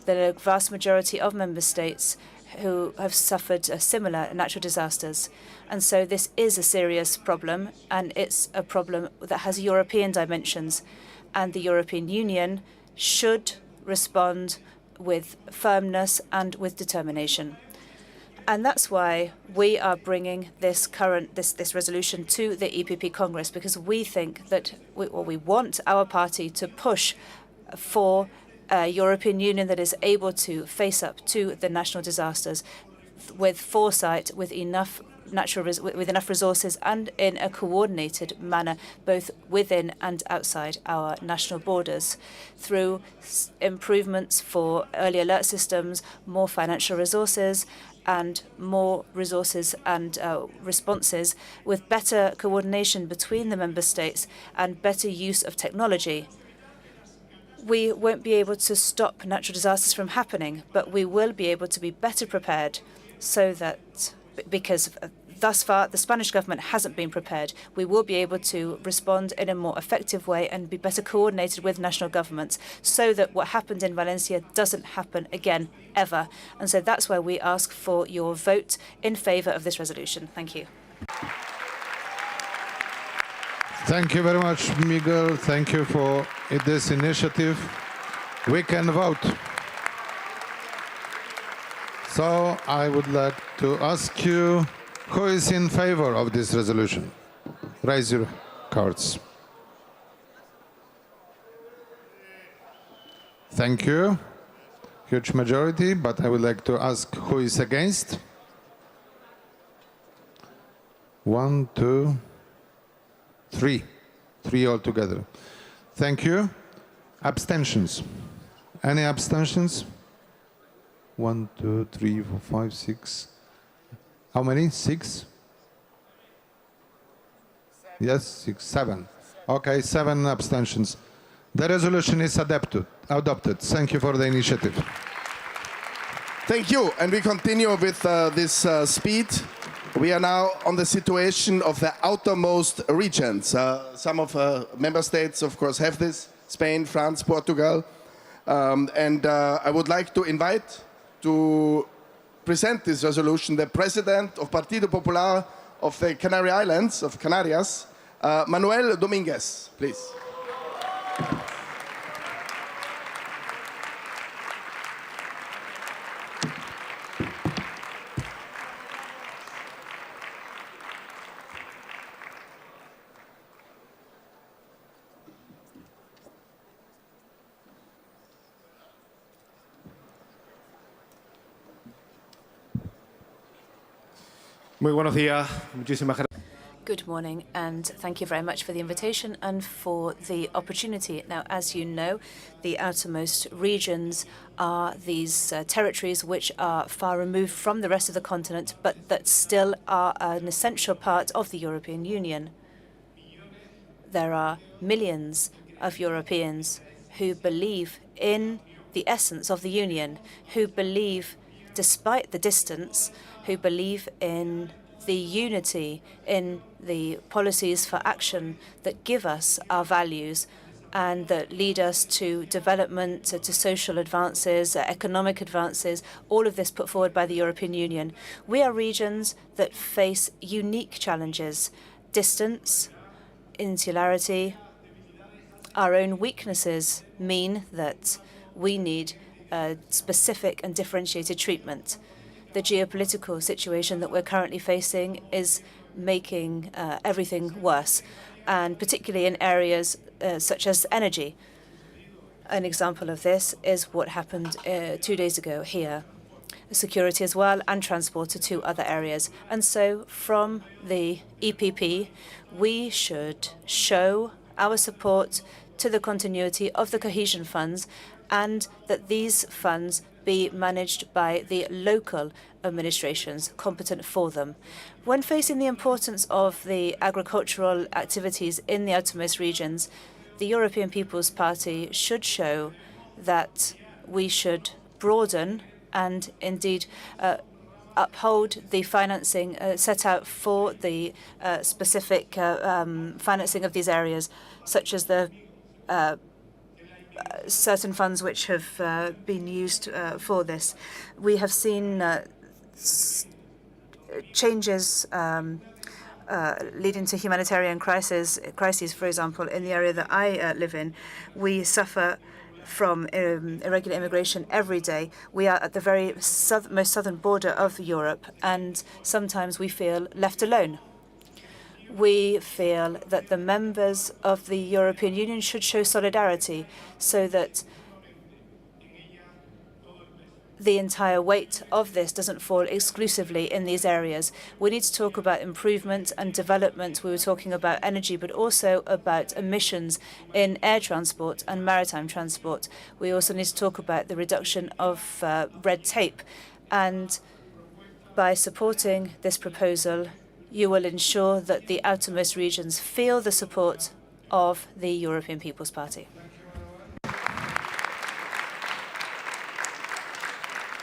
The vast majority of member states who have suffered similar natural disasters. And so this is a serious problem, and it's a problem that has European dimensions. And the European Union should respond with firmness and with determination. And that's why we are bringing this resolution to the EPP Congress, because we think that we want our party to push for a European Union that is able to face up to the national disasters with foresight, with enough resources, and in a coordinated manner, both within and outside our national borders, through improvements for early alert systems, more financial resources, and more resources and responses, with better coordination between the member states and better use of technology. We won't be able to stop natural disasters from happening, but we will be able to be better prepared, so that, because thus far the Spanish government hasn't been prepared, we will be able to respond in a more effective way and be better coordinated with national governments, so that what happened in Valencia doesn't happen again, ever. And so that's why we ask for your vote in favour of this resolution. Thank you. Thank you very much, Miguel. Thank you for this initiative. We can vote. So I would like to ask you, who is in favor of this resolution? Raise your cards. Thank you. Huge majority, but I would like to ask who is against? 1, 2, 3. 3 altogether. Thank you. Abstentions? Any abstentions? 1, 2, 3, 4, 5, 6. How many? 6? Yes, 6, 7. Okay, 7 abstentions. The resolution is adopted. Thank you for the initiative. Thank you. And we continue with this speed. We are now on the situation of the outermost regions. Some of member states, of course, have this: Spain, France, Portugal. I would like to invite to present this resolution the president of Partido Popular of the Canary Islands, of Canarias, Manuel Dominguez, please. Muy buenos días. Muchísimas gracias. Good morning, and thank you very much for the invitation and for the opportunity. Now, as you know, the outermost regions are these territories which are far removed from the rest of the continent, but that still are an essential part of the European Union. There are millions of Europeans who believe in the essence of the Union, who believe, despite the distance, who believe in the unity, in the policies for action that give us our values and that lead us to development, to social advances, economic advances, all of this put forward by the European Union. We are regions that face unique challenges: distance, insularity. Our own weaknesses mean that we need specific and differentiated treatment. The geopolitical situation that we're currently facing is making everything worse, and particularly in areas such as energy. An example of this is what happened 2 days ago here. Security as well, and transport to 2 other areas. And so from the EPP, we should show our support to the continuity of the cohesion funds, and that these funds be managed by the local administrations competent for them. When facing the importance of the agricultural activities in the outermost regions, the European People's Party should show that we should broaden and indeed uphold the financing set out for the specific financing of these areas, such as the certain funds which have been used for this. We have seen changes leading to humanitarian crises, for example, in the area that I live in. We suffer from irregular immigration every day. We are at the very most southern border of Europe, and sometimes we feel left alone. We feel that the members of the European Union should show solidarity so that the entire weight of this doesn't fall exclusively in these areas. We need to talk about improvement and development. We were talking about energy, but also about emissions in air transport and maritime transport. We also need to talk about the reduction of red tape. And by supporting this proposal, you will ensure that the outermost regions feel the support of the European People's Party.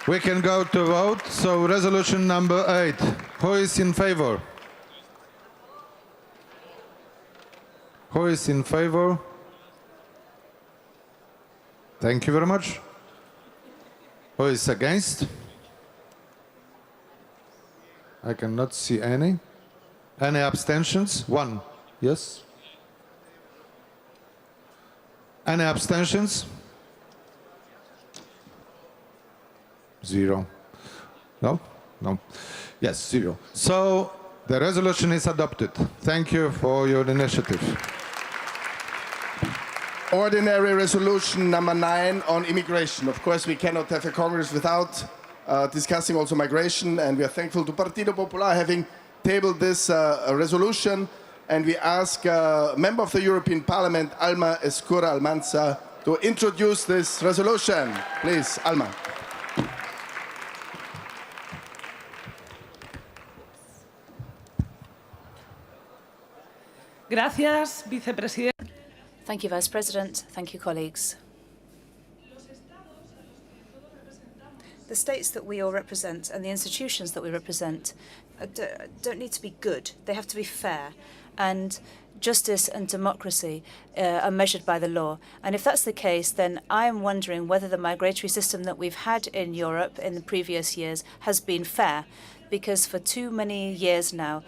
We can go to vote. So resolution number 8. Who is in favor? Who is in favor? Thank you very much. Who is against? I cannot see any. Any abstentions? 1. Yes? Any abstentions? 0. No? No. Yes, 0. So the resolution is adopted. Thank you for your initiative. ordinary resolution number 9 on immigration. Of course, we cannot have a Congress without discussing also migration, and we are thankful to Partido Popular having tabled this resolution, and we ask Member of the European Parliament, Alma Escura Almanza, to introduce this resolution. Please, Alma. Gracias, vicepresidente. Thank you, Vice President. Thank you, colleagues. The states that we all represent and the institutions that we represent don't need to be good. They have to be fair. And justice and democracy are measured by the law. And if that's the case, then I am wondering whether the migratory system that we've had in Europe in the previous years has been fair. Because for too many years now,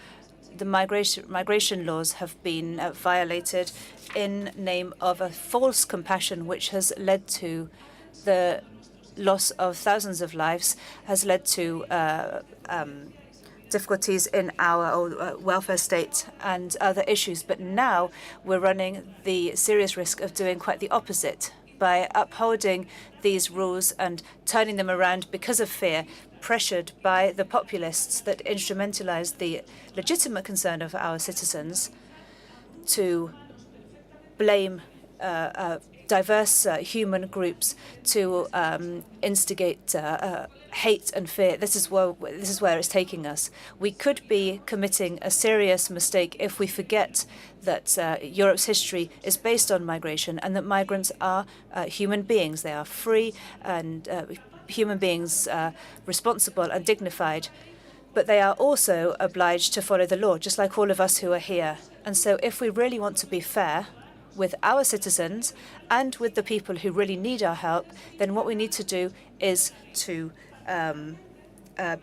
the migration laws have been violated in name of a false compassion, which has led to the loss of thousands of lives, has led to difficulties in our welfare state and other issues. But now we're running the serious risk of doing quite the opposite by upholding these rules and turning them around because of fear, pressured by the populists that instrumentalize the legitimate concern of our citizens to blame diverse human groups to instigate hate and fear. This is where it's taking us. We could be committing a serious mistake if we forget that Europe's history is based on migration and that migrants are human beings. They are free and human beings, responsible and dignified. But they are also obliged to follow the law, just like all of us who are here. And so if we really want to be fair with our citizens and with the people who really need our help, then what we need to do is to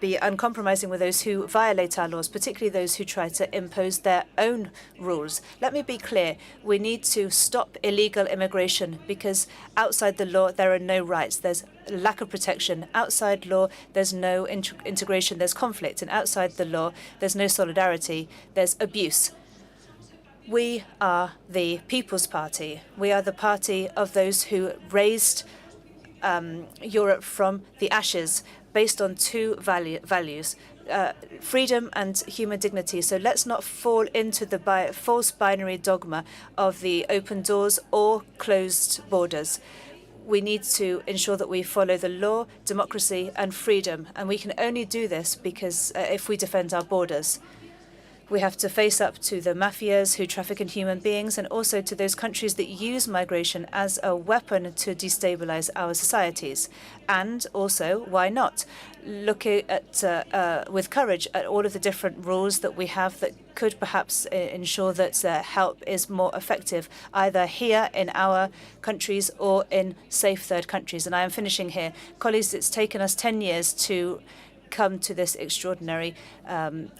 be uncompromising with those who violate our laws, particularly those who try to impose their own rules. Let me be clear. We need to stop illegal immigration because outside the law, there are no rights. There's a lack of protection. Outside law, there's no integration. There's conflict. And outside the law, there's no solidarity. There's abuse. We are the People's Party. We are the party of those who raised Europe from the ashes based on two values, freedom and human dignity. So let's not fall into the false binary dogma of the open doors or closed borders. We need to ensure that we follow the law, democracy and freedom. And we can only do this because if we defend our borders. We have to face up to the mafias who traffic in human beings and also to those countries that use migration as a weapon to destabilize our societies. And also, why not? Looking at, with courage at all of the different rules that we have that could perhaps ensure that help is more effective, either here in our countries or in safe third countries. And I am finishing here. Colleagues, it's taken us 10 years to come to this extraordinary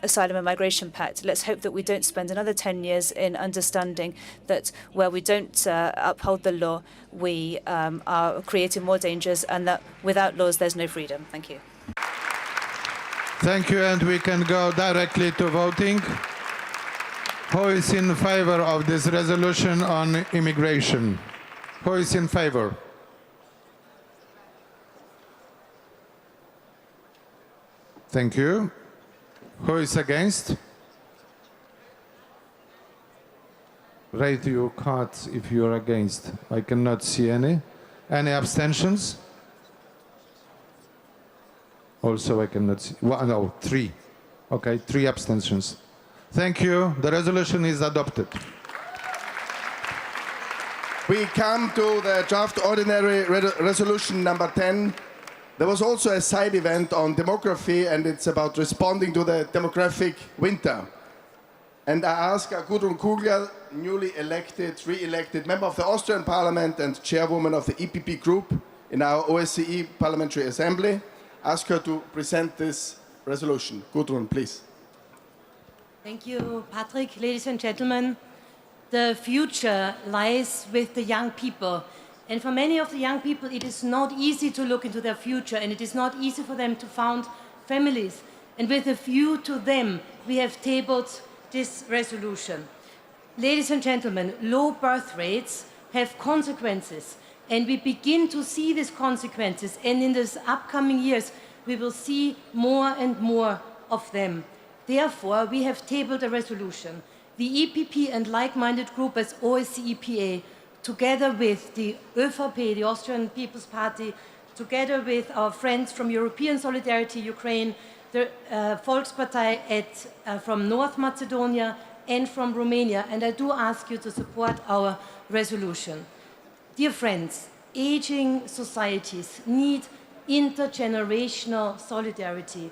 asylum and migration pact. Let's hope that we don't spend another 10 years in understanding that where we don't uphold the law, we are creating more dangers, and that without laws, there's no freedom. Thank you. Thank you, and we can go directly to voting. Who is in favor of this resolution on immigration? Who is in favor? Thank you. Who is against? Raise your cards if you are against. I cannot see any. Any abstentions? Also, I cannot see. Well, no, 3. Okay, 3 abstentions. Thank you. The resolution is adopted. We come to the draft ordinary resolution number 10. There was also a side event on demography, and it's about responding to the demographic winter. And I ask Gudrun Kugler, newly elected, re-elected member of the Austrian Parliament and chairwoman of the EPP group in our OSCE Parliamentary Assembly, ask her to present this resolution. Gudrun, please. Thank you, Patrick. Ladies and gentlemen, the future lies with the young people. And for many of the young people, it is not easy to look into their future, and it is not easy for them to found families. And with a view to them, we have tabled this resolution. Ladies and gentlemen, low birth rates have consequences. And we begin to see these consequences. And in the upcoming years, we will see more and more of them. Therefore, we have tabled a resolution. The EPP and like-minded group as OSCE EPA, together with the ÖVP, the Austrian People's Party, together with our friends from European Solidarity Ukraine, the Volkspartei from North Macedonia, and from Romania. And I do ask you to support our resolution. Dear friends, aging societies need intergenerational solidarity.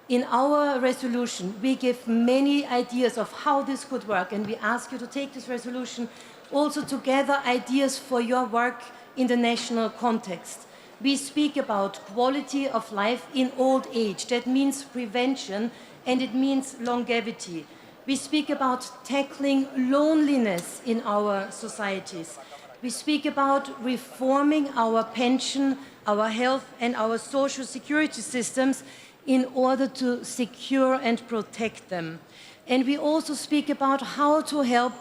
In our resolution, we give many ideas of how this could work, and we ask you to take this resolution also to gather ideas for your work in the national context. We speak about quality of life in old age. That means prevention, and it means longevity. We speak about tackling loneliness in our societies. We speak about reforming our pension, our health, and our social security systems in order to secure and protect them. And we also speak about how to help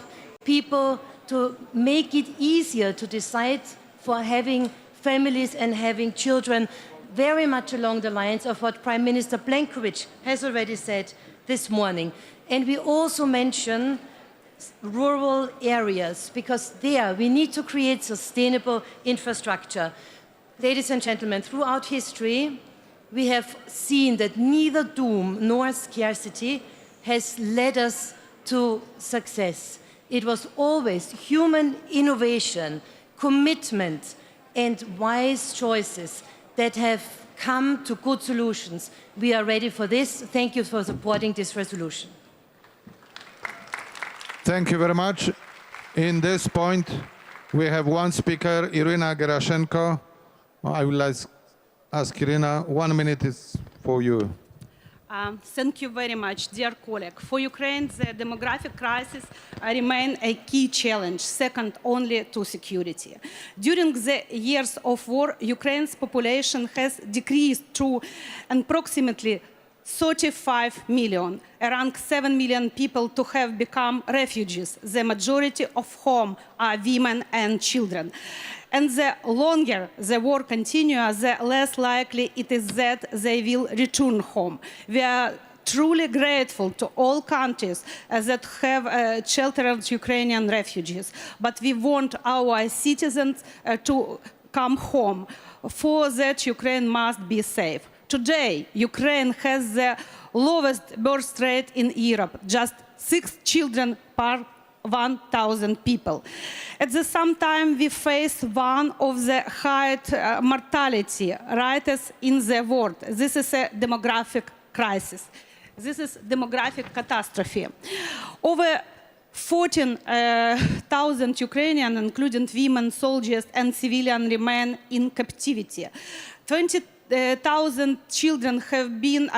people to make it easier to decide for having families and having children, very much along the lines of what Prime Minister Plenković has already said this morning. And we also mention rural areas, because there we need to create sustainable infrastructure. Ladies and gentlemen, throughout history, we have seen that neither doom nor scarcity has led us to success. It was always human innovation, commitment, and wise choices that have come to good solutions. We are ready for this. Thank you for supporting this resolution. Thank you very much. In this point, we have one speaker, Irina Gerashenko. I will ask Irina, 1 minute is for you. Thank you very much, dear colleague. For Ukraine, the demographic crisis remains a key challenge, second only to security. During the years of war, Ukraine's population has decreased to approximately 35 million, around 7 million people to have become refugees, the majority of whom are women and children. And the longer the war continues, the less likely it is that they will return home. We are truly grateful to all countries that have sheltered Ukrainian refugees, but we want our citizens to come home. For that, Ukraine must be safe. Today, Ukraine has the lowest birth rate in Europe, just 6 children per 1,000 people. At the same time, we face one of the highest mortality rates in the world. This is a demographic crisis. This is demographic catastrophe. Over 14,000 Ukrainians, including women, soldiers, and civilians, remain in captivity. 20,000 children have been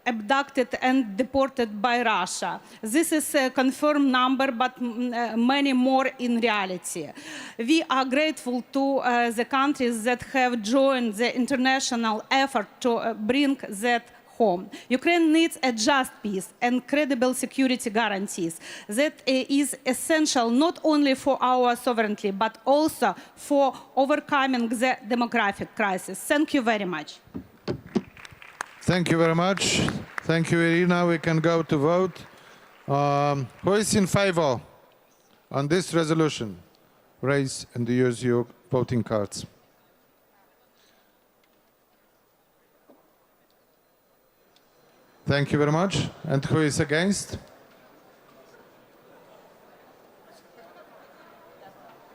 abducted and deported by Russia. This is a confirmed number, but many more in reality. We are grateful to the countries that have joined the international effort to bring that home. Ukraine needs a just peace and credible security guarantees. That is essential not only for our sovereignty, but also for overcoming the demographic crisis. Thank you very much. Thank you very much. Thank you, Irina. We can go to vote. Who is in favor on this resolution? Raise and use your voting cards. Thank you very much. And who is against?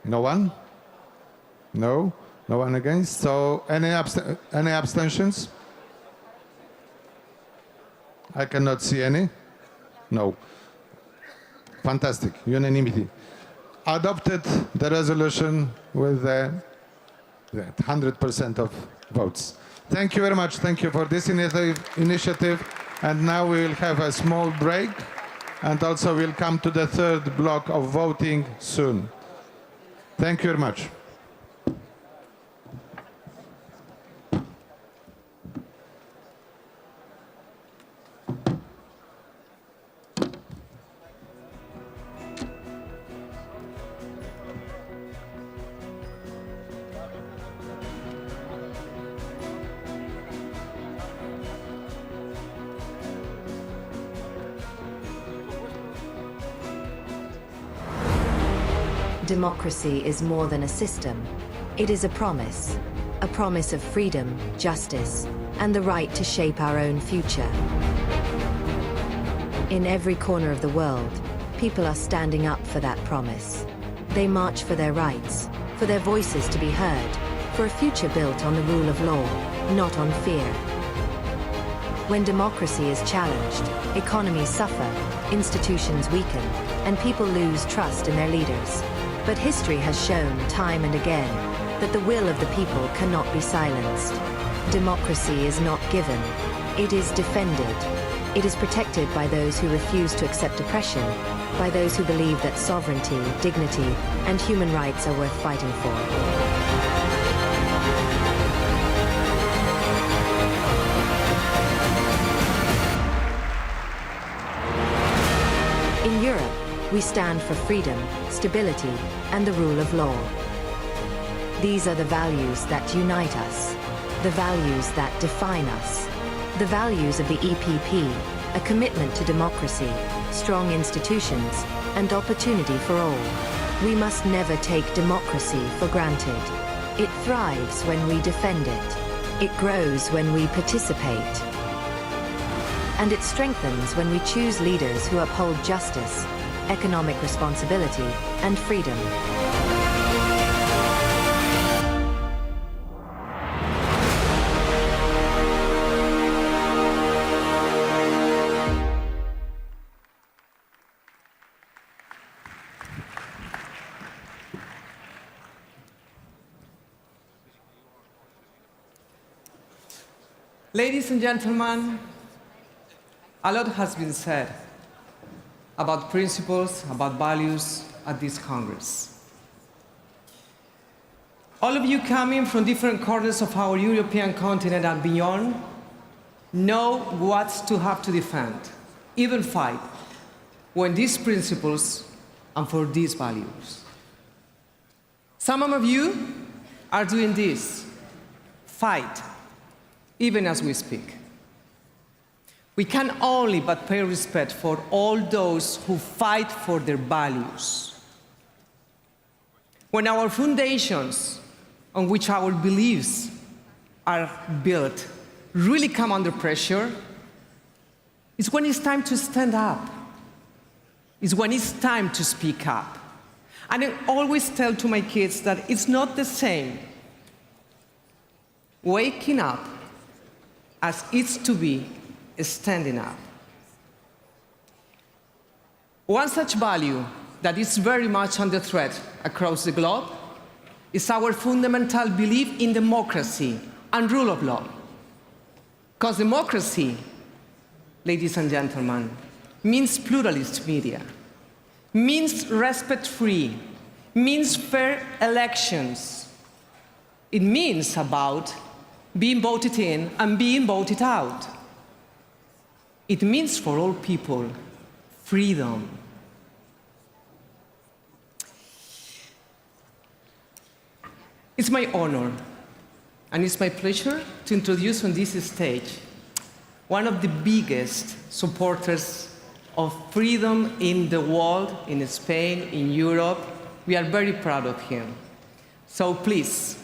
No one? No? No one against? So any abstentions? I cannot see any. No. Fantastic. Unanimity. Adopted the resolution with 100% of votes. Thank you very much. Thank you for this initiative. And now we will have a small break. And also we'll come to the third block of voting soon. Thank you very much. Democracy is more than a system. It is a promise of freedom, justice, and the right to shape our own future. In every corner of the world, people are standing up for that promise. They march for their rights, for their voices to be heard, for a future built on the rule of law, not on fear. When democracy is challenged, economies suffer, institutions weaken, and people lose trust in their leaders. But history has shown time and again that the will of the people cannot be silenced. Democracy is not given, it is defended. It is protected by those who refuse to accept oppression, by those who believe that sovereignty, dignity, and human rights are worth fighting for. In Europe, we stand for freedom, stability, and the rule of law. These are the values that unite us, the values that define us, the values of the EPP, a commitment to democracy, strong institutions, and opportunity for all. We must never take democracy for granted. It thrives when we defend it. It grows when we participate. And it strengthens when we choose leaders who uphold justice, economic responsibility, and freedom. Ladies and gentlemen, a lot has been said about principles, about values at this Congress. All of you coming from different corners of our European continent and beyond know what to have to defend, even fight, when these principles and for these values. Some of you are doing this, fight, even as we speak. We can only but pay respect for all those who fight for their values. When our foundations on which our beliefs are built really come under pressure, it's when it's time to stand up. It's when it's time to speak up. And I always tell to my kids that it's not the same waking up as it's to be standing up. One such value that is very much under threat across the globe is our fundamental belief in democracy and rule of law. Because democracy, ladies and gentlemen, means pluralist media, means respect-free, means fair elections. It means about being voted in and being voted out. It means for all people freedom. It's my honor and it's my pleasure to introduce on this stage one of the biggest supporters of freedom in the world, in Spain, in Europe. We are very proud of him. So please,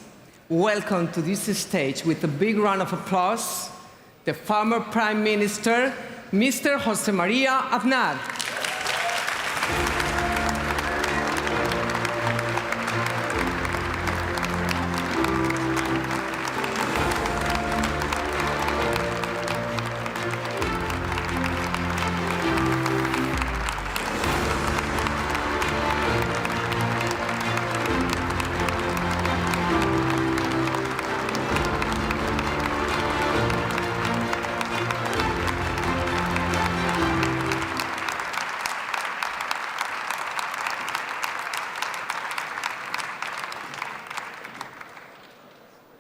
welcome to this stage with a big round of applause, the former Prime Minister, Mr. José María Aznar.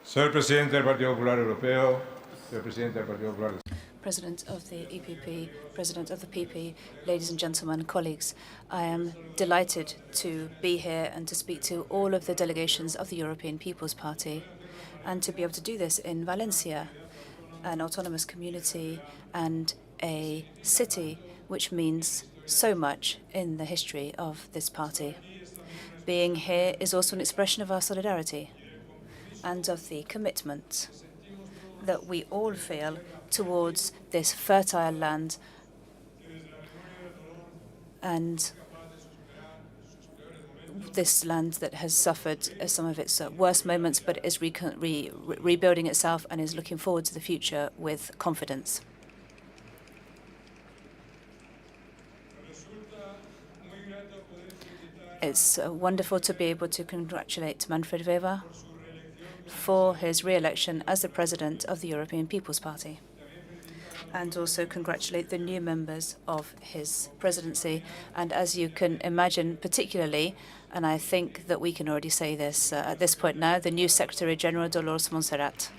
Señor Presidente del Partido Popular Europeo, señor Presidente del Partido Popular. President of the EPP, President of the PP, ladies and gentlemen, colleagues, I am delighted to be here and to speak to all of the delegations of the European People's Party and to be able to do this in Valencia, an autonomous community and a city which means so much in the history of this party. Being here is also an expression of our solidarity and of the commitment that we all feel towards this fertile land and this land that has suffered some of its worst moments, but is rebuilding itself and is looking forward to the future with confidence. It's wonderful to be able to congratulate Manfred Weber for his re-election as the president of the European People's Party, and also congratulate the new members of his presidency. And as you can imagine, particularly, and I think that we can already say this at this point now, the new Secretary General, Dolores Montserrat.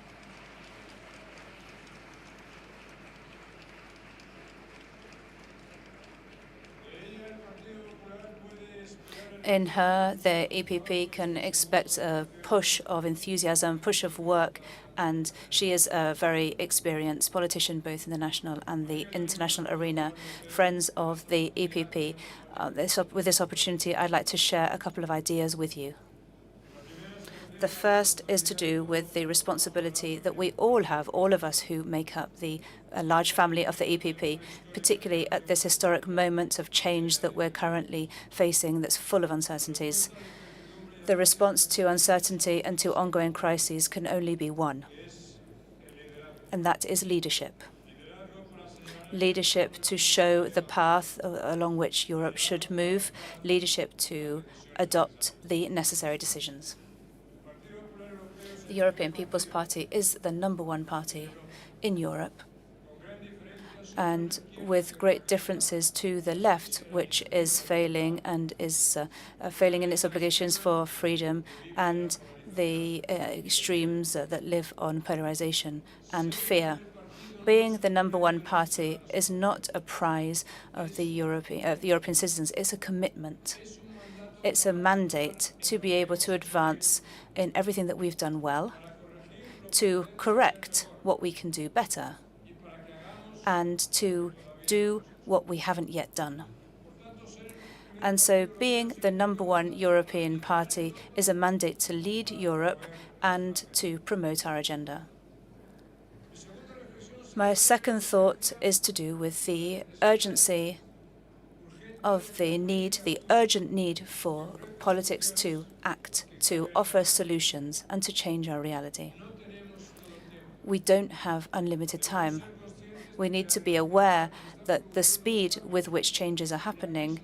In her, the EPP can expect a push of enthusiasm, push of work, and she is a very experienced politician, both in the national and the international arena. Friends of the EPP, with this opportunity, I'd like to share a couple of ideas with you. The first is to do with the responsibility that we all have, all of us who make up the large family of the EPP, particularly at this historic moment of change that we're currently facing that's full of uncertainties. The response to uncertainty and to ongoing crises can only be one, and that is leadership. Leadership to show the path along which Europe should move, leadership to adopt the necessary decisions. The European People's Party is the #1 party in Europe, and with great differences to the left, which is failing and is failing in its obligations for freedom, and the extremes that live on polarization and fear. Being the #1 party is not a prize of the European citizens, it's a commitment. It's a mandate to be able to advance in everything that we've done well, to correct what we can do better, and to do what we haven't yet done. And so being the #1 European party is a mandate to lead Europe and to promote our agenda. My second thought is to do with the urgency of the urgent need for politics to act, to offer solutions, and to change our reality. We don't have unlimited time. We need to be aware that the speed with which changes are happening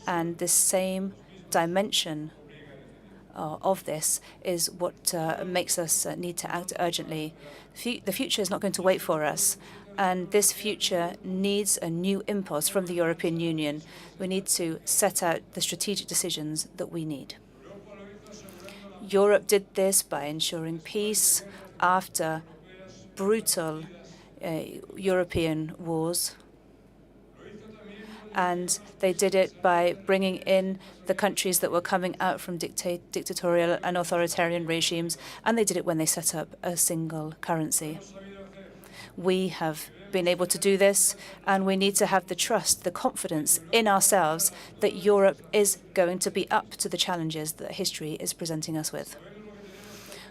and the same dimension of this is what makes us need to act urgently. The future is not going to wait for us, and this future needs a new impulse from the European Union. We need to set out the strategic decisions that we need. Europe did this by ensuring peace after brutal European wars, and they did it by bringing in the countries that were coming out from dictatorial and authoritarian regimes, and they did it when they set up a single currency. We have been able to do this, and we need to have the trust, the confidence in ourselves that Europe is going to be up to the challenges that history is presenting us with.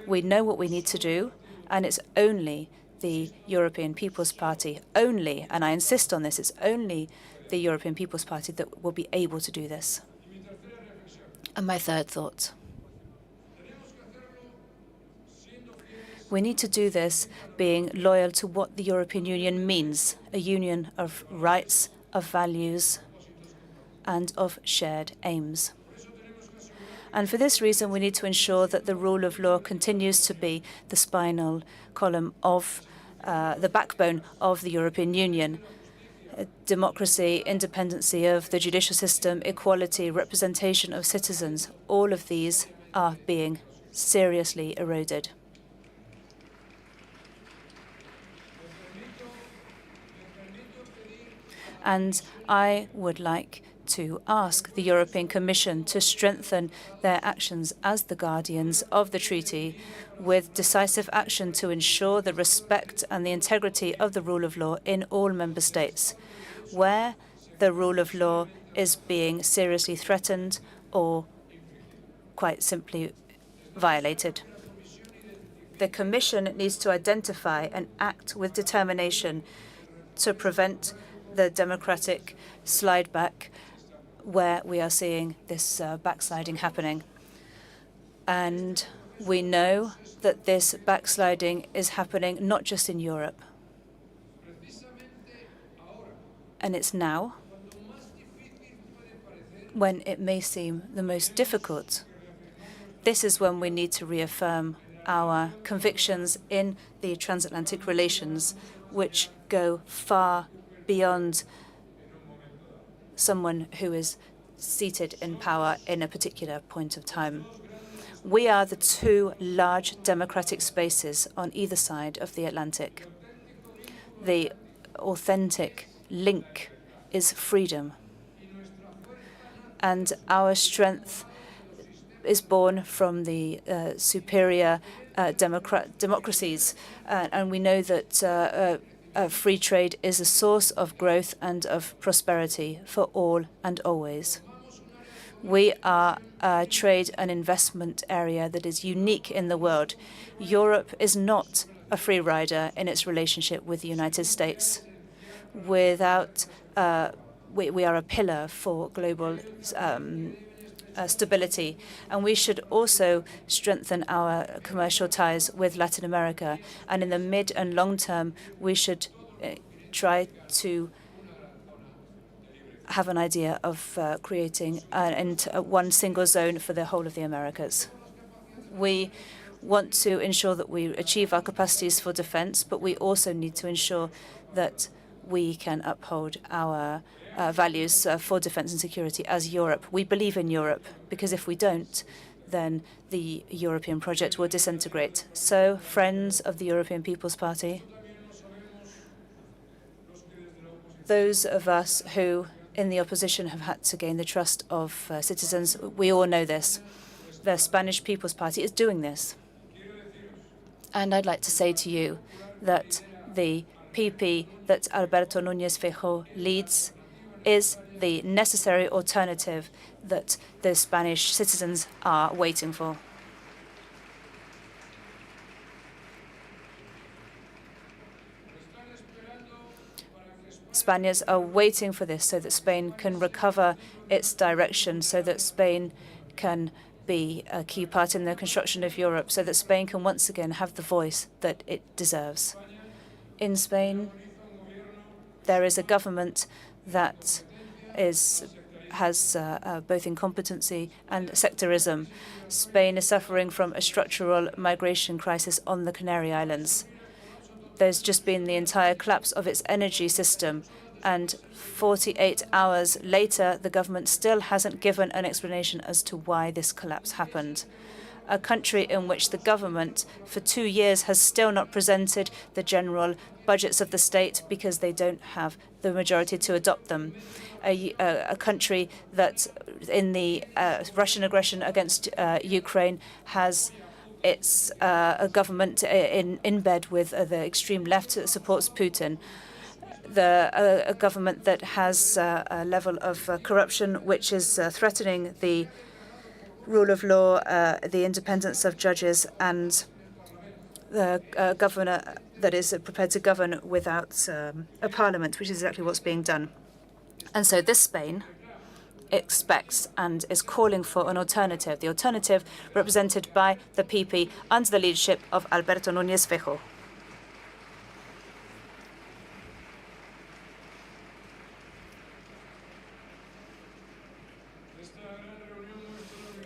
We know what we need to do, and it's only the European People's Party, only, and I insist on this, it's only the European People's Party that will be able to do this. And my third thought. We need to do this being loyal to what the European Union means, a union of rights, of values, and of shared aims. And for this reason, we need to ensure that the rule of law continues to be the spinal column of the backbone of the European Union. Democracy, independency of the judicial system, equality, representation of citizens, all of these are being seriously eroded. And I would like to ask the European Commission to strengthen their actions as the guardians of the treaty with decisive action to ensure the respect and the integrity of the rule of law in all member states. Where the rule of law is being seriously threatened or quite simply violated. The Commission needs to identify and act with determination to prevent the democratic slide back where we are seeing this backsliding happening. And we know that this backsliding is happening not just in Europe. And it's now when it may seem the most difficult. This is when we need to reaffirm our convictions in the transatlantic relations, which go far beyond someone who is seated in power in a particular point of time. We are the two large democratic spaces on either side of the Atlantic. The authentic link is freedom. And our strength is born from the superior democracies. And we know that free trade is a source of growth and of prosperity for all and always. We are a trade and investment area that is unique in the world. Europe is not a free rider in its relationship with the United States. We are a pillar for global stability, and we should also strengthen our commercial ties with Latin America. And in the mid and long term, we should try to have an idea of creating one single zone for the whole of the Americas. We want to ensure that we achieve our capacities for defense, but we also need to ensure that we can uphold our values for defense and security as Europe. We believe in Europe, because if we don't, then the European project will disintegrate. So, friends of the European People's Party, those of us who in the opposition have had to gain the trust of citizens, we all know this. The Spanish People's Party is doing this. And I'd like to say to you that the PP that Alberto Núñez Feijóo leads is the necessary alternative that the Spanish citizens are waiting for. Spaniards are waiting for this so that Spain can recover its direction, so that Spain can be a key part in the construction of Europe, so that Spain can once again have the voice that it deserves. In Spain, there is a government that has both incompetency and sectorism. Spain is suffering from a structural migration crisis on the Canary Islands. There's just been the entire collapse of its energy system, and 48 hours later, the government still hasn't given an explanation as to why this collapse happened. A country in which the government for 2 years has still not presented the general budgets of the state because they don't have the majority to adopt them. A country that, in the Russian aggression against Ukraine, has its a government in bed with the extreme left that supports Putin. A government that has a level of corruption which is threatening the rule of law, the independence of judges, and the governor that is prepared to govern without a parliament, which is exactly what's being done. And so this Spain expects and is calling for an alternative, the alternative represented by the PP under the leadership of Alberto Núñez Feijóo.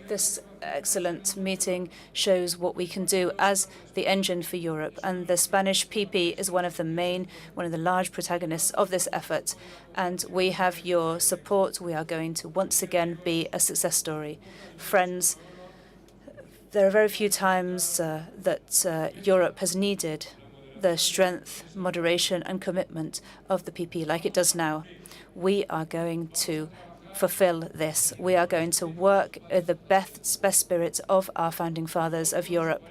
This excellent meeting shows what we can do as the engine for Europe, and the Spanish PP is one of the large protagonists of this effort, and we have your support. We are going to once again be a success story. Friends, there are very few times that Europe has needed the strength, moderation and commitment of the PP like it does now. We are going to fulfill this. We are going to work in the best spirit of our founding fathers of Europe,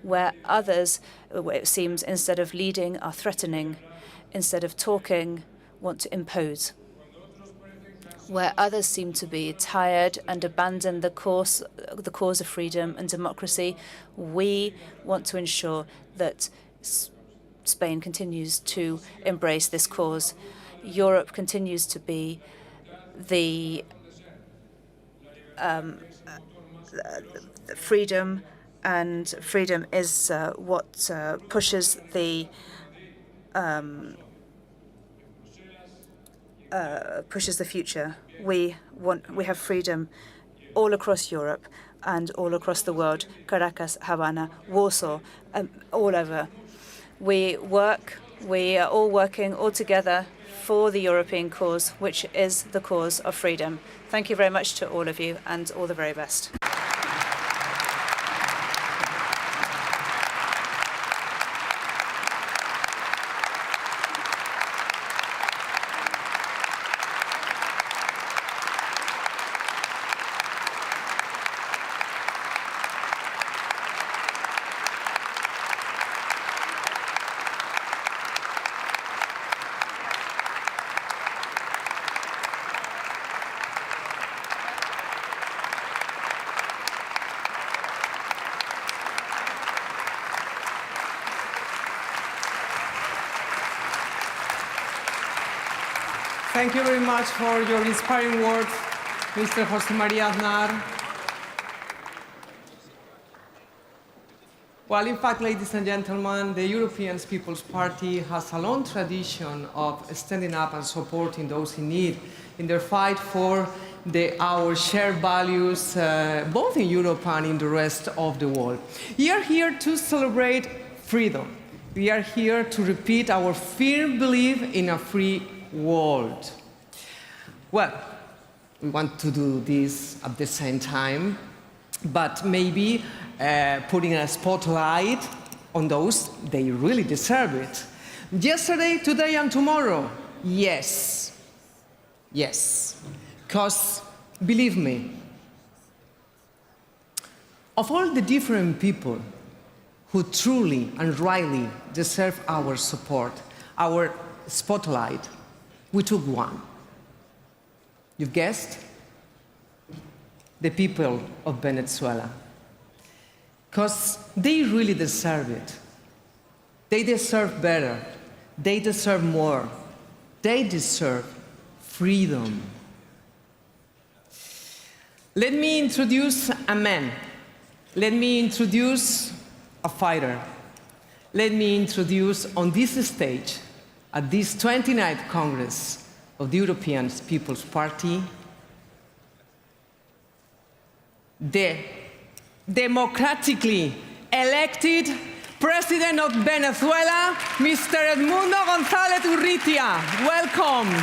where others, it seems, instead of leading, are threatening, instead of talking, want to impose. where others seem to be tired and abandon the cause of freedom and democracy, we want to ensure that Spain continues to embrace this cause. Europe continues to be the freedom, and freedom is what pushes the future. We have freedom all across Europe and all across the world. Caracas, Havana, Warsaw, all over. We are all working all together for the European cause, which is the cause of freedom. Thank you very much to all of you, and all the very best. Thank you very much for your inspiring words, Mr. José María Aznar. Well, in fact, ladies and gentlemen, the European People's Party has a long tradition of standing up and supporting those in need in their fight for our shared values, both in Europe and in the rest of the world. We are here to celebrate freedom. We are here to repeat our firm belief in a free world. Well, we want to do this at the same time, but maybe putting a spotlight on those, they really deserve it. Yesterday, today, and tomorrow, yes. Yes. Because, believe me, of all the different people who truly and rightly deserve our support, our spotlight, we took one. You've guessed? The people of Venezuela. Because they really deserve it. They deserve better. They deserve more. They deserve freedom. Let me introduce a man. Let me introduce a fighter. Let me introduce on this stage, at this 29th Congress of the European People's Party, the democratically elected President of Venezuela, Mr. Edmundo González Urrutia. Welcome.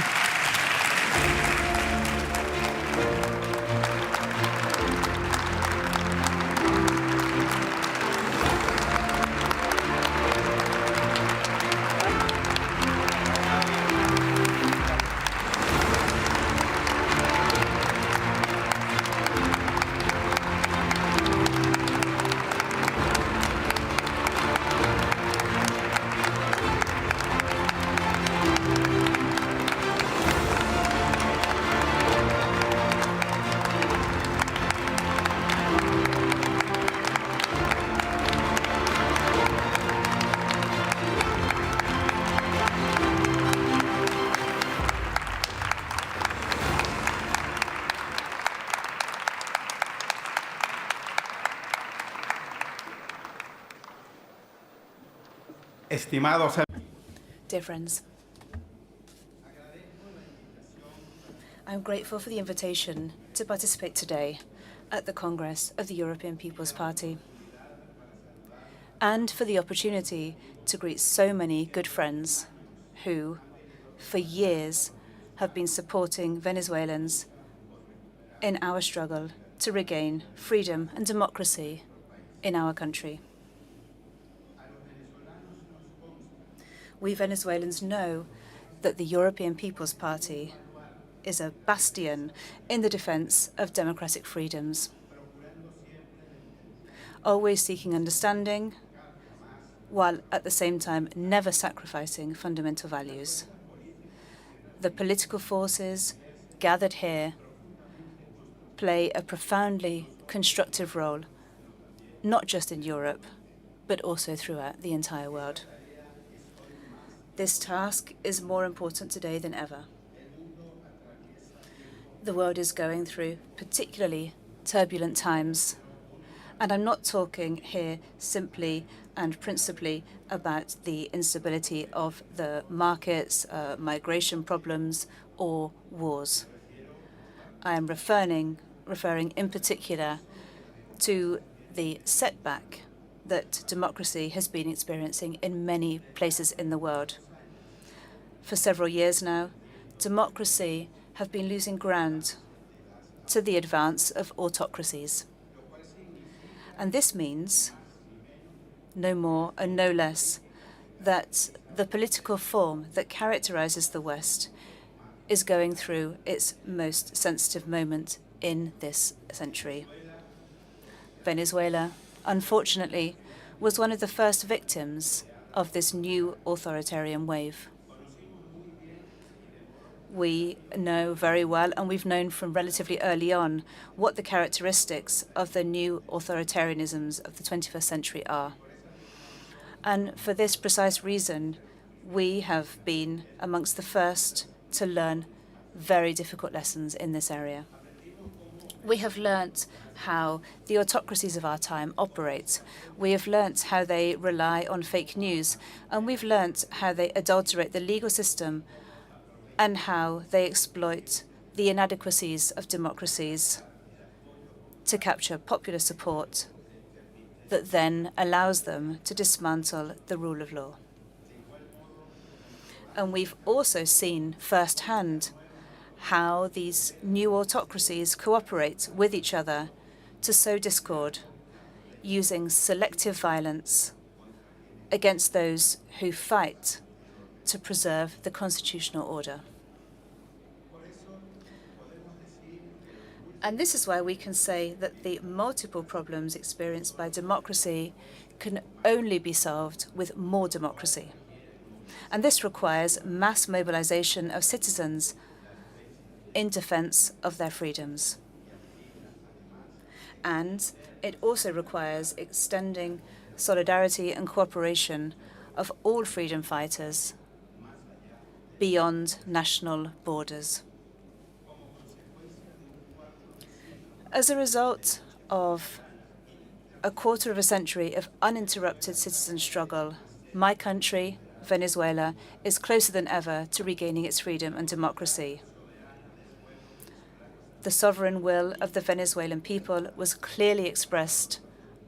Dear friends, I'm grateful for the invitation to participate today at the Congress of the European People's Party, and for the opportunity to greet so many good friends who, for years, have been supporting Venezuelans in our struggle to regain freedom and democracy in our country. We Venezuelans know that the European People's Party is a bastion in the defense of democratic freedoms, always seeking understanding, while at the same time never sacrificing fundamental values. The political forces gathered here play a profoundly constructive role, not just in Europe, but also throughout the entire world. This task is more important today than ever. The world is going through particularly turbulent times, and I'm not talking here simply and principally about the instability of the markets, migration problems, or wars. I am referring in particular to the setback that democracy has been experiencing in many places in the world. For several years now, democracy have been losing ground to the advance of autocracies. And this means no more and no less that the political form that characterizes the West is going through its most sensitive moment in this century. Venezuela, unfortunately, was one of the first victims of this new authoritarian wave. We know very well, and we've known from relatively early on, what the characteristics of the new authoritarianisms of the 21st century are. And for this precise reason, we have been amongst the first to learn very difficult lessons in this area. We have learnt how the autocracies of our time operate. We have learnt how they rely on fake news, and we've learnt how they adulterate the legal system and how they exploit the inadequacies of democracies to capture popular support that then allows them to dismantle the rule of law. And we've also seen firsthand how these new autocracies cooperate with each other to sow discord, using selective violence against those who fight to preserve the constitutional order. And this is why we can say that the multiple problems experienced by democracy can only be solved with more democracy. And this requires mass mobilization of citizens in defense of their freedoms. And it also requires extending solidarity and cooperation of all freedom fighters beyond national borders. As a result of a quarter of a century of uninterrupted citizen struggle, my country, Venezuela, is closer than ever to regaining its freedom and democracy. The sovereign will of the Venezuelan people was clearly expressed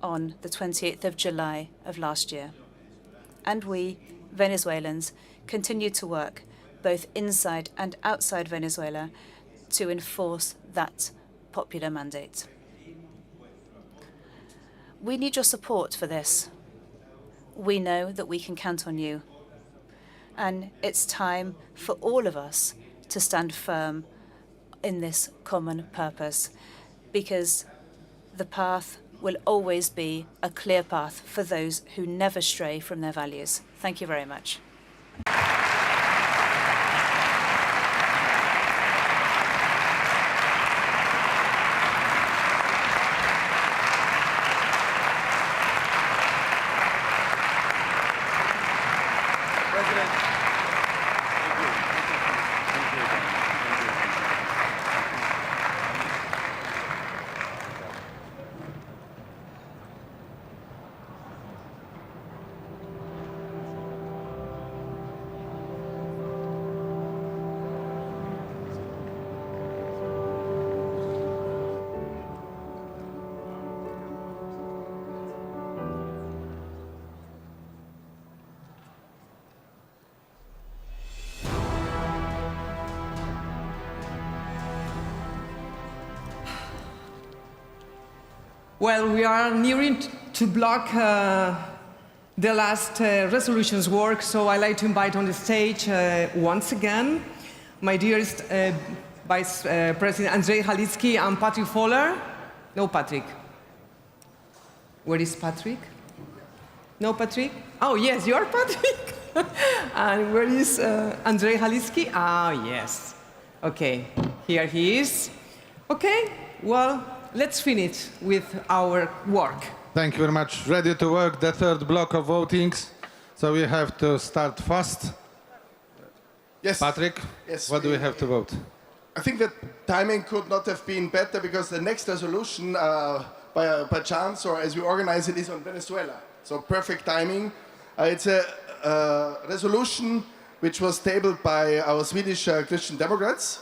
on the 28th of July of last year. And we, Venezuelans, continue to work both inside and outside Venezuela to enforce that popular mandate. We need your support for this. We know that we can count on you. And it's time for all of us to stand firm in this common purpose, because the path will always be a clear path for those who never stray from their values. Thank you very much. Well, we are nearing to block the last resolution's work, so I'd like to invite on the stage once again my dearest Vice President Andrzej Halicki and Patrick Fowler. No, Patrick. Where is Patrick? No, Patrick? Oh, yes, you're Patrick. And where is Andrzej Halicki? Ah, yes. Okay. Here he is. Okay, well, let's finish with our work. Thank you very much. Ready to work, the third block of votings. So we have to start fast. Yes. Patrick, yes, what do we have to vote? I think the timing could not have been better because the next resolution, by chance or as we organize it, is on Venezuela. So perfect timing. It's a resolution which was tabled by our Swedish Christian Democrats.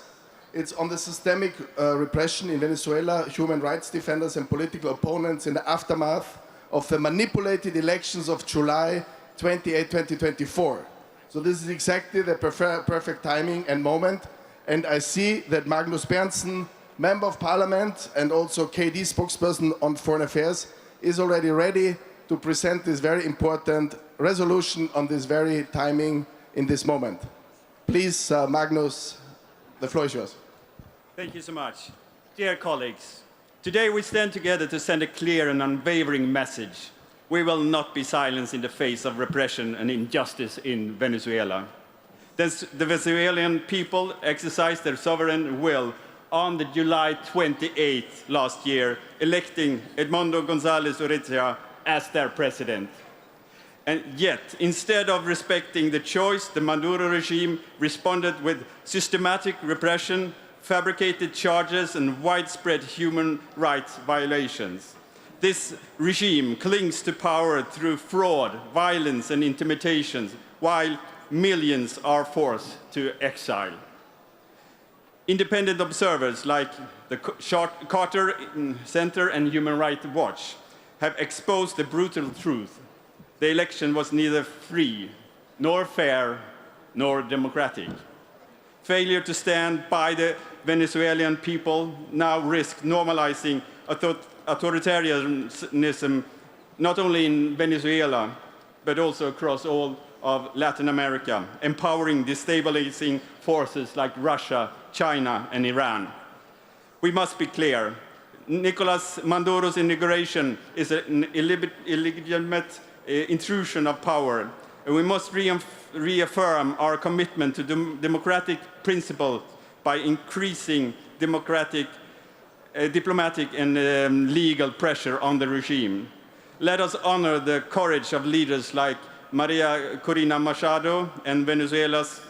It's on the systemic repression in Venezuela, human rights defenders and political opponents in the aftermath of the manipulated elections of July 28, 2024. So this is exactly the perfect timing and moment. And I see that Magnus Berntsen, Member of Parliament and also KD spokesperson on Foreign Affairs, is already ready to present this very important resolution on this very timing in this moment. Please, Magnus, the floor is yours. Thank you so much. Dear colleagues, today we stand together to send a clear and unwavering message. We will not be silenced in the face of repression and injustice in Venezuela. The Venezuelan people exercised their sovereign will on the July 28th last year, electing Edmundo González Urrutia as their president. And yet, instead of respecting the choice, the Maduro regime responded with systematic repression, fabricated charges, and widespread human rights violations. This regime clings to power through fraud, violence, and intimidations, while millions are forced to exile. Independent observers like the Carter Center and Human Rights Watch have exposed the brutal truth. The election was neither free, nor fair, nor democratic. Failure to stand by the Venezuelan people now risks normalizing authoritarianism, not only in Venezuela, but also across all of Latin America, empowering destabilizing forces like Russia, China, and Iran. We must be clear. Nicolas Maduro's inauguration is an illegitimate intrusion of power, and we must reaffirm our commitment to democratic principles by increasing diplomatic and legal pressure on the regime. Let us honor the courage of leaders like Maria Corina Machado and Venezuelans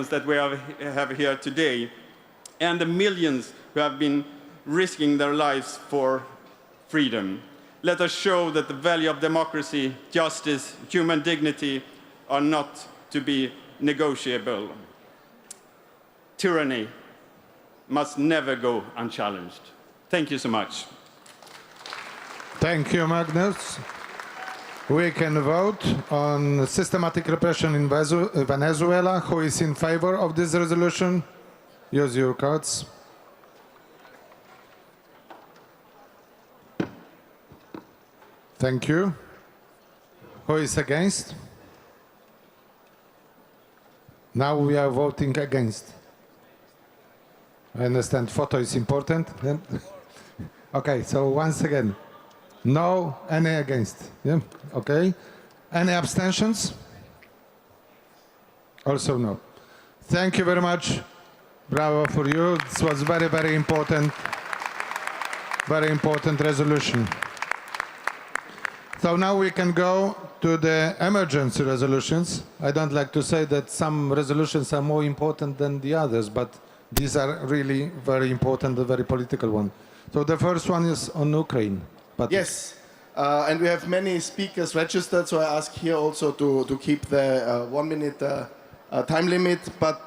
that we have here today, and the millions who have been risking their lives for freedom. Let us show that the value of democracy, justice, human dignity are not to be negotiable. Tyranny must never go unchallenged. Thank you so much. Thank you, Magnus. We can vote on systematic repression in Venezuela. Who is in favor of this resolution? Use your cards. Thank you. Who is against? Now we are voting against. I understand photo is important. Okay, so once again, no, any against. Yeah, okay. Any abstentions? Also no. Thank you very much. Bravo for you. This was very important resolution. So now we can go to the emergency resolutions. I don't like to say that some resolutions are more important than the others, but these are really very important, a very political one. So the first one is on Ukraine. Yes, and we have many speakers registered, so I ask here also to keep the 1 minute time limit. But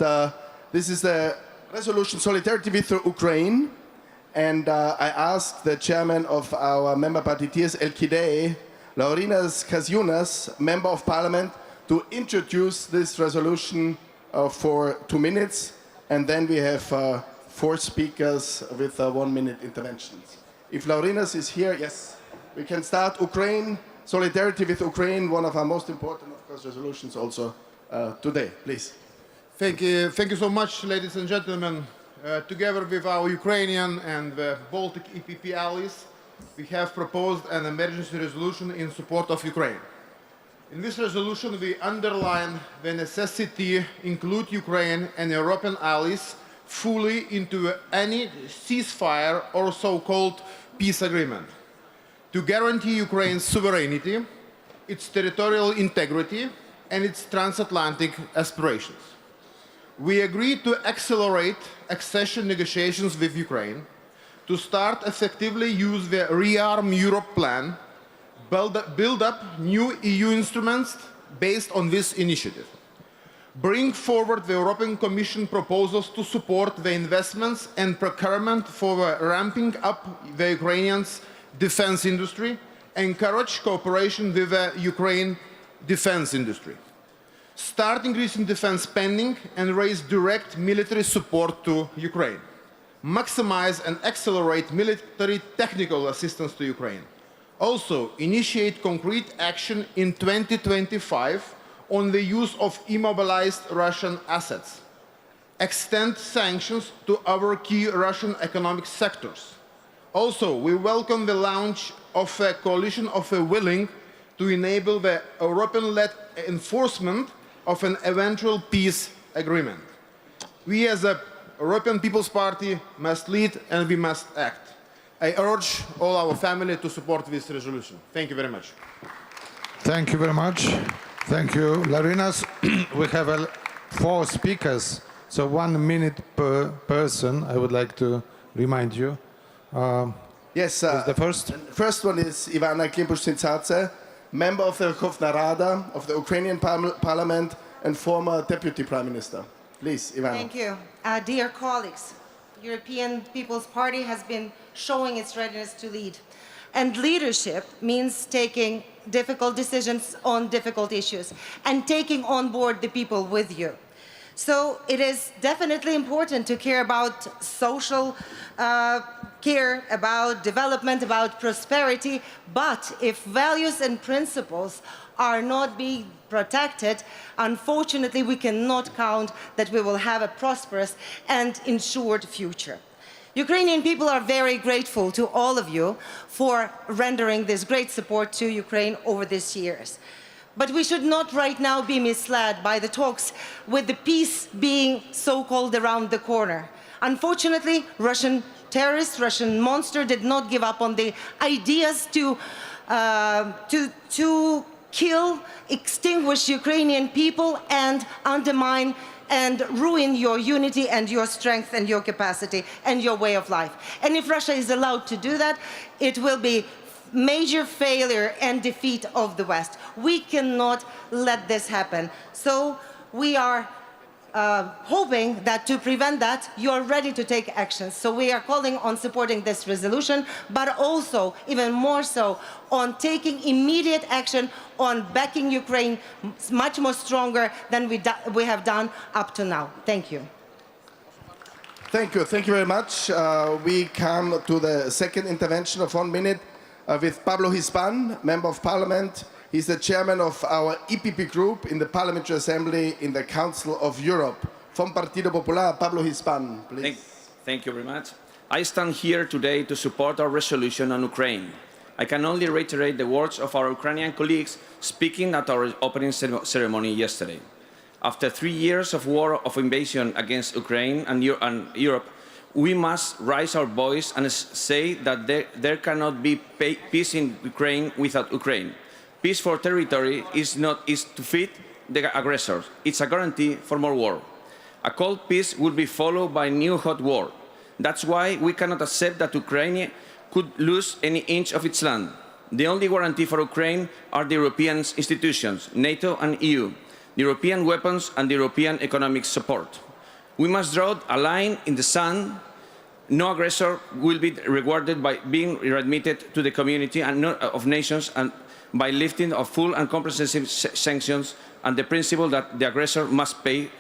this is the resolution Solidarity with Ukraine, and I ask the chairman of our member party Tirs El-Kidei, Laurinas Kasiunas, Member of Parliament, to introduce this resolution for 2 minutes, and then we have 4 speakers with 1 minute interventions. If Laurinas is here, yes, we can start. Ukraine, solidarity with Ukraine, one of our most important, of course, resolutions also today. Please. Thank you so much, ladies and gentlemen. Together with our Ukrainian and the Baltic EPP allies, we have proposed an emergency resolution in support of Ukraine. In this resolution, we underline the necessity to include Ukraine and European allies fully into any ceasefire or so-called peace agreement, to guarantee Ukraine's sovereignty, its territorial integrity, and its transatlantic aspirations. We agreed to accelerate accession negotiations with Ukraine, to start effectively use the Rearm Europe plan, build up new EU instruments based on this initiative, bring forward the European Commission proposals to support the investments and procurement for ramping up the Ukrainians' defense industry, encourage cooperation with the Ukraine defense industry, start increasing defense spending and raise direct military support to Ukraine, maximize and accelerate military technical assistance to Ukraine. Also, initiate concrete action in 2025 on the use of immobilized Russian assets. Extend sanctions to our key Russian economic sectors. Also, we welcome the launch of a coalition of the willing to enable the European-led enforcement of an eventual peace agreement. We as a European People's Party must lead and we must act. I urge all our family to support this resolution. Thank you very much. Thank you very much. Thank you, Larinas. We have 4 speakers, so 1 minute per person. I would like to remind you. Yes, the first? First one is Ivana Klimpush-Tsintsadze, member of the Verkhovna Rada of the Ukrainian Parliament and former Deputy Prime Minister. Please, Ivana. Thank you. Dear colleagues, European People's Party has been showing its readiness to lead. And leadership means taking difficult decisions on difficult issues and taking on board the people with you. So it is definitely important to care about social care, about development, about prosperity, but if values and principles are not being protected, unfortunately we cannot count that we will have a prosperous and ensured future. Ukrainian people are very grateful to all of you for rendering this great support to Ukraine over these years. But we should not right now be misled by the talks with the peace being so-called around the corner. Unfortunately, Russian terrorists, Russian monster did not give up on the ideas to kill, extinguish Ukrainian people and undermine and ruin your unity and your strength and your capacity and your way of life. And if Russia is allowed to do that, it will be major failure and defeat of the West. We cannot let this happen. So we are hoping that to prevent that, you are ready to take action. So we are calling on supporting this resolution, but also, even more so, on taking immediate action on backing Ukraine much more stronger than we have done up to now. Thank you. Thank you. Thank you very much. We come to the second intervention of 1 minute with Pablo Hispan, Member of Parliament. He's the chairman of our EPP group in the Parliamentary Assembly in the Council of Europe. From Partido Popular, Pablo Hispan, please. Thank you very much. I stand here today to support our resolution on Ukraine. I can only reiterate the words of our Ukrainian colleagues speaking at our opening ceremony yesterday. After 3 years of war of invasion against Ukraine and Europe, we must raise our voice and say that there cannot be peace in Ukraine without Ukraine. Peace for territory is to defeat the aggressors. It's a guarantee for more war. A cold peace will be followed by a new hot war. That's why we cannot accept that Ukraine could lose any inch of its land. The only guarantee for Ukraine are the European institutions, NATO and EU, the European weapons and the European economic support. We must draw a line in the sand. No aggressor will be rewarded by being readmitted to the community of nations and by lifting of full and comprehensive sanctions and the principle that the aggressor must pay.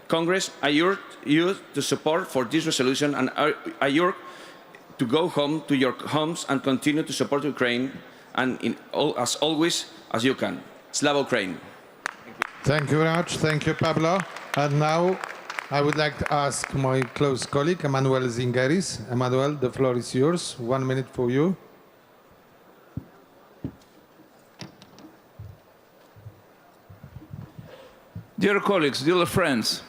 Congress, I urge you to support for this resolution and I urge to go home to your homes and continue to support Ukraine and as always as you can. Slava Ukraine. Thank you very much. Thank you, Pablo. And now I would like to ask my close colleague, Emmanuel Zingeris. Emmanuel, the floor is yours. 1 minute for you. Dear colleagues, dear friends,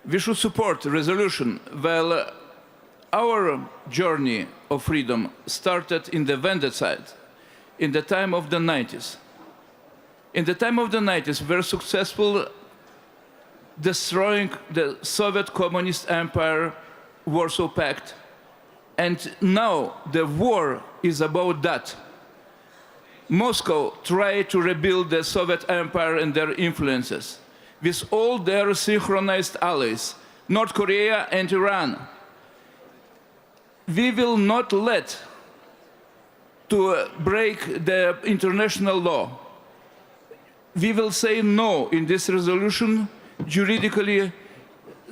we should support the resolution. Well, our journey of freedom started in the Vendor side, in the time of the 90s. In the time of the 90s, we were successful destroying the Soviet Communist Empire, Warsaw Pact. And now the war is about that. Moscow tried to rebuild the Soviet Empire and their influences with all their synchronized allies, North Korea and Iran. We will not let to break the international law. We will say no in this resolution, juridically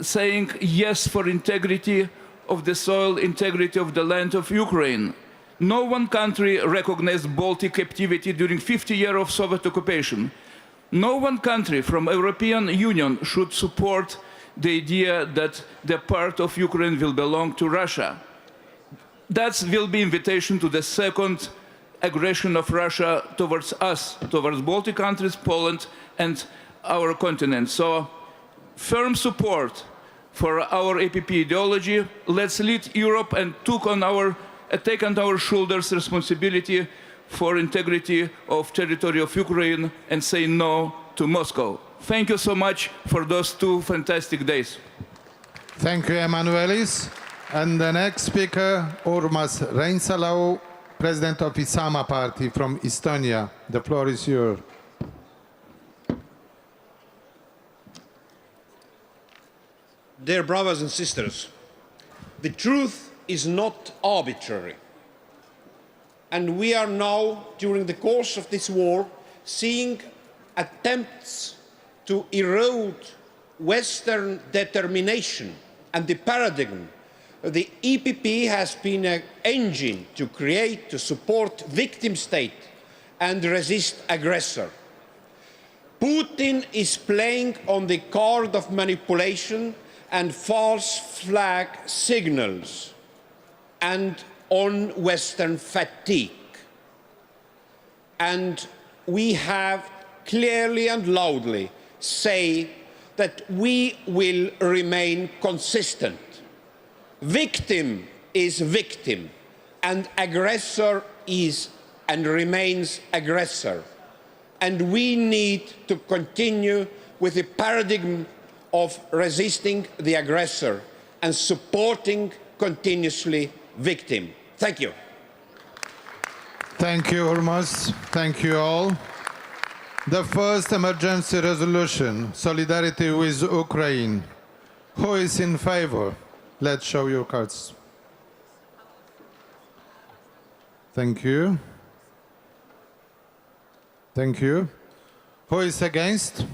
saying yes for integrity of the soil, integrity of the land of Ukraine. No one country recognized Baltic captivity during 50 years of Soviet occupation. No one country from the European Union should support the idea that the part of Ukraine will belong to Russia. That will be invitation to the second aggression of Russia towards us, towards Baltic countries, Poland, and our continent. So, firm support for our EPP ideology. Let's lead Europe and take on our shoulders responsibility for integrity of territory of Ukraine and say no to Moscow. Thank you so much for those 2 fantastic days. Thank you, Emanuelis. And the next speaker, Urmas Reinsalu, President of Isama Party from Estonia. The floor is yours. Dear brothers and sisters, the truth is not arbitrary. And we are now, during the course of this war, seeing attempts to erode Western determination and the paradigm. The EPP has been an engine to create, to support victim state and resist aggressor. Putin is playing on the card of manipulation and false flag signals and on Western fatigue. And we have clearly and loudly say that we will remain consistent. Victim is victim, and aggressor is and remains aggressor. And we need to continue with the paradigm of resisting the aggressor and supporting continuously victim. Thank you. Thank you, Urmas. Thank you all. The first emergency resolution, solidarity with Ukraine. Who is in favor? Let's show your cards. Thank you. Thank you. Who is against?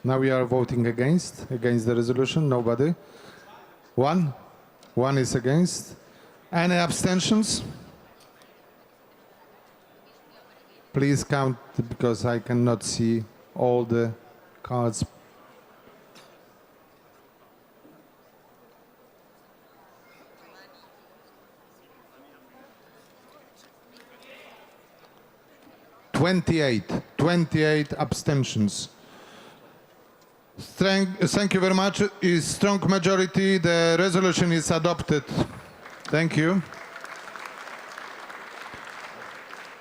Now we are voting against the resolution. Nobody. One is against. Any abstentions? Please count because I cannot see all the cards. Twenty-eight abstentions. Thank you very much. Is strong majority. The resolution is adopted. Thank you.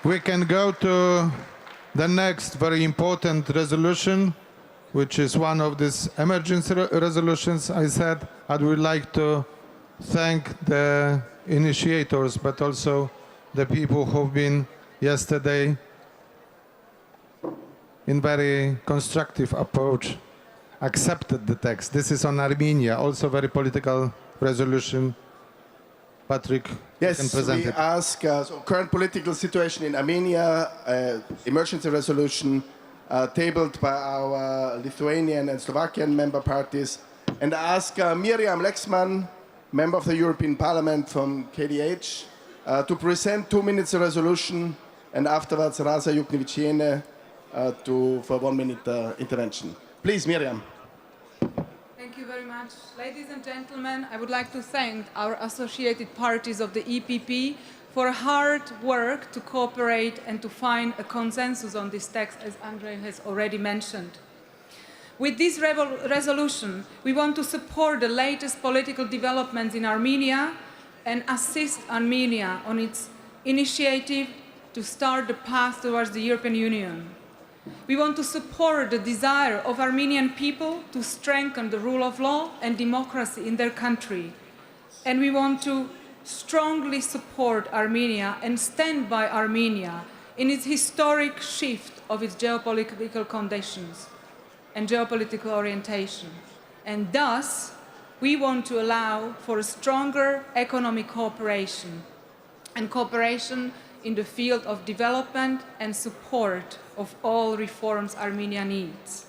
We can go to the next very important resolution, which is one of these emergency resolutions. I said I would like to thank the initiators, but also the people who've been yesterday in very constructive approach accepted the text. This is on Armenia, also very political resolution. Patrick, you can present we it. ask current political situation in Armenia, emergency resolution tabled by our Lithuanian and Slovakian member parties, and ask Miriam Lexman, member of the European Parliament from KDH, to present 2 minutes resolution, and afterwards Raza Jukneviciene for 1 minute intervention. Please, Miriam. Thank you very much. Ladies and gentlemen, I would like to thank our associated parties of the EPP for hard work to cooperate and to find a consensus on this text, as Andrei has already mentioned. With this resolution, we want to support the latest political developments in Armenia and assist Armenia on its initiative to start the path towards the European Union. We want to support the desire of Armenian people to strengthen the rule of law and democracy in their country. And we want to strongly support Armenia and stand by Armenia in its historic shift of its geopolitical conditions and geopolitical orientation. And thus, we want to allow for a stronger economic cooperation and cooperation in the field of development and support of all reforms Armenia needs.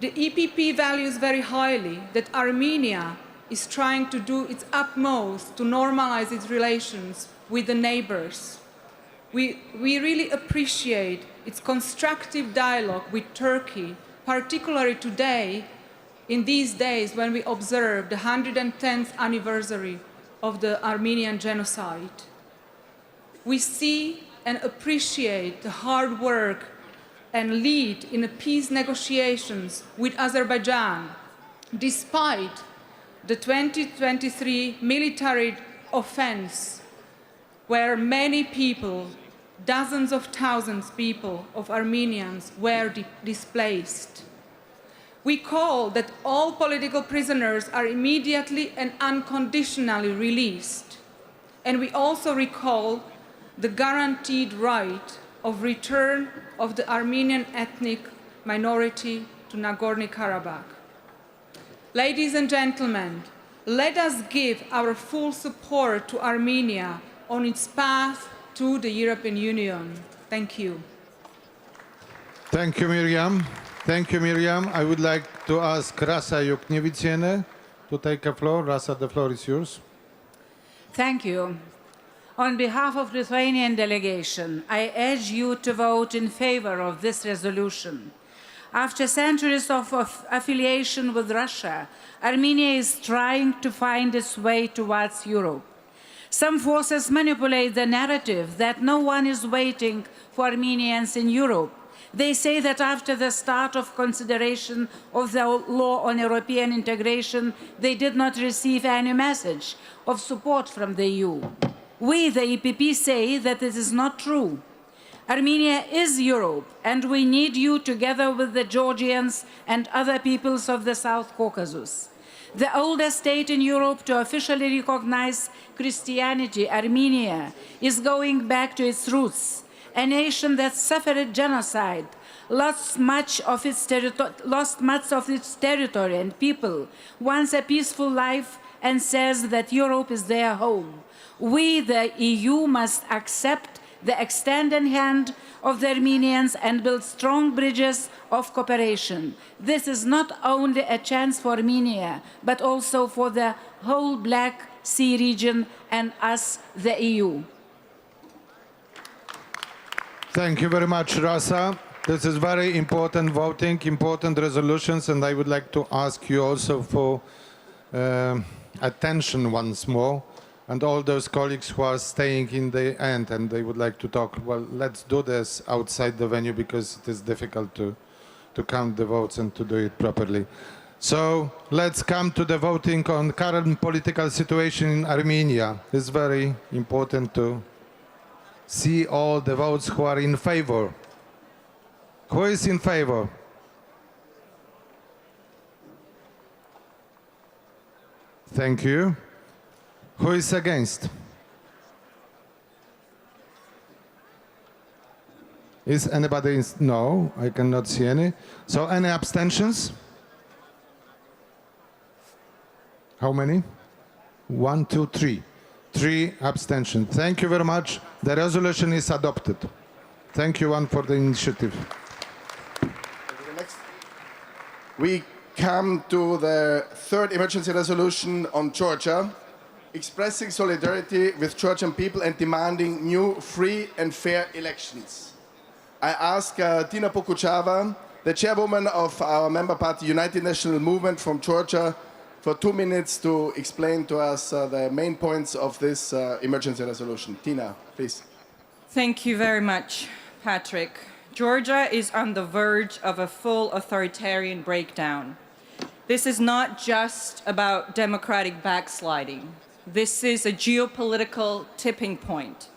The EPP values very highly that Armenia is trying to do its utmost to normalize its relations with the neighbors. We really appreciate its constructive dialogue with Turkey, particularly today, in these days when we observe the 110th anniversary of the Armenian genocide. We see and appreciate the hard work and lead in the peace negotiations with Azerbaijan, despite the 2023 military offense, where many people, dozens of thousands of people, of Armenians, were displaced. We call that all political prisoners are immediately and unconditionally released. And we also recall the guaranteed right of return of the Armenian ethnic minority to Nagorno-Karabakh. Ladies and gentlemen, let us give our full support to Armenia on its path to the European Union. Thank you. Thank you, Miriam. Thank you, Miriam. I would like to ask Rasa Yuknevitsiene to take the floor. Rasa, the floor is yours. Thank you. On behalf of the Lithuanian delegation, I urge you to vote in favor of this resolution. After centuries of affiliation with Russia, Armenia is trying to find its way towards Europe. Some forces manipulate the narrative that no one is waiting for Armenians in Europe. They say that after the start of consideration of the law on European integration, they did not receive any message of support from the EU. We, the EPP, say that this is not true. Armenia is Europe, and we need you together with the Georgians and other peoples of the South Caucasus. The oldest state in Europe to officially recognize Christianity, Armenia, is going back to its roots. A nation that suffered genocide, lost much of its territory and people, wants a peaceful life and says that Europe is their home. We, the EU, must accept the extended hand of the Armenians and build strong bridges of cooperation. This is not only a chance for Armenia, but also for the whole Black Sea region and us, the EU. Thank you very much, Rasa. This is very important voting, important resolutions, and I would like to ask you also for attention once more. And all those colleagues who are staying in the end and they would like to talk, well, let's do this outside the venue because it is difficult to count the votes and to do it properly. So let's come to the voting on current political situation in Armenia. It's very important to see all the votes who are in favor. Who is in favor? Thank you. Who is against? Is anybody? No, I cannot see any. So any abstentions? How many? 1, 2, 3. 3 abstentions. Thank you very much. The resolution is adopted. Thank you, Juan, for the initiative. We come to the third emergency resolution on Georgia, expressing solidarity with Georgian people and demanding new, free and fair elections. I ask Tina Pokuchava, the chairwoman of our member party United National Movement from Georgia, for 2 minutes to explain to us the main points of this emergency resolution. Tina, please. Thank you very much, Patrick. Georgia is on the verge of a full authoritarian breakdown. This is not just about democratic backsliding. This is a geopolitical tipping point.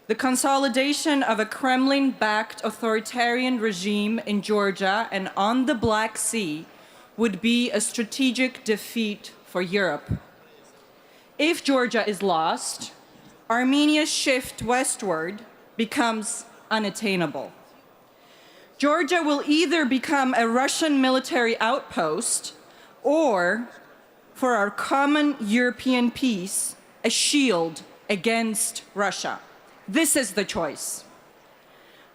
The consolidation of a Kremlin-backed authoritarian regime in Georgia and on the Black Sea would be a strategic defeat for Europe. If Georgia is lost, Armenia's shift westward becomes unattainable. Georgia will either become a Russian military outpost or, for our common European peace, a shield against Russia. This is the choice.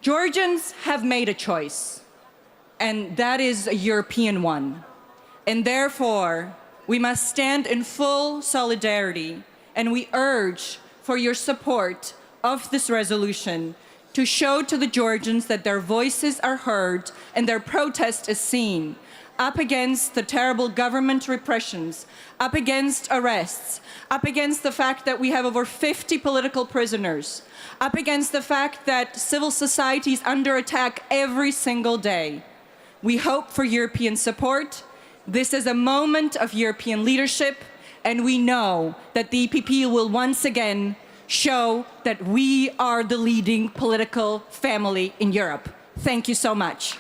Georgians have made a choice, and that is a European one. And therefore, we must stand in full solidarity, and we urge for your support of this resolution to show to the Georgians that their voices are heard and their protest is seen, up against the terrible government repressions, up against arrests, up against the fact that we have over 50 political prisoners, up against the fact that civil society is under attack every single day. We hope for European support. This is a moment of European leadership, and we know that the EPP will once again show that we are the leading political family in Europe. Thank you so much.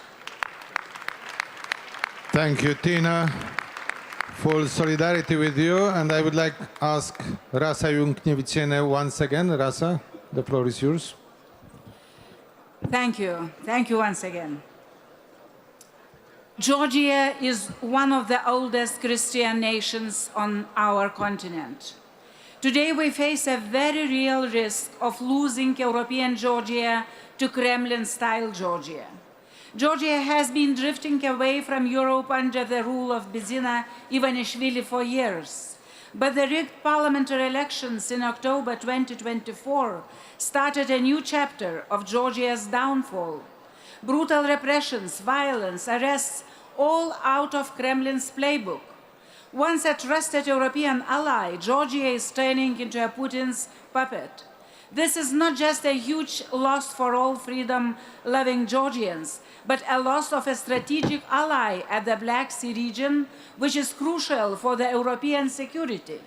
Thank you, Tina. Full solidarity with you. And I would like to ask Rasa Junkniewicziene once again. Rasa, the floor is yours. Thank you. Thank you once again. Georgia is one of the oldest Christian nations on our continent. Today we face a very real risk of losing European Georgia to Kremlin-style Georgia. Georgia has been drifting away from Europe under the rule of Bidzina Ivanishvili for years. But the rigged parliamentary elections in October 2024 started a new chapter of Georgia's downfall. Brutal repressions, violence, arrests, all out of Kremlin's playbook. Once a trusted European ally, Georgia is turning into a Putin's puppet. This is not just a huge loss for all freedom-loving Georgians, but a loss of a strategic ally at the Black Sea region, which is crucial for the European security.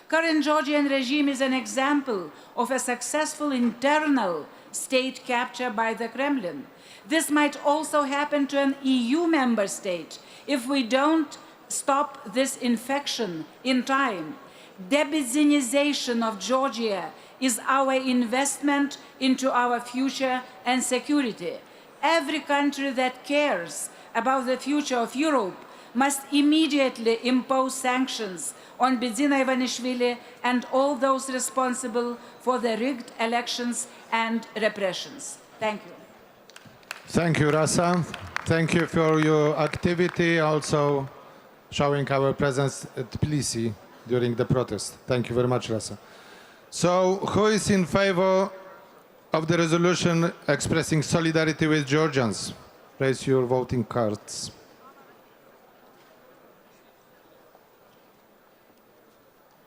Current Georgian regime is an example of a successful internal state capture by the Kremlin. This might also happen to an EU member state if we don't stop this infection in time. Debyzinization of Georgia is our investment into our future and security. Every country that cares about the future of Europe must immediately impose sanctions on Bidzina Ivanishvili and all those responsible for the rigged elections and repressions. Thank you. Thank you, Rasa. Thank you for your activity, also showing our presence at Tbilisi during the protest. Thank you very much, Rasa. So, who is in favor of the resolution expressing solidarity with Georgians? Raise your voting cards.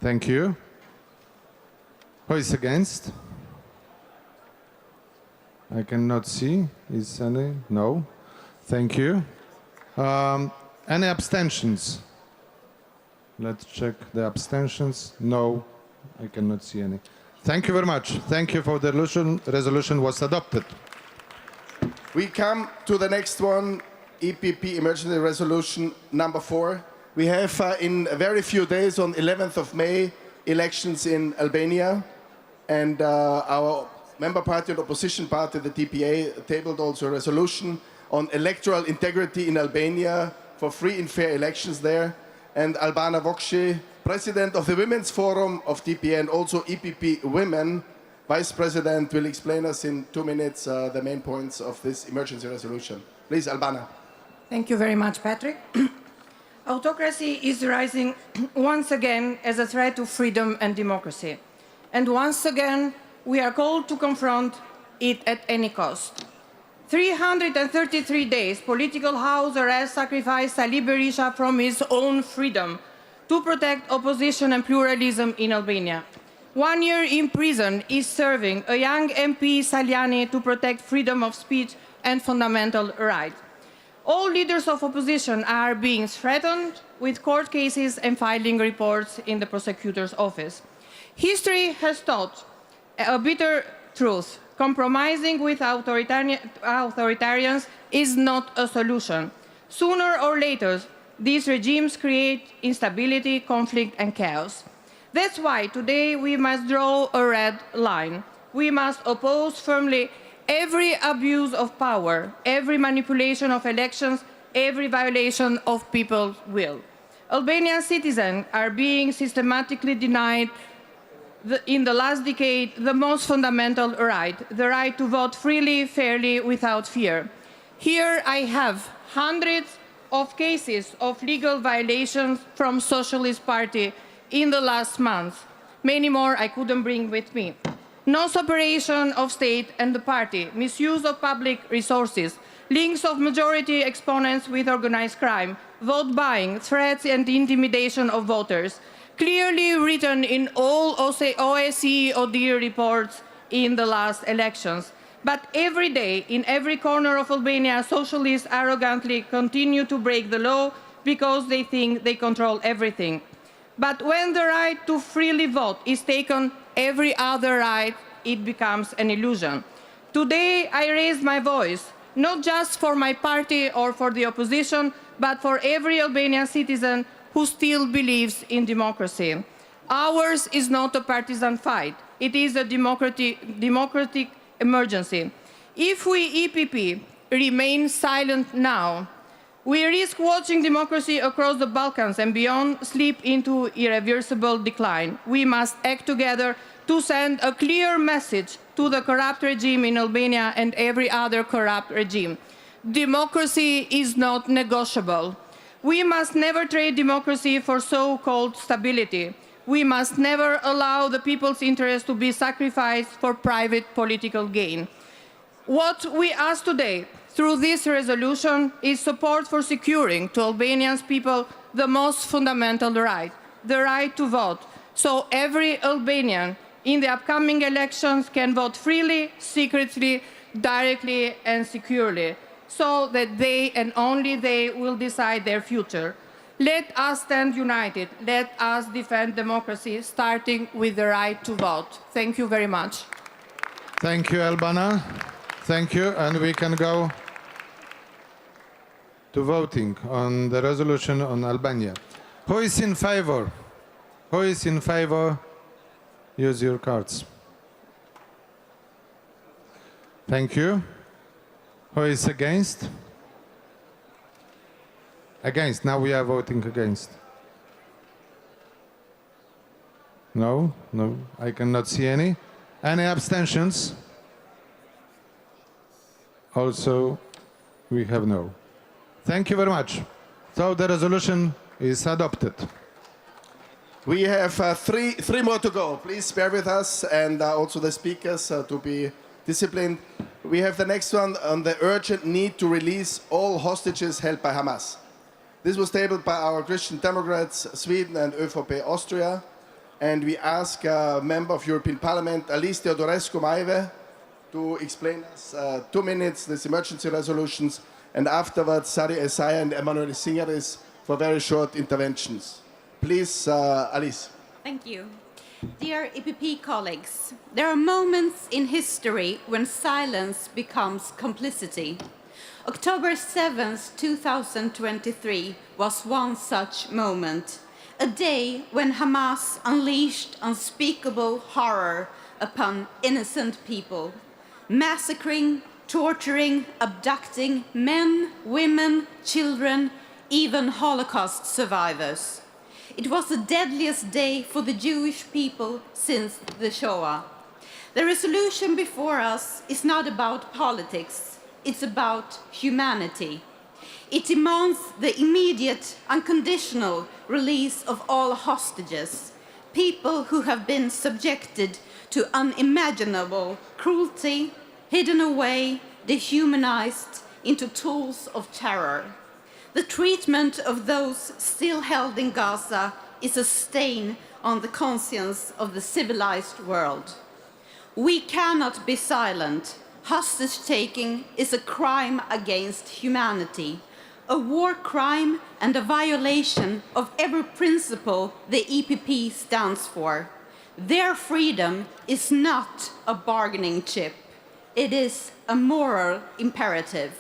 Thank you. Who is against? I cannot see. Is any? No. Thank you. Any abstentions? Let's check the abstentions. No, I cannot see any. Thank you very much. Thank you for the resolution. Resolution was adopted. We come to the next one, EPP Emergency Resolution number 4. We have in a very few days, on 11th of May, elections in Albania. And our member party and opposition party, the DPA, tabled also a resolution on electoral integrity in Albania for free and fair elections there. And Albana Vokshi, president of the Women's Forum of DPA and also EPP Women, vice president, will explain us in 2 minutes the main points of this emergency resolution. Please, Albana. Thank you very much, Patrick. Autocracy is rising once again as a threat to freedom and democracy. And once again, we are called to confront it at any cost. 333 days, political house arrest sacrificed Ali Berisha from his own freedom to protect opposition and pluralism in Albania. 1 year in prison is serving a young MP Saliani to protect freedom of speech and fundamental rights. All leaders of opposition are being threatened with court cases and filing reports in the prosecutor's office. History has taught a bitter truth. Compromising with authoritarians is not a solution. Sooner or later, these regimes create instability, conflict, and chaos. That's why today we must draw a red line. We must oppose firmly every abuse of power, every manipulation of elections, every violation of people's will. Albanian citizens are being systematically denied in the last decade the most fundamental right, the right to vote freely, fairly, without fear. Here I have hundreds of cases of legal violations from Socialist Party in the last month. Many more I couldn't bring with me. No separation of state and the party, misuse of public resources, links of majority exponents with organized crime, vote buying, threats and intimidation of voters, clearly written in all OSCE ODIHR reports in the last elections. But every day, in every corner of Albania, socialists arrogantly continue to break the law because they think they control everything. But when the right to freely vote is taken, every other right, it becomes an illusion. Today, I raise my voice, not just for my party or for the opposition, but for every Albanian citizen who still believes in democracy. Ours is not a partisan fight. It is a democratic emergency. If we, EPP, remain silent now, we risk watching democracy across the Balkans and beyond slip into irreversible decline. We must act together to send a clear message to the corrupt regime in Albania and every other corrupt regime. Democracy is not negotiable. We must never trade democracy for so-called stability. We must never allow the people's interest to be sacrificed for private political gain. What we ask today through this resolution is support for securing to Albanian people the most fundamental right, the right to vote, so every Albanian in the upcoming elections can vote freely, secretly, directly and securely, so that they and only they will decide their future. Let us stand united. Let us defend democracy, starting with the right to vote. Thank you very much. Thank you, Albana. Thank you, and we can go to voting on the resolution on Albania. Who is in favor? Who is in favor? Use your cards. Thank you. Who is against? Against. Now we are voting against. No? No, I cannot see any. Any abstentions? Also, we have no. Thank you very much. So the resolution is adopted. We have three more to go. Please bear with us, and also the speakers to be disciplined. We have the next one on the urgent need to release all hostages held by Hamas. This was tabled by our Christian Democrats, Sweden and ÖVP Austria. And we ask a member of European Parliament, Alice Teodorescu-Maive, to explain us 2 minutes this emergency resolutions, and afterwards Sari Essayah and Emanuel Singeris for very short interventions. Please, Alice. Thank you. Dear EPP colleagues, there are moments in history when silence becomes complicity. October 7th, 2023 was one such moment, a day when Hamas unleashed unspeakable horror upon innocent people, massacring, torturing, abducting men, women, children, even Holocaust survivors. It was the deadliest day for the Jewish people since the Shoah. The resolution before us is not about politics, it's about humanity. It demands the immediate, unconditional release of all hostages, people who have been subjected to unimaginable cruelty, hidden away, dehumanized into tools of terror. The treatment of those still held in Gaza is a stain on the conscience of the civilized world. We cannot be silent. Hostage-taking is a crime against humanity, a war crime and a violation of every principle the EPP stands for. Their freedom is not a bargaining chip. It is a moral imperative.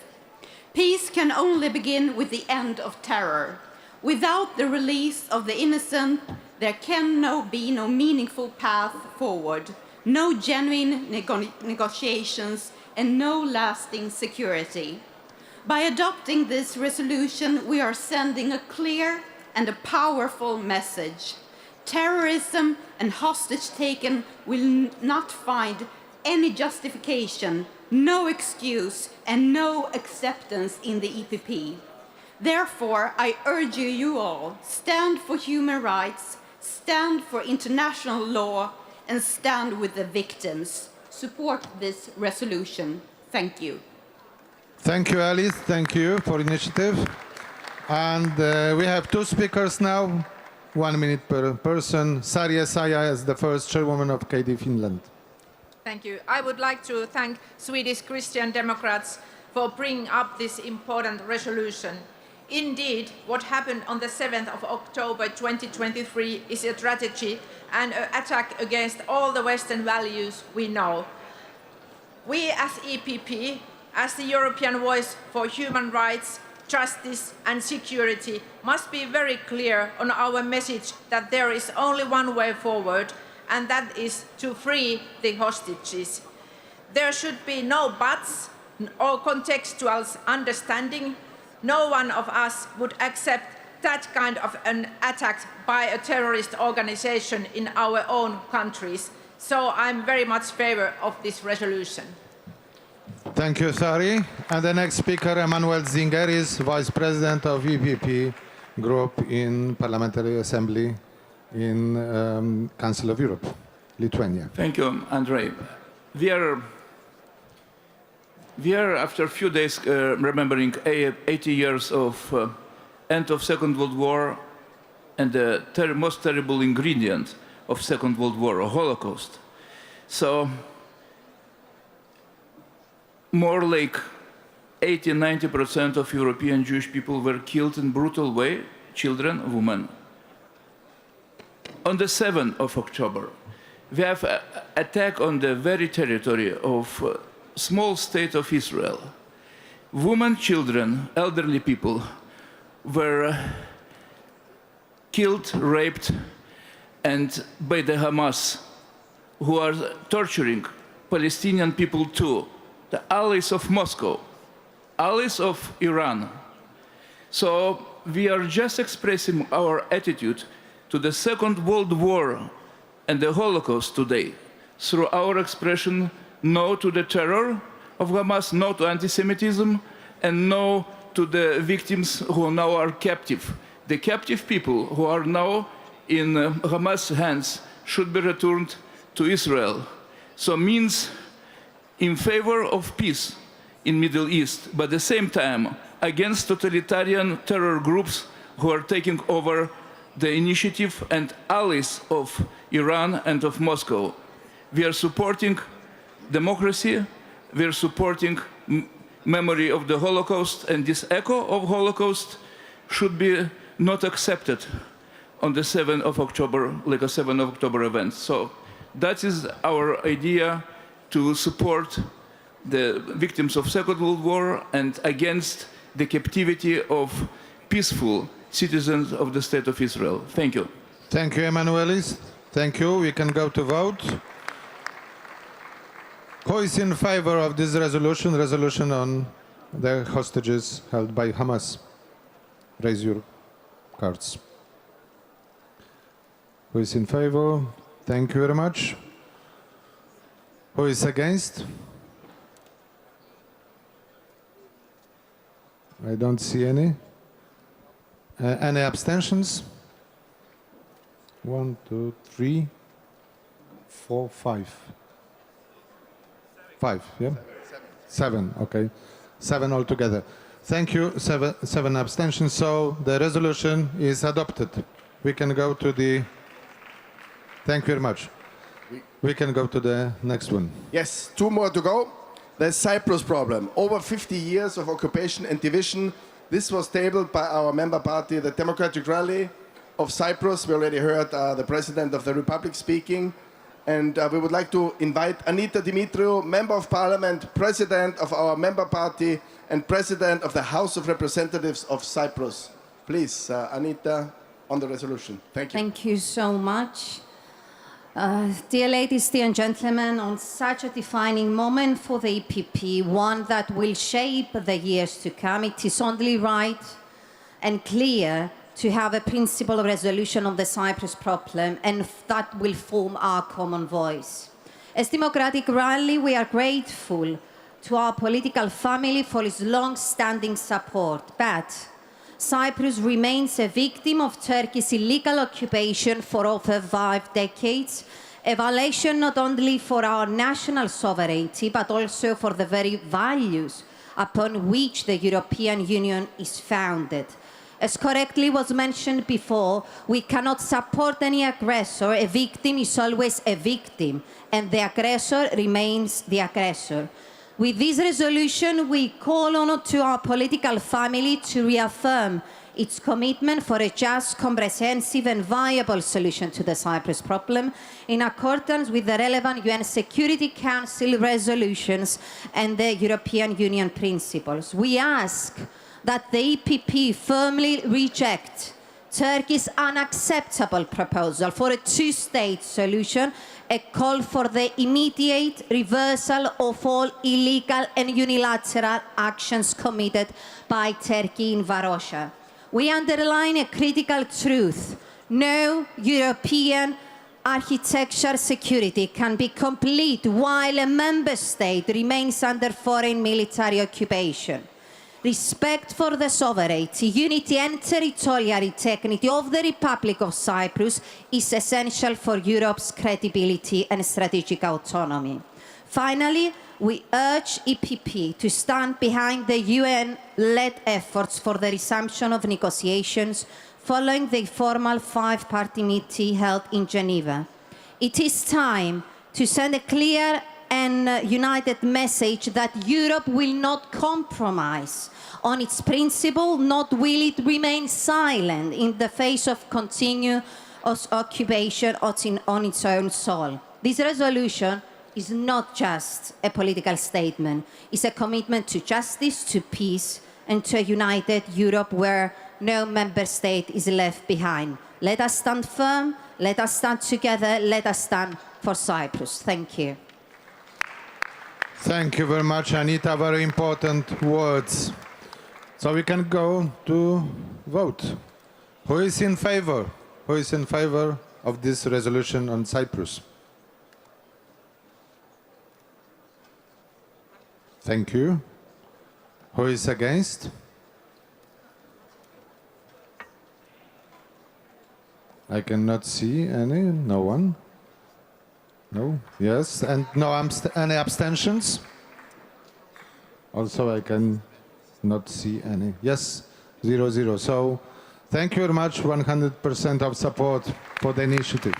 Peace can only begin with the end of terror. Without the release of the innocent, there can be no meaningful path forward, no genuine negotiations, and no lasting security. By adopting this resolution, we are sending a clear and a powerful message. Terrorism and hostage-taking will not find any justification, no excuse, and no acceptance in the EPP. Therefore, I urge you all, stand for human rights, stand for international law, and stand with the victims. Support this resolution. Thank you. Thank you, Alice. Thank you for initiative. And we have two speakers now, 1 minute per person. Sari Essayah is the first chairwoman of KD Finland. Thank you. I would like to thank Swedish Christian Democrats for bringing up this important resolution. Indeed, what happened on the 7th of October 2023 is a tragedy and an attack against all the Western values we know. We as EPP, as the European voice for human rights, justice and security, must be very clear on our message that there is only one way forward, and that is to free the hostages. There should be no buts or contextual understanding. No one of us would accept that kind of an attack by a terrorist organization in our own countries. So I'm very much in favor of this resolution. Thank you, Sari. And the next speaker, Emanuel Zingeris, Vice President of EPP Group in Parliamentary Assembly in Council of Europe, Lithuania. Thank you, Andrei. We are after a few days remembering 80 years of end of Second World War and the most terrible ingredient of Second World War, a Holocaust. So more like 80–90% of European Jewish people were killed in brutal way, children, women. On the 7th of October, we have an attack on the very territory of small state of Israel. Women, children, elderly people were killed, raped, and by the Hamas, who are torturing Palestinian people too, the allies of Moscow, allies of Iran. So we are just expressing our attitude to the Second World War and the Holocaust today through our expression no to the terror of Hamas, no to anti-Semitism, and no to the victims who now are captive. The captive people who are now in Hamas' hands should be returned to Israel. So means in favor of peace in Middle East, but at the same time against totalitarian terror groups who are taking over the initiative and allies of Iran and of Moscow. We are supporting democracy, we are supporting memory of the Holocaust, and this echo of Holocaust should be not accepted on the 7th of October, like a 7th of October event. So that is our idea to support the victims of Second World War and against the captivity of peaceful citizens of the State of Israel. Thank you. Thank you, Emanuelis. Thank you. We can go to vote. Who is in favor of this resolution on the hostages held by Hamas? Raise your cards. Who is in favor? Thank you very much. Who is against? I don't see any. Any abstentions? 1, 2, 3, 4, 5. 5, yeah? 7, okay. 7 altogether. Thank you. 7 abstentions. So the resolution is adopted. We can go to the... Thank you very much. We can go to the next one. Yes, 2 more to go. the Cyprus problem. Over 50 years of occupation and division. This was tabled by our member party, the Democratic Rally of Cyprus. We already heard the President of the Republic speaking. And we would like to invite Anita Dimitriou, Member of Parliament, President of our member party, and President of the House of Representatives of Cyprus. Please, Anita, on the resolution. Thank you. Thank you so much. Dear ladies, dear gentlemen, on such a defining moment for the EPP, one that will shape the years to come, it is only right and clear to have a principle resolution on the Cyprus problem, and that will form our common voice. As Democratic Rally, we are grateful to our political family for its long-standing support, but Cyprus remains a victim of Turkey's illegal occupation for over 5 decades, a violation not only for our national sovereignty, but also for the very values upon which the European Union is founded. As correctly was mentioned before, we cannot support any aggressor. A victim is always a victim, and the aggressor remains the aggressor. With this resolution, we call on to our political family to reaffirm its commitment for a just, comprehensive and viable solution to the Cyprus problem in accordance with the relevant UN Security Council resolutions and the European Union principles. We ask that the EPP firmly reject Turkey's unacceptable proposal for a two-state solution, a call for the immediate reversal of all illegal and unilateral actions committed by Turkey in Varosha. We underline a critical truth. No European architecture security can be complete while a member state remains under foreign military occupation. Respect for the sovereignty, unity and territorial integrity of the Republic of Cyprus is essential for Europe's credibility and strategic autonomy. Finally, we urge EPP to stand behind the UN-led efforts for the resumption of negotiations following the formal five-party meeting held in Geneva. It is time to send a clear and united message that Europe will not compromise on its principle, nor will it remain silent in the face of continuous occupation on its own soil. This resolution is not just a political statement. It's a commitment to justice, to peace, and to a united Europe where no member state is left behind. Let us stand firm, let us stand together, let us stand for Cyprus. Thank you. Thank you very much, Anita. Very important words. So we can go to vote. Who is in favor? Who is in favor of this resolution on Cyprus? Thank you. Who is against? I cannot see any. No one? No? Yes? And no any abstentions? Also, I can not see any. Yes? 0-0. So, thank you very much. 100% of support for the initiative.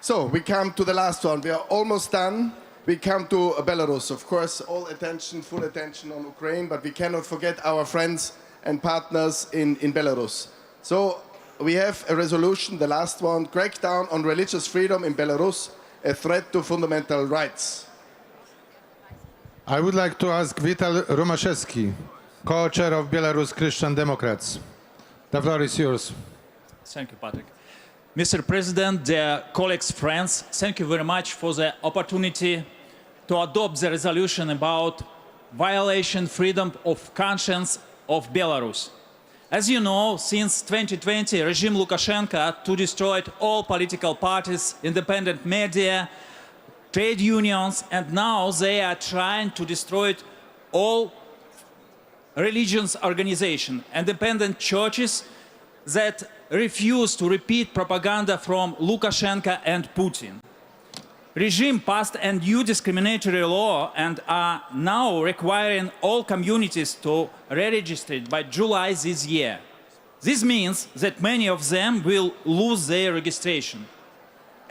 So, we come to the last one. We are almost done. We come to Belarus. Of course, all attention, full attention on Ukraine, but we cannot forget our friends and partners in Belarus. So, we have a resolution, the last one, crackdown on religious freedom in Belarus, a threat to fundamental rights. I would like to ask Vital Romaszewski, co-chair of Belarus Christian Democrats. The floor is yours. Thank you, Patrick. Mr. President, dear colleagues, friends, thank you very much for the opportunity to adopt the resolution about violation freedom of conscience of Belarus. As you know, since 2020, regime Lukashenko to destroyed all political parties, independent media, trade unions, and now they are trying to destroy all religious organizations, independent churches that refuse to repeat propaganda from Lukashenko and Putin. Regime passed a new discriminatory law and are now requiring all communities to re-register by July this year. This means that many of them will lose their registration.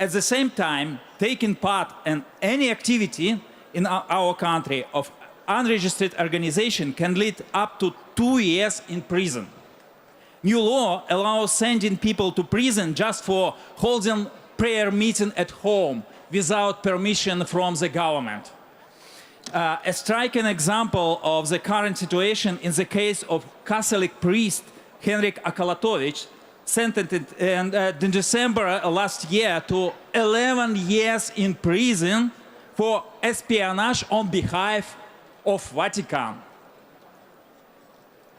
at the same time, taking part in any activity in our country of unregistered organization can lead up to 2 years in prison. New law allows sending people to prison just for holding prayer meeting at home without permission from the government. A striking example of the current situation in the case of Catholic priest Henrik Akalatovich, sentenced in December last year to 11 years in prison for espionage on behalf of Vatican.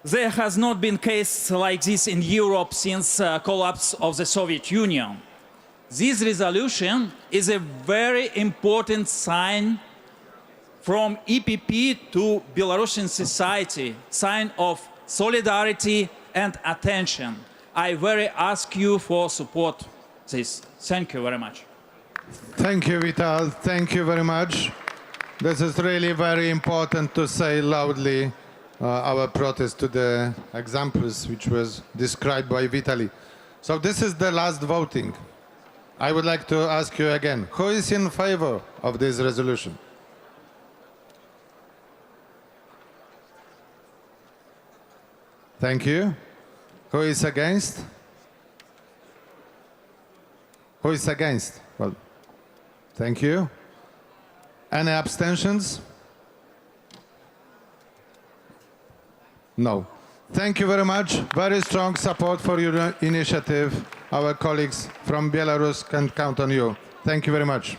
There has not been a case like this in Europe since collapse of the Soviet Union. This resolution is a very important sign from EPP to Belarusian society, sign of solidarity and attention. I very ask you for support this. Thank you very much. Thank you, Vital. Thank you very much. This is really very important to say loudly our protest to the examples which was described by Vitaly. So this is the last voting. I would like to ask you again, who is in favor of this resolution? Thank you. Who is against? Who is against? Well, thank you. Any abstentions? No. Thank you very much. Very strong support for your initiative. Our colleagues from Belarus can count on you. Thank you very much.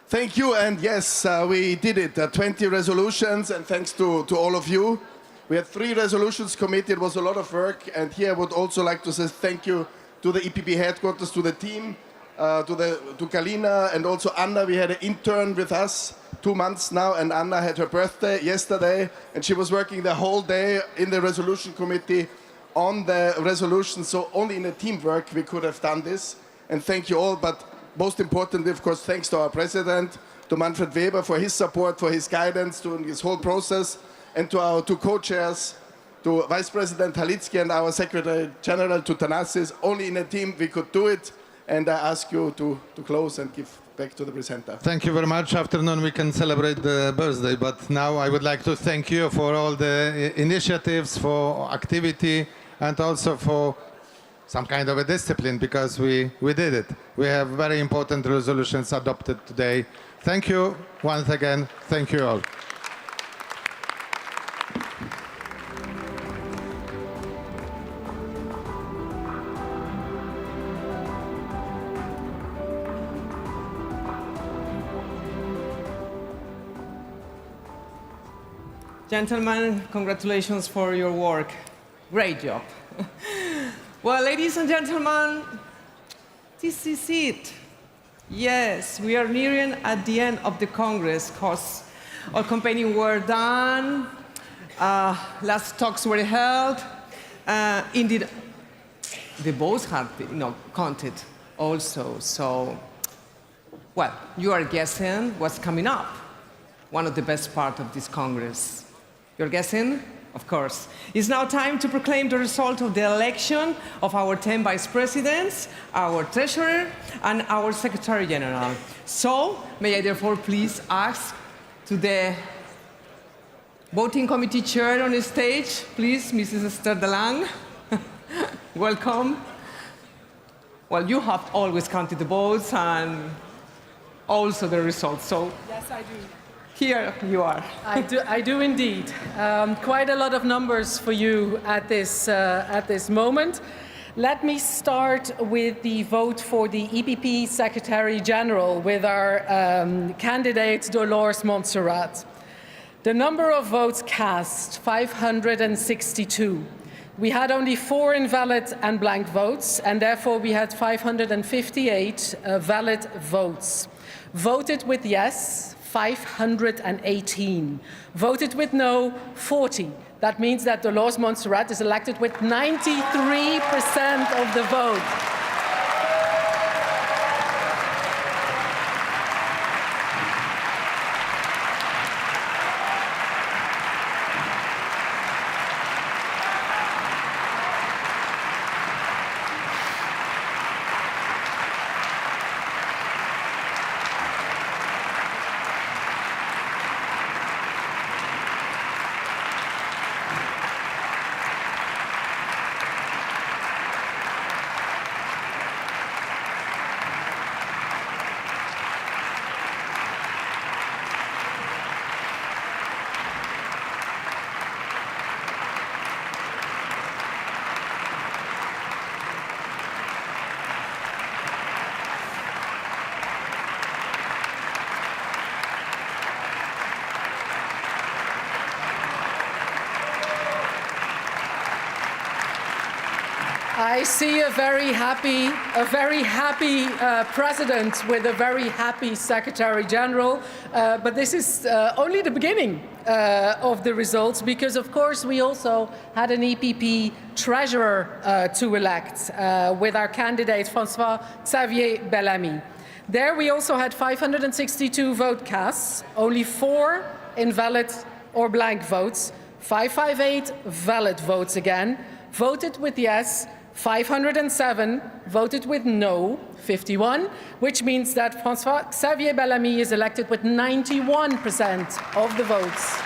Thank you, and yes, we did it. 20 resolutions, and thanks to all of you. We had 3 resolutions committed. It was a lot of work, and here I would also like to say thank you to the EPP headquarters, to the team, to Kalina, and also Anna. We had an intern with us 2 months now, and Anna had her birthday yesterday, and she was working the whole day in the resolution committee on the resolution, so only in a teamwork we could have done this, and thank you all. But most importantly, of course, thanks to our president, to Manfred Weber for his support, for his guidance during this whole process, and to our 2 co-chairs, to Vice President Halitsky and our Secretary General, to Thanasis. Only in a team we could do it, and I ask you to close and give back to the presenter. Thank you very much. Afternoon we can celebrate the birthday, but now I would like to thank you for all the initiatives, for activity, and also for some kind of a discipline, because we did it. We have very important resolutions adopted today. Thank you once again. Thank you all. Gentlemen, congratulations for your work. Great job. Well, ladies and gentlemen, this is it. Yes, we are nearing at the end of the Congress, because all campaigning were done, last talks were held. Indeed, the votes have been counted also. So, well, you are guessing what's coming up. One of the best parts of this Congress. You're guessing? Of course. It's now time to proclaim the result of the election of our 10 vice presidents, our treasurer, and our secretary general. So, may I therefore please ask to the voting committee chair on the stage, please, Mrs. Esther de Lang. Welcome. Well, you have always counted the votes and also the results. So, yes, I do. Here you are. I do indeed. Quite a lot of numbers for you at this moment. Let me start with the vote for the EPP Secretary General with our candidate Dolores Montserrat. The number of votes cast, 562. We had only 4 invalid and blank votes, and therefore we had 558 valid votes. Voted with yes, 518. Voted with no, 40. That means that Dolores Montserrat is elected with 93% of the vote. I see a very happy president with a very happy Secretary General, but this is only the beginning of the results, because of course we also had an EPP treasurer to elect with our candidate François-Xavier Bellamy. There we also had 562 vote casts, only 4 invalid or blank votes, 558 valid votes again, voted with yes, 507 voted with no, 51, which means that François-Xavier Bellamy is elected with 91% of the votes.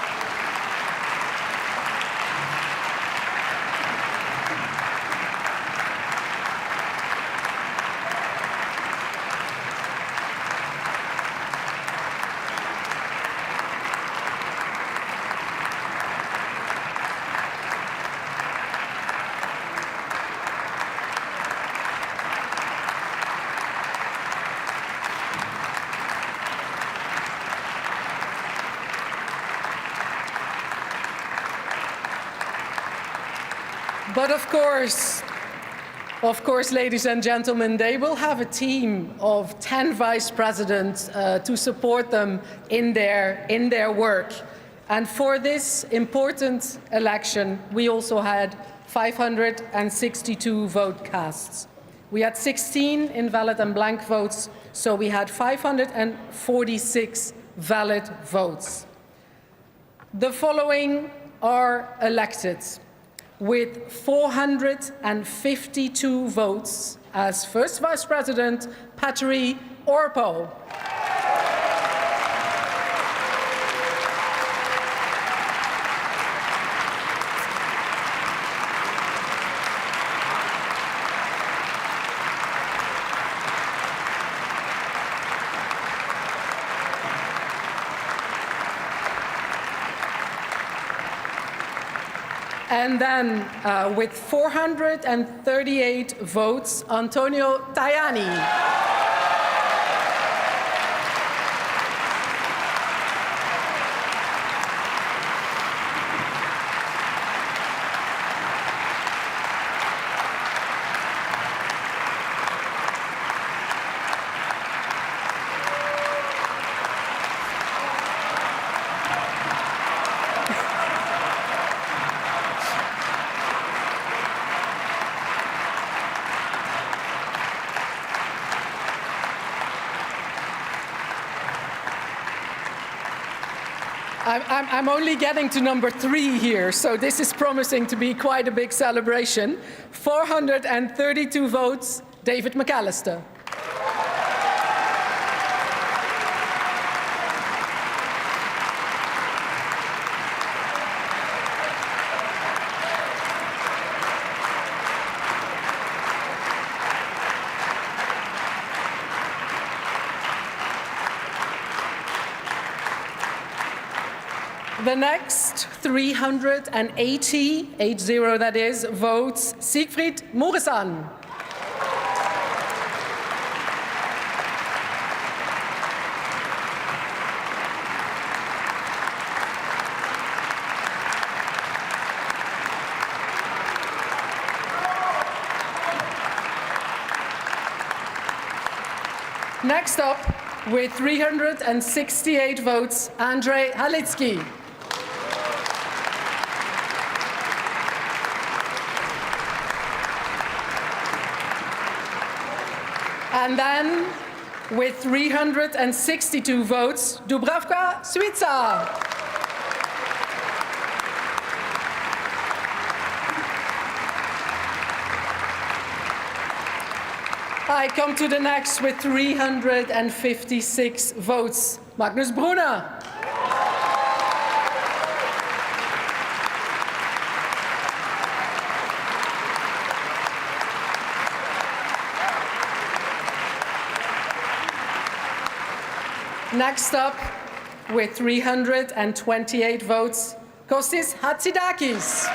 But of course, ladies and gentlemen, they will have a team of 10 vice presidents to support them in their work. And for this important election, we also had 562 vote casts. We had 16 invalid and blank votes, so we had 546 valid votes. The following are elected with 452 votes as First Vice President Patri Orpo. And then, with 438 votes, Antonio Tajani. I'm only getting to number 3 here, so this is promising to be quite a big celebration. 432 votes, David McAllister. The next 380 that is, votes Siegfried Muresan. Next up, with 368 votes, Andrzej Halicki. And then, with 362 votes, Dubravka Suica. I come to the next with 356 votes, Magnus Brunner. Next up, with 328 votes, Kostis Hatzidakis.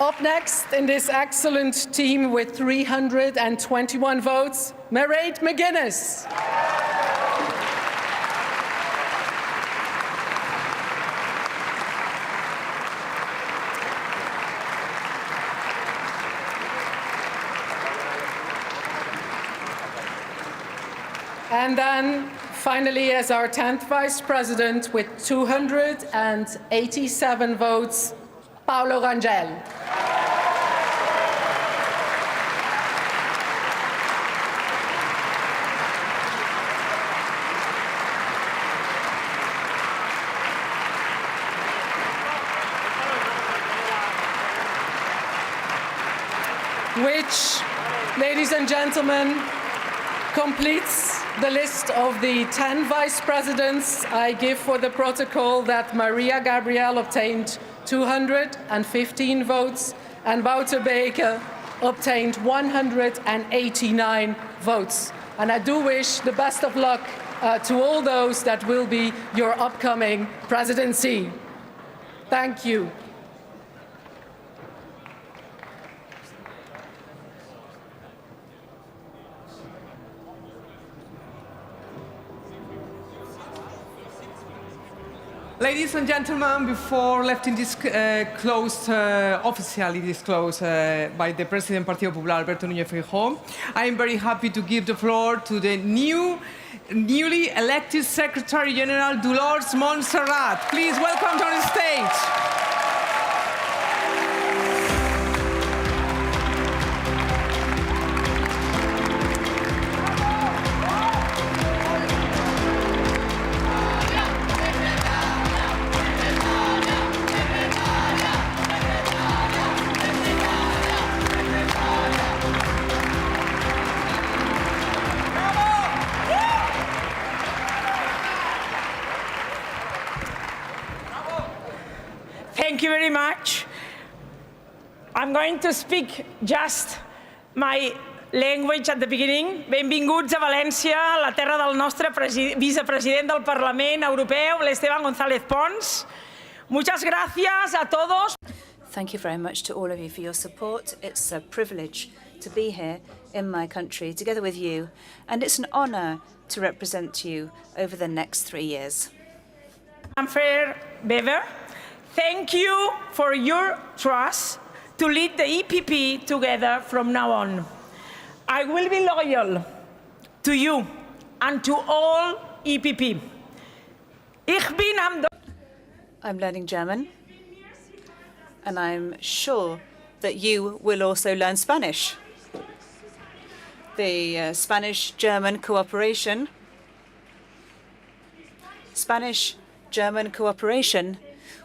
Up next in this excellent team with 321 votes, Mairead McGuinness. And then, finally, as our 10th Vice President with 287 votes, Paolo Rangel. Which, ladies and gentlemen, completes the list of the 10 vice presidents. I give for the protocol that Maria Gabriel obtained 215 votes and Wouter Beke obtained 189 votes. And I do wish the best of luck to all those that will be your upcoming presidency. Thank you. Ladies and gentlemen, before letting this officially disclosed by the President Partido Popular, Alberto Núñez Feijóo, I am very happy to give the floor to the newly elected Secretary General, Dolors Montserrat. Please welcome to the stage. Thank you very much. I'm going to speak just my language at the beginning. Benvinguts a València, la terra del nostre vicepresident del Parlament Europeu, l'Esteban González Pons. Muchas gracias a todos. Thank you very much to all of you for your support. It's a privilege to be here in my country together with you, and it's an honor to represent you over the next 3 years. Fair Bever, thank you for your trust to lead the EPP together from now on. I will be loyal to you and to all EPP. I'm learning German, and I'm sure that you will also learn Spanish. The Spanish-German cooperation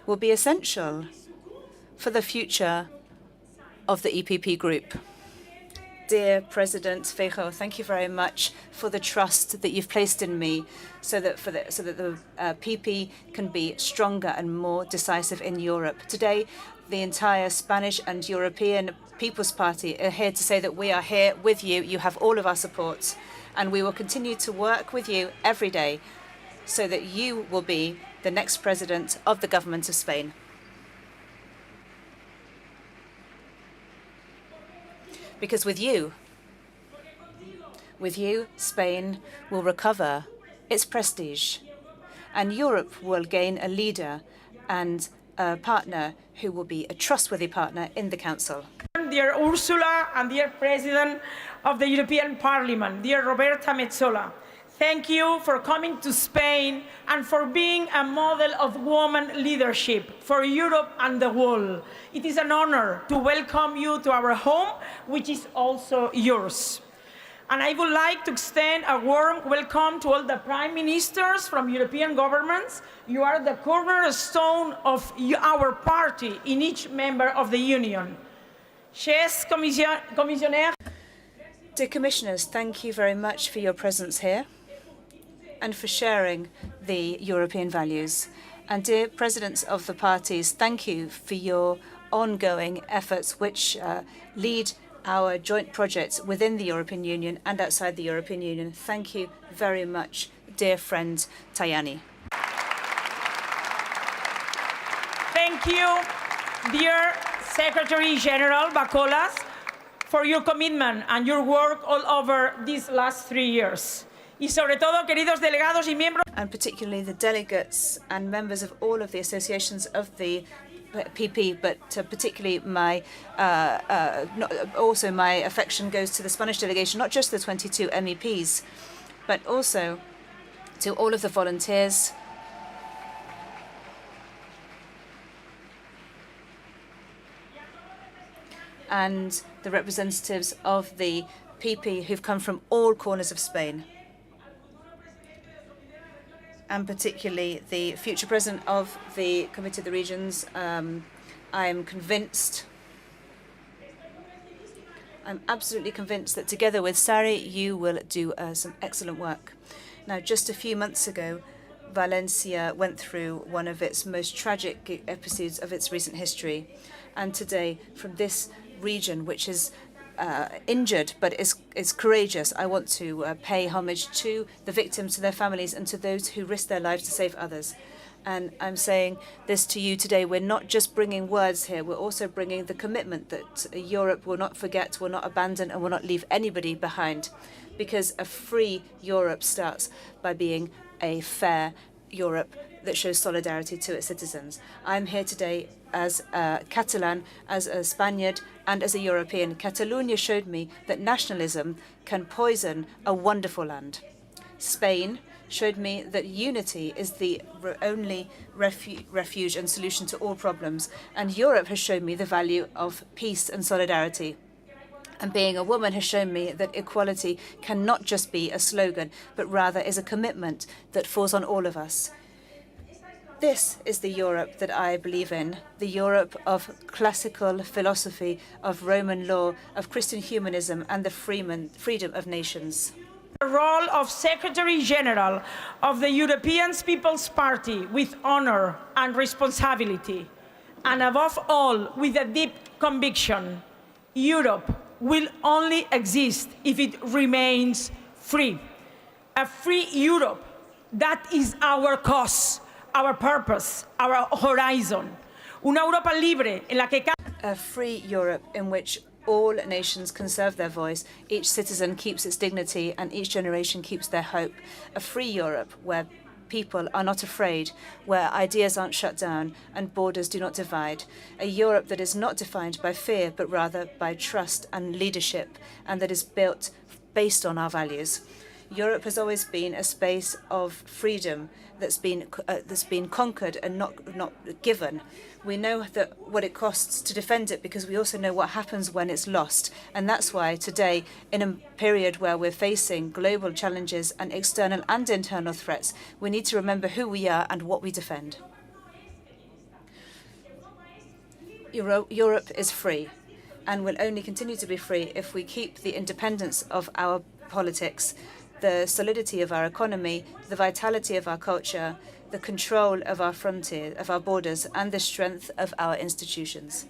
will be essential for the future of the EPP group. Dear President Feijóo, thank you very much for the trust that you've placed in me so that the PP can be stronger and more decisive in Europe. Today, the entire Spanish and European People's Party are here to say that we are here with you. You have all of our support, and we will continue to work with you every day so that you will be the next president of the government of Spain. Because with you, Spain will recover its prestige, and Europe will gain a leader and a partner who will be a trustworthy partner in the Council. Dear Ursula and dear President of the European Parliament, dear Roberta Metsola, thank you for coming to Spain and for being a model of woman leadership for Europe and the world. It is an honor to welcome you to our home, which is also yours. And I would like to extend a warm welcome to all the prime ministers from European governments. You are the cornerstone of our party in each member of the Union. Dear Commissioners, thank you very much for your presence here and for sharing the European values. And dear Presidents of the parties, thank you for your ongoing efforts which lead our joint projects within the European Union and outside the European Union. Thank you very much, dear friend Tajani. Thank you, dear Secretary General Bacolas, for your commitment and your work all over these last 3 years. Y sobre todo, queridos delegados y miembros. And particularly the delegates and members of all of the associations of the PP, but particularly also my affection goes to the Spanish delegation, not just the 22 MEPs, but also to all of the volunteers, and the representatives of the PP who've come from all corners of Spain, and particularly the future president of the Committee of the Regions. I'm convinced, I'm absolutely convinced that together with Sari, you will do some excellent work. Now, just a few months ago, Valencia went through one of its most tragic episodes of its recent history. And today, from this region, which is injured but is courageous, I want to pay homage to the victims, to their families, and to those who risk their lives to save others. And I'm saying this to you today. We're not just bringing words here, we're also bringing the commitment that Europe will not forget, will not abandon, and will not leave anybody behind. Because a free Europe starts by being a fair Europe that shows solidarity to its citizens. I'm here today as a Catalan, as a Spaniard, and as a European. Catalonia showed me that nationalism can poison a wonderful land. Spain showed me that unity is the only refuge and solution to all problems. And Europe has shown me the value of peace and solidarity. And being a woman has shown me that equality cannot just be a slogan, but rather is a commitment that falls on all of us. This is the Europe that I believe in, the Europe of classical philosophy, of Roman law, of Christian humanism, and the freedom of nations. The role of Secretary General of the European People's Party with honor and responsibility, and above all, with a deep conviction. Europe will only exist if it remains free. A free Europe, that is our cause, our purpose, our horizon. Una Europa libre en la que a free Europe in which all nations conserve their voice, each citizen keeps its dignity, and each generation keeps their hope. A free Europe where people are not afraid, where ideas aren't shut down and borders do not divide. A Europe that is not defined by fear, but rather by trust and leadership, and that is built based on our values. Europe has always been a space of freedom that's been conquered and not given. We know that what it costs to defend it, because we also know what happens when it's lost. And that's why today, in a period where we're facing global challenges and external and internal threats, we need to remember who we are and what we defend. Europe is free and will only continue to be free if we keep the independence of our politics, the solidity of our economy, the vitality of our culture, the control of our frontier, of our borders, and the strength of our institutions.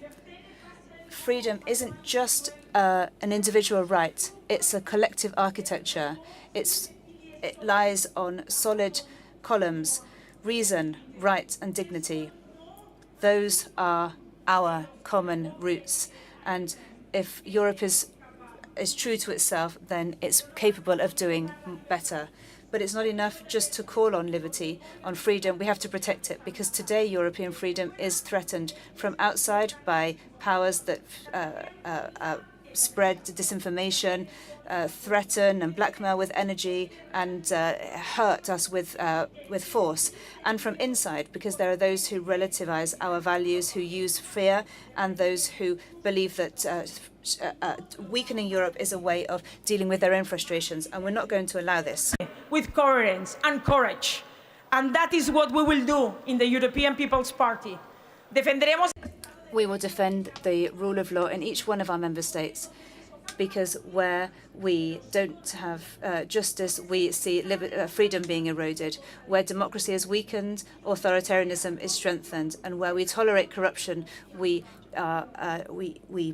Freedom isn't just an individual right, it's a collective architecture. It lies on solid columns: reason, right, and dignity. Those are our common roots. And if Europe is true to itself, then it's capable of doing better. But it's not enough just to call on liberty, on freedom. We have to protect it, because today European freedom is threatened from outside by powers that spread disinformation, threaten and blackmail with energy, and hurt us with force. And from inside, because there are those who relativize our values, who use fear, and those who believe that weakening Europe is a way of dealing with their own frustrations, and we're not going to allow this. With coherence and courage. And that is what we will do in the European People's Party. Defenderemos. We will defend the rule of law in each one of our member states, because where we don't have justice, we see freedom being eroded. Where democracy is weakened, authoritarianism is strengthened. And where we tolerate corruption, we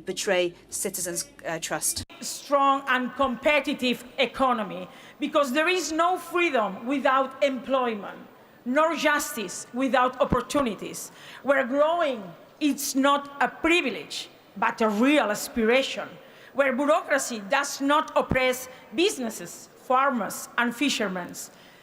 betray citizens' trust. Strong and competitive economy, because there is no freedom without employment, nor justice without opportunities. Where growing It's not a privilege, but a real aspiration, where bureaucracy does not oppress businesses, farmers, and fishermen.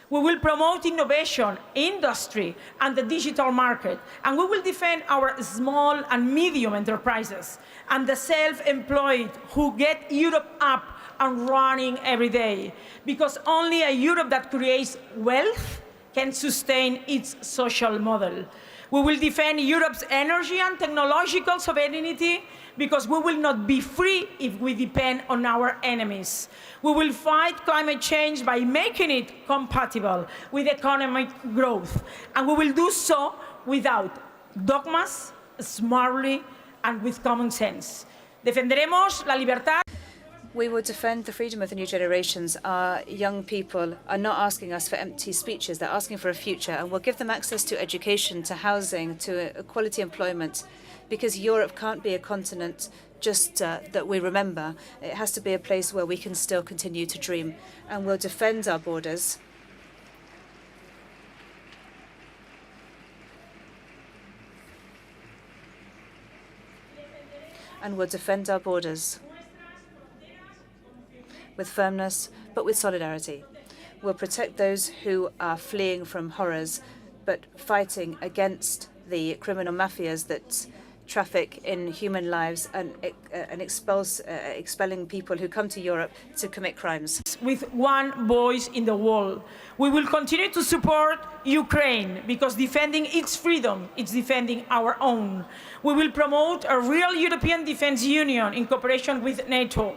We will promote innovation, industry, and the digital market, and we will defend our small and medium enterprises and the self-employed who get Europe up and running every day, because only a Europe that creates wealth can sustain its social model. We will defend Europe's energy and technological sovereignty, because we will not be free if we depend on our enemies. We will fight climate change by making it compatible with economic growth, and we will do so without dogmas, smartly, and with common sense. Defenderemos la libertad. We will defend the freedom of the new generations. Our young people are not asking us for empty speeches. They're asking for a future, and we'll give them access to education, to housing, to quality employment, because Europe can't be a continent just that we remember. It has to be a place where we can still continue to dream, and we'll defend our borders. And we'll defend our borders with firmness, but with solidarity. We'll protect those who are fleeing from horrors, but fighting against the criminal mafias that traffic in human lives and expelling people who come to Europe to commit crimes. With one voice in the world. We will continue to support Ukraine, because defending its freedom is defending our own. We will promote a real European Defence Union in cooperation with NATO,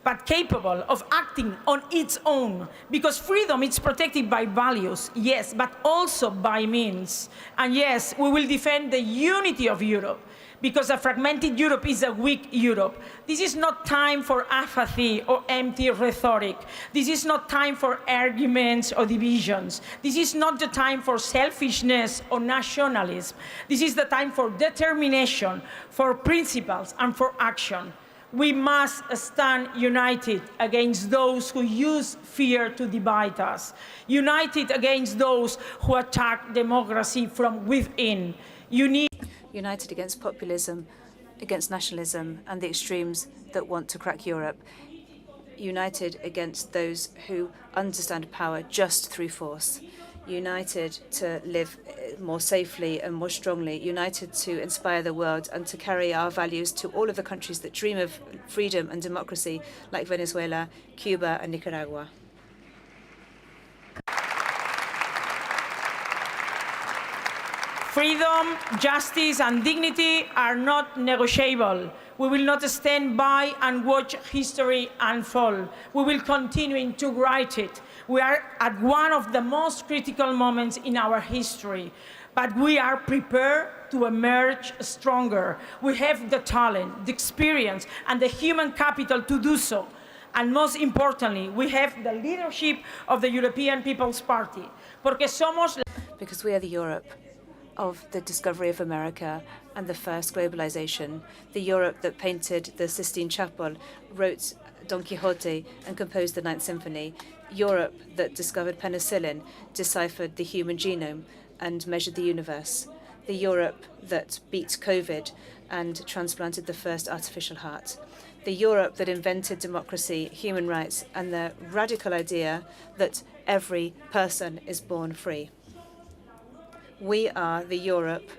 but capable of acting on its own, because freedom is protected by values, yes, but also by means. And yes, we will defend the unity of Europe, because a fragmented Europe is a weak Europe. This is not time for apathy or empty rhetoric. This is not time for arguments or divisions. This is not the time for selfishness or nationalism. This is the time for determination, for principles, and for action. We must stand united against those who use fear to divide us, united against those who attack democracy from within. United against populism, against nationalism, and the extremes that want to crack Europe. United against those who understand power just through force. United to live more safely and more strongly, united to inspire the world and to carry our values to all of the countries that dream of freedom and democracy, like Venezuela, Cuba, and Nicaragua. Freedom, justice, and dignity are not negotiable. We will not stand by and watch history unfold. We will continue to write it. We are at one of the most critical moments in our history, but we are prepared to emerge stronger. We have the talent, the experience, and the human capital to do so. And most importantly, we have the leadership of the European People's Party. Because we are the Europe of the discovery of America and the first globalization, the Europe that painted the Sistine Chapel, wrote Don Quixote, and composed the Ninth Symphony, Europe that discovered penicillin, deciphered the human genome, and measured the universe, the Europe that beat COVID and transplanted the first artificial heart, the Europe that invented democracy, human rights, and the radical idea that every person is born free. We are the Europe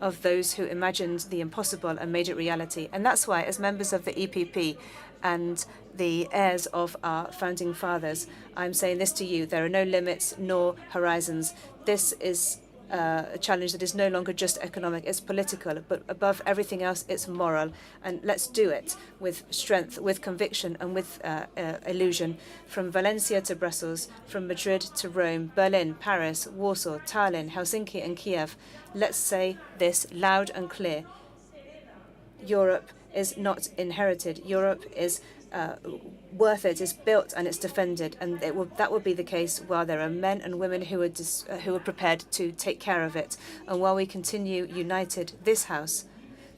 of those who imagined the impossible and made it reality. And that's why, as members of the EPP and the heirs of our founding fathers, I'm saying this to you: there are no limits nor horizons. This is a challenge that is no longer just economic, it's political, but above everything else, it's moral. And let's do it with strength, with conviction, and with illusion. From Valencia to Brussels, from Madrid to Rome, Berlin, Paris, Warsaw, Tallinn, Helsinki, and Kiev, let's say this loud and clear. Europe is not inherited. Europe is worth it, is built, and it's defended, and that will be the case while there are men and women who are prepared to take care of it. And while we continue united, this house,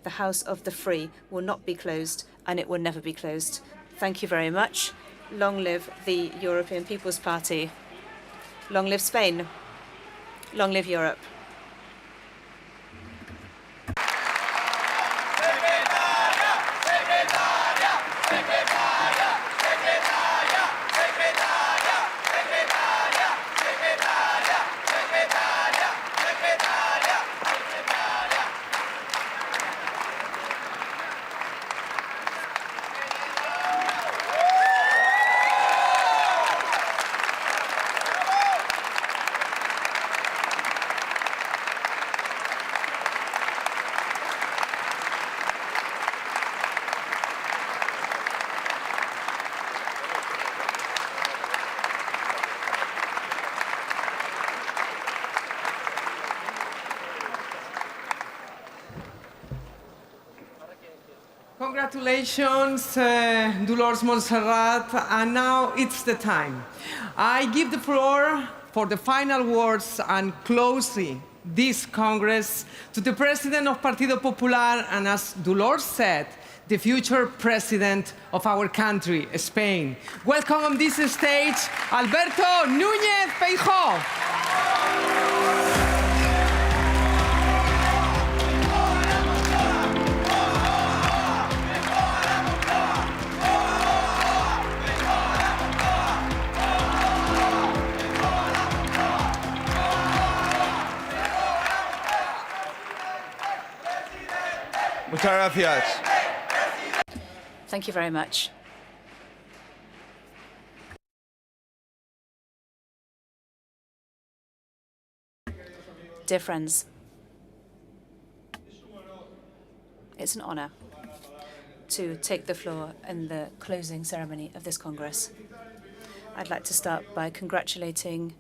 the House of the Free, will not be closed, and it will never be closed. Thank you very much. Long live the European People's Party. Long live Spain. Long live Europe. Congratulations, Dolors Montserrat, and now it's the time. I give the floor for the final words and closing this Congress to the President of Partido Popular, and as Dolores said, the future President of our country, Spain. Welcome on this stage, Alberto Núñez Feijóo. Muchas gracias. Thank you very much. Dear friends, it's an honor to take the floor in the closing ceremony of this Congress. I'd like to start by congratulating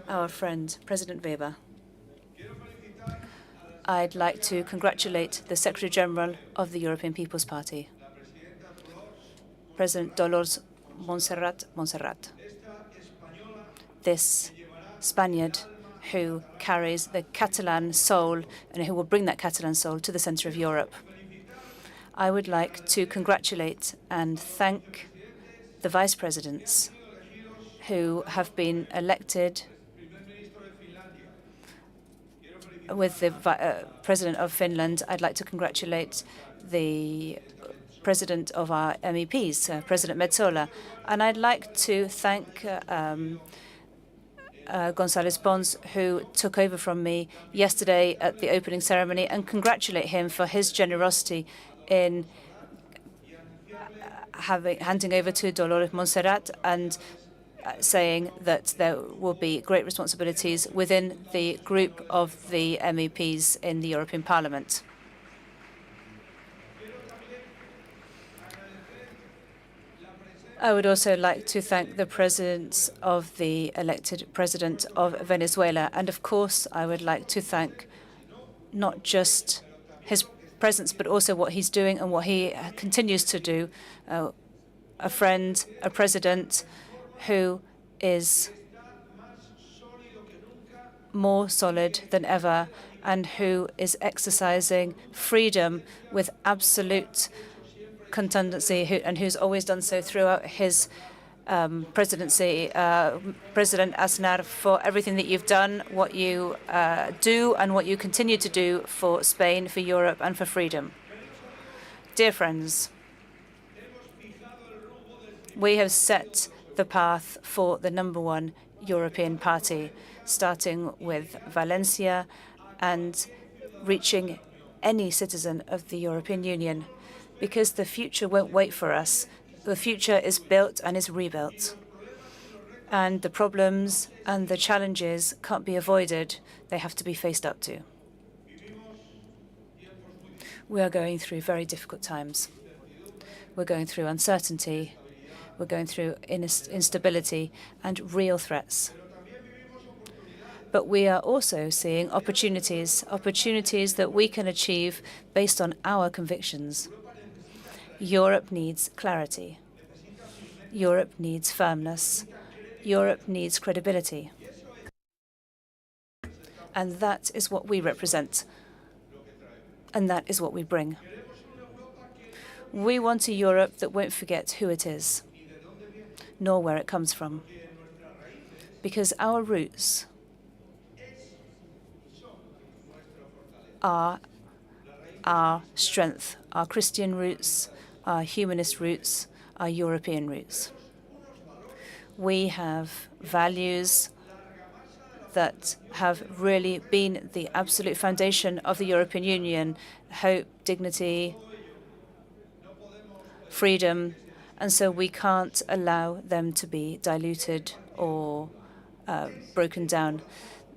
our friend, President Weber. I'd like to congratulate the Secretary General of the European People's Party, President Dolors Montserrat. This Spaniard who carries the Catalan soul and who will bring that Catalan soul to the center of Europe. I would like to congratulate and thank the vice presidents who have been elected with the President of Finland. I'd like to congratulate the President of our MEPs, President Metsola. And I'd like to thank González Pons, who took over from me yesterday at the opening ceremony, and congratulate him for his generosity in handing over to Dolores Montserrat and saying that there will be great responsibilities within the group of the MEPs in the European Parliament. I would also like to thank the presence of the elected president of Venezuela. And of course, I would like to thank not just his presence, but also what he's doing and what he continues to do. A friend, a president who is more solid than ever and who is exercising freedom with absolute contundency, and who's always done so throughout his presidency. President Aznar, for everything that you've done, what you do and what you continue to do for Spain, for Europe and for freedom. Dear friends, we have set the path for the #1 European party, starting with Valencia and reaching any citizen of the European Union, because the future won't wait for us. The future is built and is rebuilt. And the problems and the challenges can't be avoided. They have to be faced up to. We are going through very difficult times. We're going through uncertainty. We're going through instability and real threats. But we are also seeing opportunities that we can achieve based on our convictions. Europe needs clarity. Europe needs firmness. Europe needs credibility. And that is what we represent. And that is what we bring. We want a Europe that won't forget who it is, nor where it comes from. Because our roots are our strength, our Christian roots, our humanist roots, our European roots. We have values that have really been the absolute foundation of the European Union: hope, dignity, freedom, and so we can't allow them to be diluted or broken down.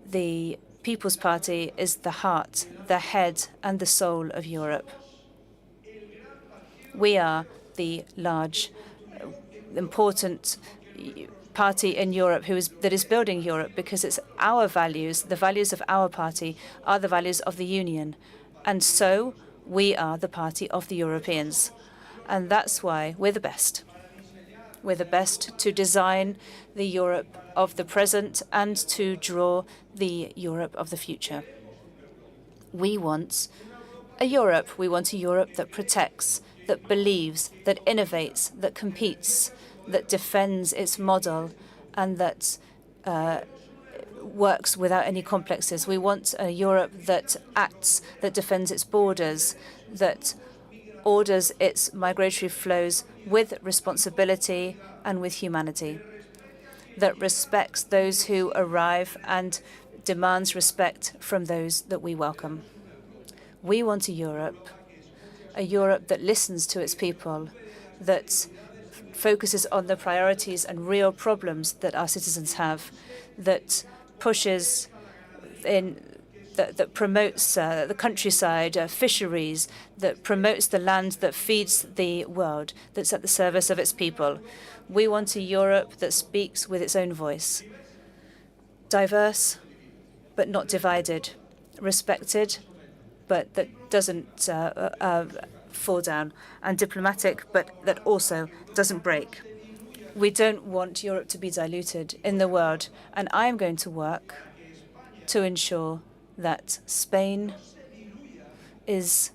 The People's Party is the heart, the head, and the soul of Europe. We are the large, important party in Europe that is building Europe, because it's our values, the values of our party, are the values of the Union. And so we are the party of the Europeans. And that's why we're the best. We're the best to design the Europe of the present and to draw the Europe of the future. We want a Europe. We want a Europe that protects, that believes, that innovates, that competes, that defends its model, and that works without any complexes. We want a Europe that acts, that defends its borders, that orders its migratory flows with responsibility and with humanity, that respects those who arrive and demands respect from those that we welcome. We want a Europe that listens to its people, that focuses on the priorities and real problems that our citizens have, that pushes in, that promotes the countryside, fisheries, that promotes the land that feeds the world, that's at the service of its people. We want a Europe that speaks with its own voice, diverse but not divided, respected but that doesn't fall down, and diplomatic but that also doesn't break. We don't want Europe to be diluted in the world, and I'm going to work to ensure that Spain is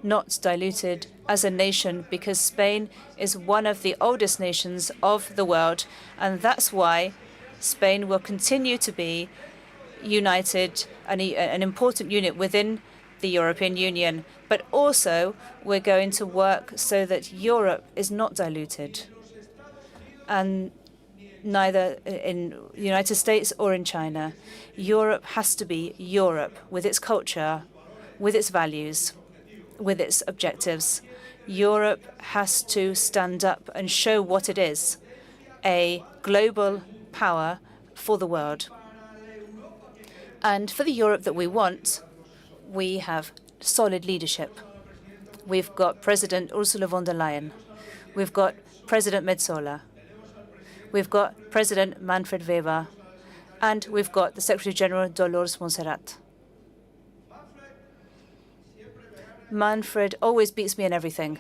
not diluted as a nation, because Spain is one of the oldest nations of the world, and that's why Spain will continue to be united, an important unit within the European Union. But also, we're going to work so that Europe is not diluted, and neither in the United States or in China. Europe has to be Europe, with its culture, with its values, with its objectives. Europe has to stand up and show what it is, a global power for the world. And for the Europe that we want, we have solid leadership. We've got President Ursula von der Leyen. We've got President Metsola. We've got President Manfred Weber. And we've got the Secretary General Dolores Montserrat. Manfred always beats me in everything.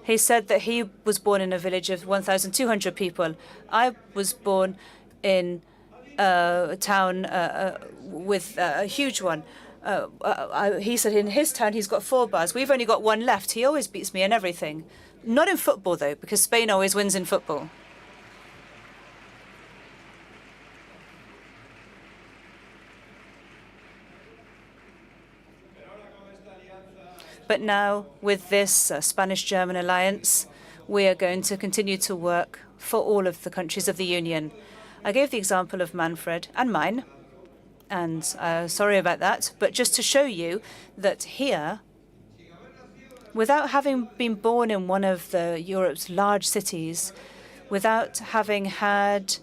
He said that he was born in a village of 1,200 people. I was born in a town with a huge one. He said in his town he's got 4 bars. We've only got 1 left. He always beats me in everything. Not in football, though, because Spain always wins in football. But now, with this Spanish-German alliance, we are going to continue to work for all of the countries of the Union. I gave the example of Manfred and mine, and sorry about that, but just to show you that here, without having been born in one of Europe's large cities, without having had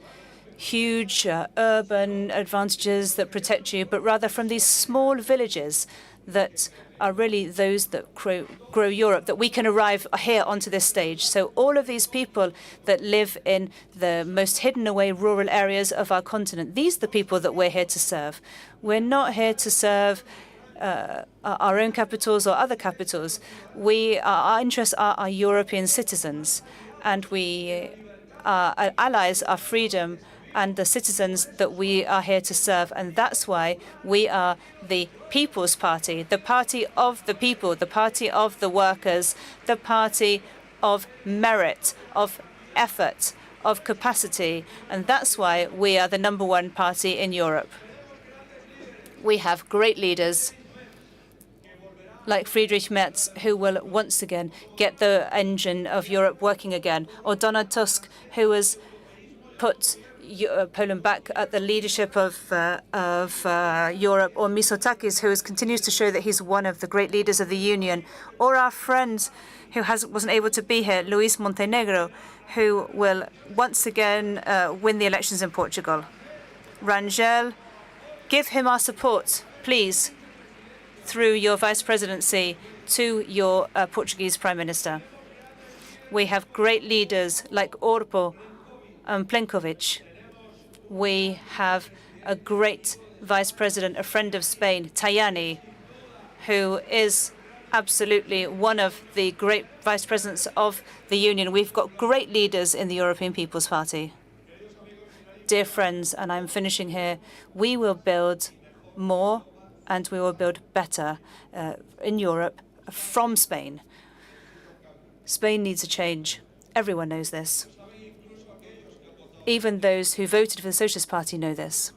huge urban advantages that protect you, but rather from these small villages that are really those that grow Europe, that we can arrive here onto this stage. So all of these people that live in the most hidden away rural areas of our continent, these are the people that we're here to serve. We're not here to serve our own capitals or other capitals. Our interests are our European citizens, and our allies are freedom and the citizens that we are here to serve. And that's why we are the People's Party, the party of the people, the party of the workers, the party of merit, of effort, of capacity. And that's why we are the #1 party in Europe. We have great leaders like Friedrich Merz, who will once again get the engine of Europe working again, or Donald Tusk, who has put Poland back at the leadership of Europe, or Mitsotakis, who continues to show that he's one of the great leaders of the Union, or our friend who wasn't able to be here, Luis Montenegro, who will once again win the elections in Portugal. Rangel, give him our support, please, through your vice presidency to your Portuguese Prime Minister. We have great leaders like Orpo and Plenković. We have a great vice president, a friend of Spain, Tajani, who is absolutely one of the great vice presidents of the Union. We've got great leaders in the European People's Party. Dear friends, and I'm finishing here, we will build more and we will build better in Europe from Spain. Spain needs a change. Everyone knows this. Even those who voted for the Socialist Party know this.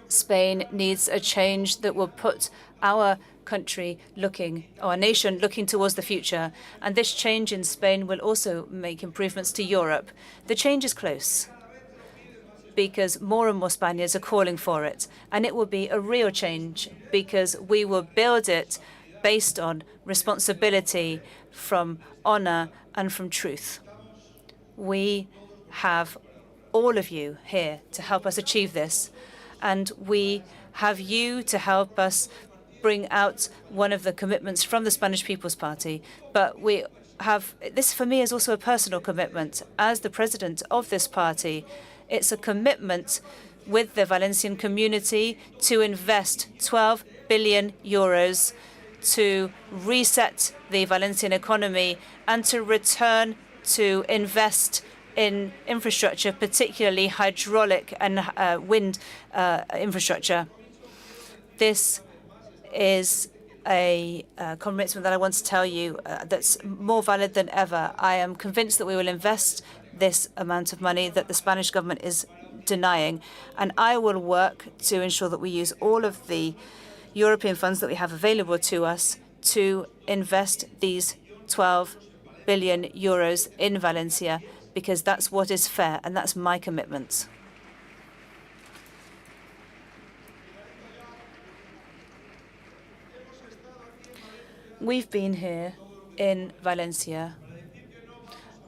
Spain needs a change that will put our country looking, or our nation looking towards the future. And this change in Spain will also make improvements to Europe. The change is close, because more and more Spaniards are calling for it. And it will be a real change, because we will build it based on responsibility, from honor, and from truth. We have all of you here to help us achieve this. And we have you to help us bring out one of the commitments from the Spanish People's Party. But we have, this for me is also a personal commitment. As the president of this party, it's a commitment with the Valencian community to invest 12 billion euros to reset the Valencian economy and to return to invest in infrastructure, particularly hydraulic and wind infrastructure. This is a commitment that I want to tell you that's more valid than ever. I am convinced that we will invest this amount of money that the Spanish government is denying, and I will work to ensure that we use all of the European funds that we have available to us to invest these 12 billion euros in Valencia, because that's what is fair, and that's my commitment. We've been here in Valencia,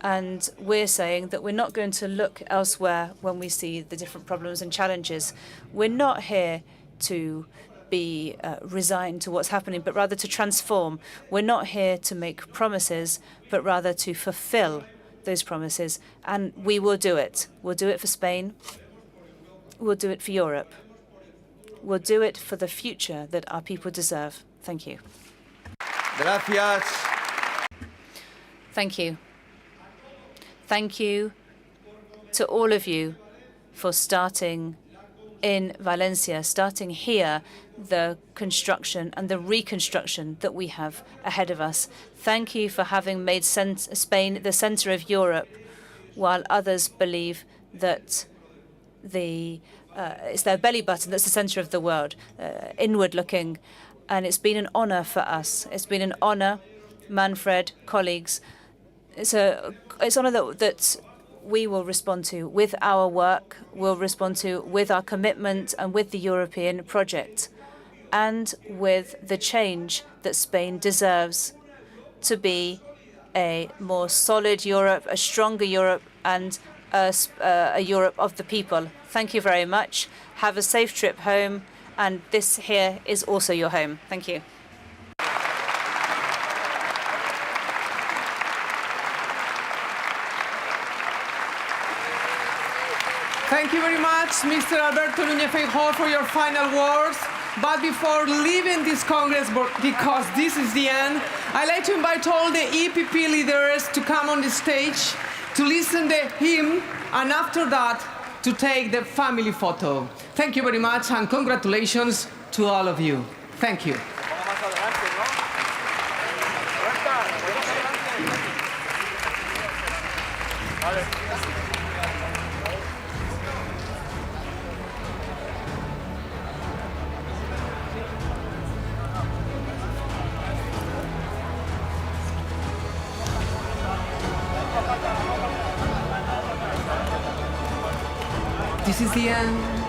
and we're saying that we're not going to look elsewhere when we see the different problems and challenges. We're not here to be resigned to what's happening, but rather to transform. We're not here to make promises, but rather to fulfill those promises, and we will do it. We'll do it for Spain. We'll do it for Europe. We'll do it for the future that our people deserve. Thank you. Gracias. Thank you. Thank you to all of you for starting in Valencia, starting here, the construction and the reconstruction that we have ahead of us. Thank you for having made Spain the center of Europe, while others believe that it's their belly button that's the center of the world, inward looking. And it's been an honor for us. It's been an honor, Manfred, colleagues. It's an honor that we will respond to with our work, we'll respond to with our commitment and with the European project, and with the change that Spain deserves to be a more solid Europe, a stronger Europe, and a Europe of the people. Thank you very much. Have a safe trip home, and this here is also your home. Thank you. Thank you very much, Mr. Alberto Núñez Feijóo, for your final words. But before leaving this Congress, because this is the end, I'd like to invite all the EPP leaders to come on the stage to listen to the hymn, and after that, to take the family photo. Thank you very much, and congratulations to all of you. Thank you. This is the end.